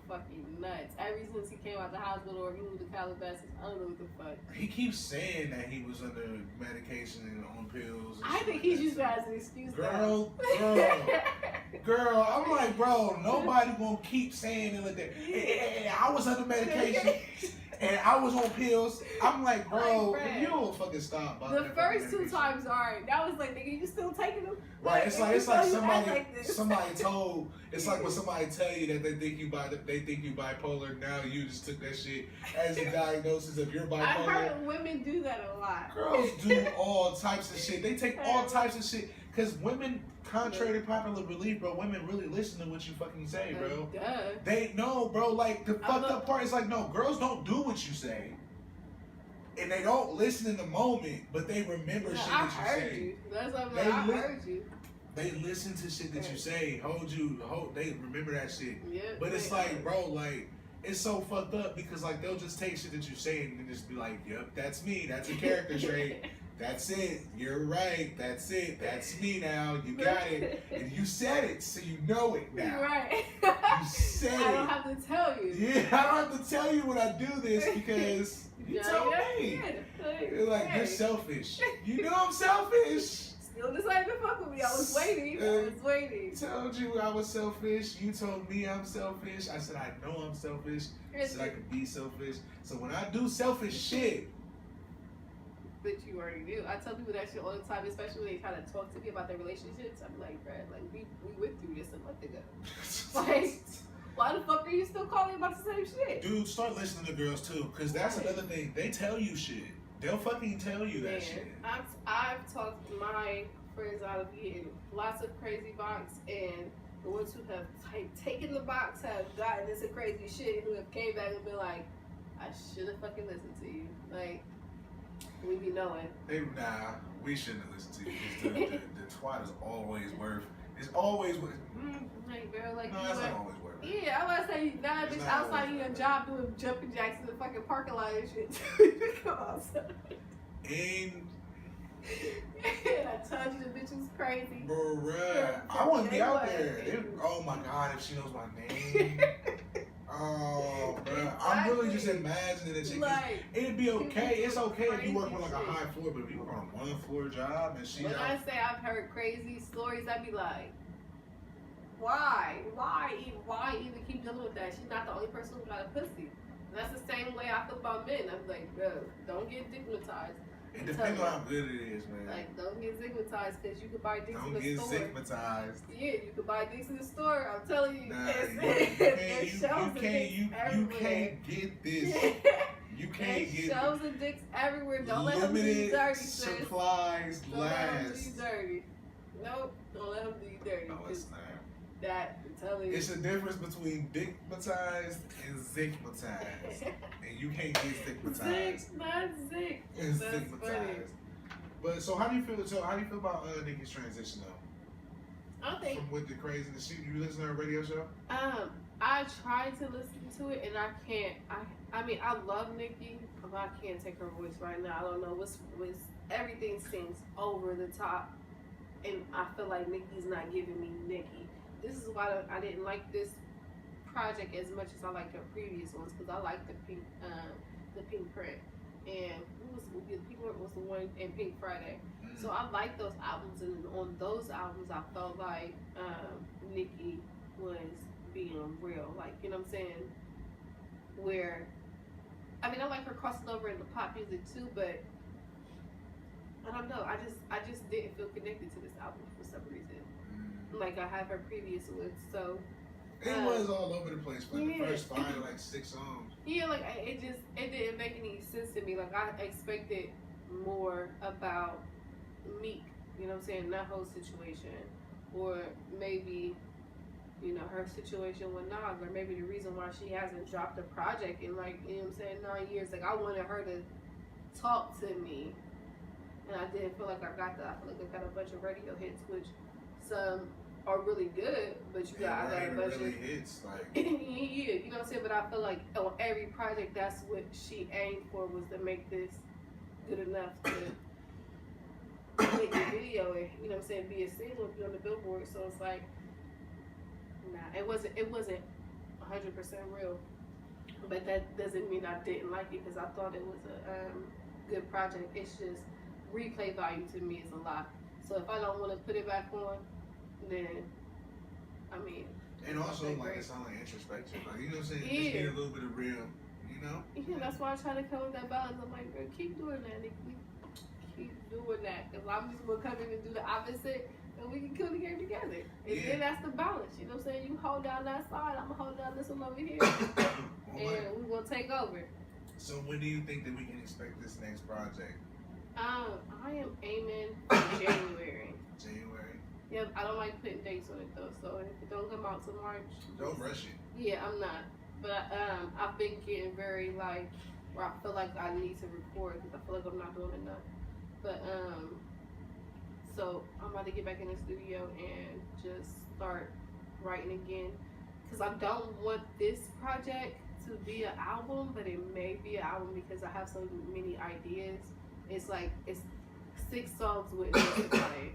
fucking nuts. Ever since he came out the hospital or he moved to Calabasas, I don't know what the fuck. he keeps saying that he was under medication and on pills. And I shit think like he's that. used that as an excuse. Girl, I'm like, bro, nobody gonna keep saying it like that. Hey, I was under medication and I was on pills. I'm like, bro, Like, you don't fucking stop. About The that first fucking two medication. times, alright. That was like, nigga, you still taking them? Right, it's like this. somebody told. It's like when somebody tell you that they think you bipolar. Now you just took that shit as a diagnosis of your I bipolar. heard women do that a lot. Girls do all types of shit. They take all types of shit because women, contrary to popular belief, bro, women really listen to what you fucking say, bro. Duh. They know, bro. Like the fucked up part is like, no, girls don't do what you say. And they don't listen in the moment, but they remember shit I that you heard say. you. That's what I'm like, I heard you. They listen to shit that you say, they remember that shit. Yeah, But it's like, bro, like, it's so fucked up because, like, they'll just take shit that you say and then just be like, yep, that's me. That's a character trait. That's it. You're right. That's it. That's me now. You got it. And you said it, so you know it now. You're right. You said it. I don't have to tell you. Yeah, I don't have to tell you when I do this because you told me. You're like, you're selfish. You know I'm selfish. Still decided to fuck with me. I was waiting. Told you I was selfish. You told me I'm selfish. I said I know I'm selfish. I said I could be selfish. So when I do selfish shit, but you already knew. I tell people that shit all the time, especially when they try to talk to me about their relationships. I'm like, bruh, like we went through this a month ago. Like, why the fuck are you still calling about the same shit? Dude, start listening to girls too, cause that's another thing. They tell you shit. They'll fucking tell you that shit. I've talked my friends out of getting lots of crazy box, and the ones who have taken the box have gotten into crazy shit, who have came back and been like, I should have fucking listened to you. Like, we be knowing. Nah, we shouldn't have listened to you. Because the twat is always worth. It's always worth. Like, girl, like, No, that's not always worth. Yeah, I was about to say, nah, It's bitch, not outside always you a worth. job doing jumping jacks in the fucking parking lot and shit. Come outside. And I told you the bitch was crazy. bruh, I wouldn't be out there. Oh my god, if she knows my name. Oh, bruh. I'm really just imagining that shit. Like, It'd be okay. It's okay if you work on crazy like a shit. high floor, but if you work on a 1 floor job and she when I out. say I've heard crazy stories, I'd be like, why? Why even keep dealing with that? She's not the only person who got a pussy. And that's the same way I feel about men. I'm like, bro, don't get stigmatized. It depends on how good it is, man. Like, don't get stigmatized because you could buy dicks in the store. Don't get stigmatized. Yeah, you could buy dicks in the store. I'm telling you. Nah, there's shelves of dicks you everywhere. can't get this. You can't get shelves of dicks everywhere. Don't let them do you dirty, sis. Supplies don't last. Let them do you dirty. Nope, don't let them do you dirty. No, it's not. That, I'm telling you. It's a difference between dickmatized and zigmatized. And you can't get stigmatized. Zig, not zig. It's That's stigmatized. funny. But so how do you feel? So how do you feel about Nikki's transition though? I think From with the craziness, you listen to her radio show? I tried to listen to it and I can't. I mean I love Nikki, but I can't take her voice right now. I don't know what's everything seems over the top, and I feel like Nikki's not giving me Nikki. This is why I didn't like this project as much as I liked her previous ones, because I liked the pink print, and the pink print was the one in Pink Friday. Mm-hmm. So I liked those albums, and on those albums I felt like Nikki was being real, like, you know what I'm saying? Where, I mean, I like her crossing over into pop music too, but I don't know. I just didn't feel connected to this album for some reason. Like I have her previous ones, so it was all over the place. But the first 6 songs. Yeah, like it didn't make any sense to me. Like I expected more about Meek, you know what I'm saying, that whole situation, or maybe, you know, her situation with Nas, or maybe the reason why she hasn't dropped a project in, like, you know what I'm saying, 9 years. Like I wanted her to talk to me, and I didn't feel like I got that. I feel like I got a bunch of radio hits, which some are really good, but I got a bunch really of hits, like yeah, you know what I'm saying. But I feel like on every project, that's what she aimed for, was to make this good enough to make a video and, you know what I'm saying, be a single, be on the Billboard. So it's like, nah, it wasn't 100% real. But that doesn't mean I didn't like it, because I thought it was a good project. It's just replay value to me is a lot. So if I don't want to put it back on, then, I mean. And also, like, it's not like introspection. Like, you know what I'm saying? Yeah. Just get a little bit of real, you know? Yeah, that's why I try to come with that balance. I'm like, girl, keep doing that, Nikki. Keep doing that. Because I'm just going to come in and do the opposite, and we can kill the game together. And then that's the balance. You know what I'm saying? You hold down that side, I'm going to hold down this one over here. And we're going to take over. So when do you think that we can expect this next project? I am aiming for January. January? Yep, I don't like putting dates on it though, so if it don't come out till March. Don't rush it. Yeah, I'm not. But I've been getting very, like, where I feel like I need to record, because I feel like I'm not doing enough. But so I'm about to get back in the studio and just start writing again, because I don't want this project to be an album, but it may be an album because I have so many ideas. It's like, it's 6 songs with like,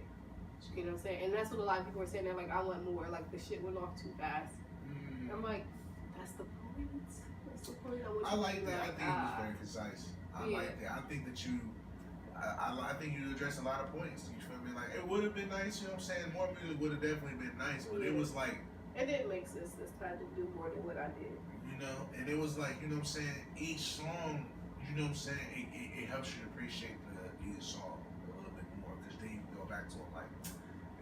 you know what I'm saying? And that's what a lot of people are saying. They're like, I want more. Like, the shit went off too fast. I'm like, that's the point. That's the point. I like that. I think it was very concise. I like that. I think that I think you addressed a lot of points. You feel me? Like, it would have been nice, you know what I'm saying? More music would have definitely been nice, but it was like, it didn't make sense this time to do more than what I did. You know, and it was like, you know what I'm saying? Each song, you know what I'm saying? It helps you to appreciate each song a little bit more, because then you can go back to it like,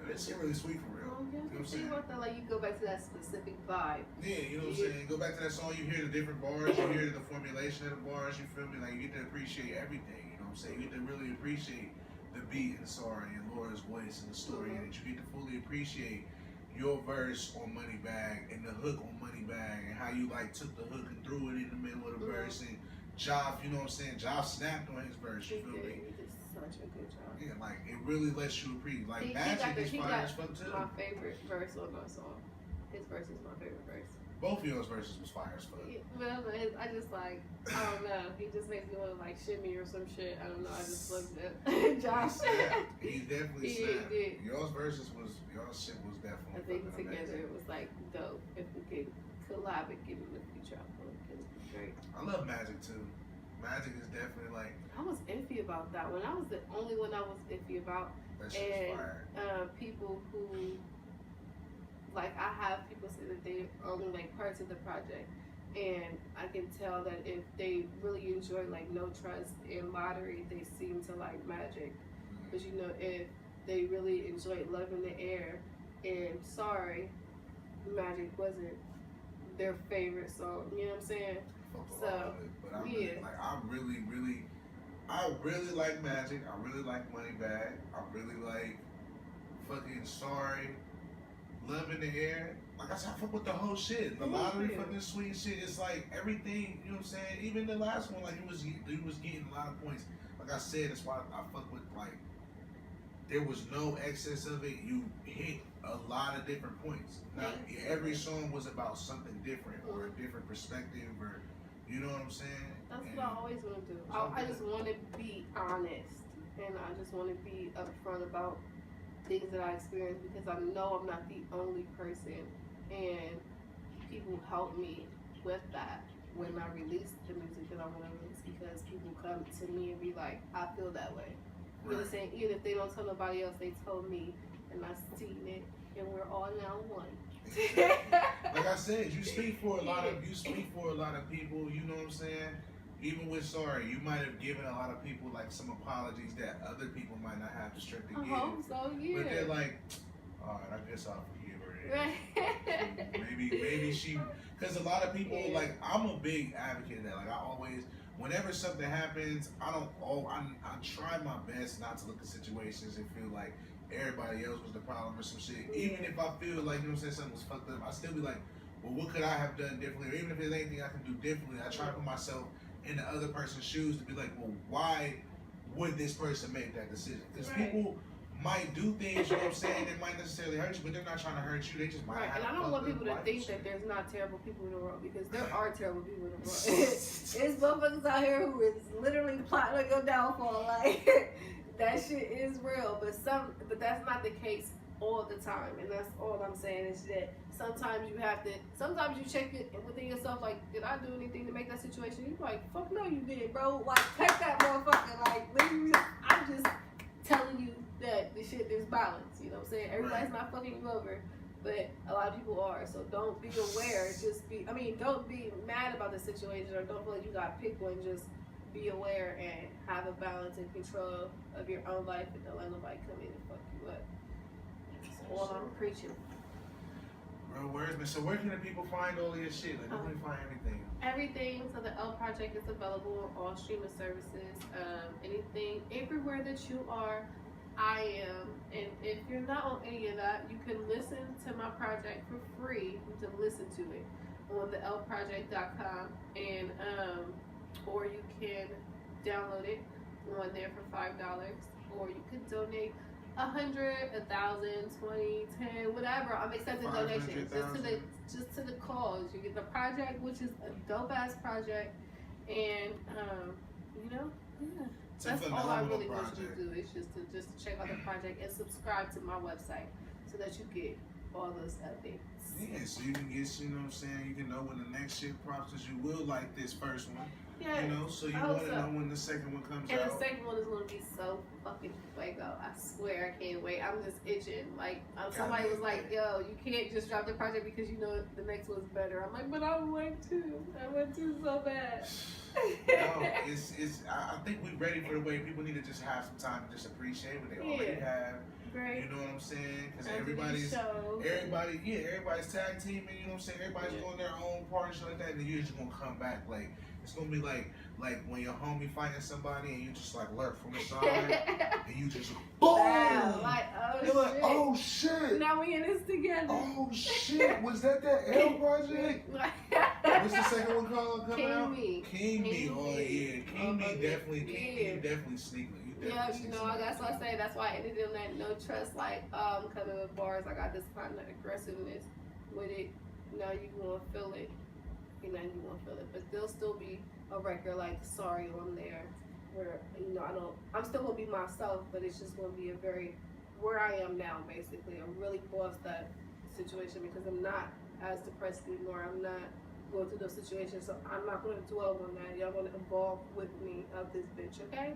this shit really sweet for real. You know what I'm saying? Like, you go back to that specific vibe. Yeah, you know what I'm saying? Go back to that song, you hear the different bars, you hear the formulation of the bars, you feel me? Like, you get to appreciate everything, you know what I'm saying? You get to really appreciate the beat and Sorry and Laura's voice and the story, and you get to fully appreciate your verse on Moneybag and the hook on Moneybag, and how you like took the hook and threw it in the middle of the verse, and Joff, you know what I'm saying? Joff snapped on his verse, you feel me? He did such a good job. Yeah, like, it really lets you appreciate. Like, Magic is fire as fuck too. My favorite verse on that song. His verse is my favorite verse. Both of yours verses was fire as fuck. Yeah, well, I just like, I don't know. He just makes me want to like shimmy or some shit. I don't know. I just love that. Josh. He definitely snapped. Y'all's verses was, y'all's shit was definitely. I think together it was like dope. If we could collab and get in the future, I think it would be great. I love Magic too. Magic is definitely like. I was iffy about that one. I was the only one I was iffy about. That shit was fire. People who, like, I have people say that they only like parts of the project, And I can tell that if they really enjoy like No Trust and Lottery, they seem to like Magic. But you know, if they really enjoyed Love in the Air and Sorry, Magic wasn't their favorite song. You know what I'm saying? So, but I really like Magic. I really like Money Bag. I really like fucking Sorry, Love in the Air. Like I said, I fuck with the whole shit. The Lottery fucking sweet shit. It's like everything, you know what I'm saying? Even the last one, like he was getting a lot of points. Like I said, that's why I fuck with, like, there was no excess of it. You hit a lot of different points. Now, every song was about something different or a different perspective, or you know what I'm saying? That's what I always want to do. I just want to be honest, and I just want to be upfront about things that I experience, because I know I'm not the only person, and people help me with that when I release the music that I want to release, because people come to me and be like, I feel that way. You know what I'm saying? Even if they don't tell nobody else, they told me, and I've seen it, and we're all now one. Like I said, you speak for a lot of people. You know what I'm saying? Even with Sorry, you might have given a lot of people like some apologies that other people might not have the strength to give. I hope so, yeah. But they're like, all right, I guess I'll forgive her. Right. Maybe she, because a lot of people, like, I'm a big advocate of that. Like, I always, whenever something happens, I try my best not to look at situations and feel like everybody else was the problem or some shit. Even if I feel like, you know what I'm saying, something was fucked up, I still be like, well, what could I have done differently? Or even if there's anything I can do differently, I try to put myself in the other person's shoes to be like, well, why would this person make that decision? Because people might do things, you know what I'm saying, that might necessarily hurt you, but they're not trying to hurt you. They just might have. And I don't want people to think that there's not terrible people in the world, because there are terrible people in the world. There's motherfuckers out here who is literally plotting on your downfall. Like, that shit is real, but that's not the case all the time. And that's all I'm saying, is that sometimes you check it within yourself, like, did I do anything to make that situation? You're like, fuck no, you did, bro. Like, cut that motherfucker. Like, literally, I'm just telling you that the shit, there's balance. You know what I'm saying? Everybody's not fucking you over, but a lot of people are. So don't be aware. Don't be mad about the situation, or don't feel like you got to pick one. Just be aware and have a balance and control of your own life, and don't let nobody come in and fuck you up. That's all I'm preaching. Real words, man. So where can the people find all of your shit? Like, where can they find everything? Everything. So the Elle Project is available on all streaming services. Anything, everywhere that you are, I am. And if you're not on any of that, you can listen to my project for free. You can listen to it on the elleproject.com, and or you can download it on there for $5, or you can donate 100, 1,000, 20, 10, whatever. I'm accepting donations just to the cause. You get the project, which is a dope ass project, and that's all I really want you to do. Is just to check out the project and subscribe to my website so that you get all those updates. Yeah, so you can get, you know what I'm saying, you can know when the next shit drops, because you will like this first one. Yeah. You know, so you want to know when the second one comes out. And the second one is going to be so fucking fuego. I swear I can't wait. I'm just itching. Like, somebody was like, yo, you can't just drop the project because you know the next one's better. I'm like, but I want to. I want to so bad. No, I think we're ready for the way people need to just have some time to just appreciate what they already have. Great. You know what I'm saying? Because everybody's tag teaming, you know what I'm saying? Everybody's doing their own part and shit like that, and then you're just going to come back like, it's gonna be like when your homie fighting somebody and you just like lurk from the side and you just boom. Wow, like, you're like, oh shit. Now we in this together. Oh shit. Was that Elle Project? What's the second one called coming out? King Me. Oh yeah. King Me definitely sneaky. Yeah, you know, that's what I say. That's why I ended in that No Trust, like coming with bars. I got this kind of aggressiveness with it. Now you gonna feel it. You know, you won't feel it, but there'll still be a record like Sorry on there, where I'm still gonna be myself, but it's just gonna be where I am now, basically. I'm really bossed that situation because I'm not as depressed anymore. I'm not going through those situations, so I'm not gonna dwell on that. Y'all gonna evolve with me of this bitch, okay?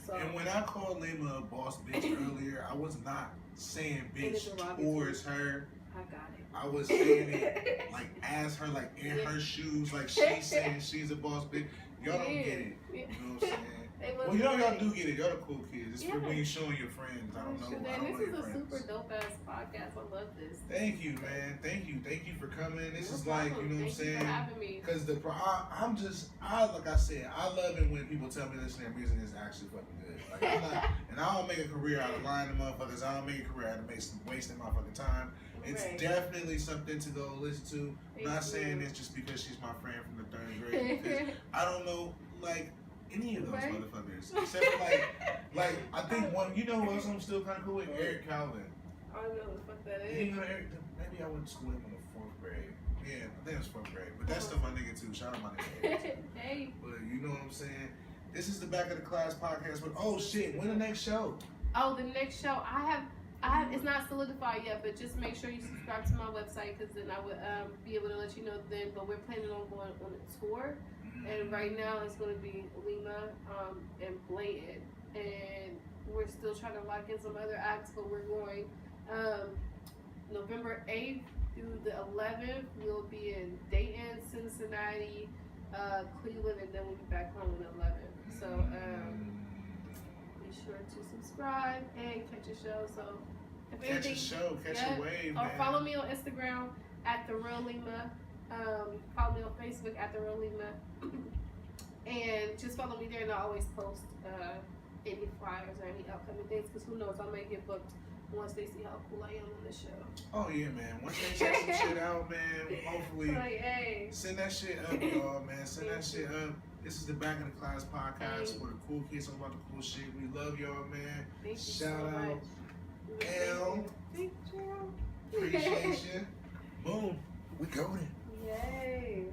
So. And when I called Liyma a boss bitch earlier, I was not saying bitch towards her. I got it. I was saying it like as her, like in her shoes, like she's saying she's a boss bitch. Y'all don't get it. You know what I'm saying? Well, y'all do get it. Y'all the cool kids. It's for when you're showing your friends. I don't know. This is a super dope ass podcast. I love this. Thank you, man. Thank you for coming. This is like, you know what I'm saying? For having me. Because like I said, I love it when people tell me this their music is actually fucking good. Like, I'm not, and I don't make a career out of lying to motherfuckers. I don't make a career out of wasting my fucking time. It's definitely something to go listen to. I'm not saying this just because she's my friend from the 3rd grade. Because I don't know, like, any of those motherfuckers. Except for, like, I think one, you know who else I'm still kind of cool with? Eric Calvin. I don't know who the fuck that is. You know Eric, maybe I went to school with him in the 4th grade. Yeah, I think it was 4th grade. But that's still my nigga too. Shout out my nigga Eric. Hey. But you know what I'm saying? This is the Back of the Class podcast. But oh shit, when the next show? Oh, the next show, I have. It's not solidified yet, but just make sure you subscribe to my website because then I would be able to let you know then. But we're planning on going on a tour, and right now it's going to be Liyma and Blatant, and we're still trying to lock in some other acts, but we're going November 8th through the 11th. We'll be in Dayton, Cincinnati, Cleveland, and then we'll be back home on the 11th. So be sure to subscribe and catch a show. So if catch a show, catch a wave, or follow me on Instagram at The Real Liyma. Follow me on Facebook at The Real Liyma. And just follow me there, and I always post any flyers or any upcoming dates, because who knows, I may get booked once they see how cool I am on this show. Oh yeah, man. Once they check some shit out, man, hopefully send that shit up, y'all, man. Send that shit up. This is the Back of the Class podcast where the cool kids talk about the cool shit. We love y'all, man. Thank you Shout so out much. Elle. Thank you. Appreciate you. Boom. We going. Yay.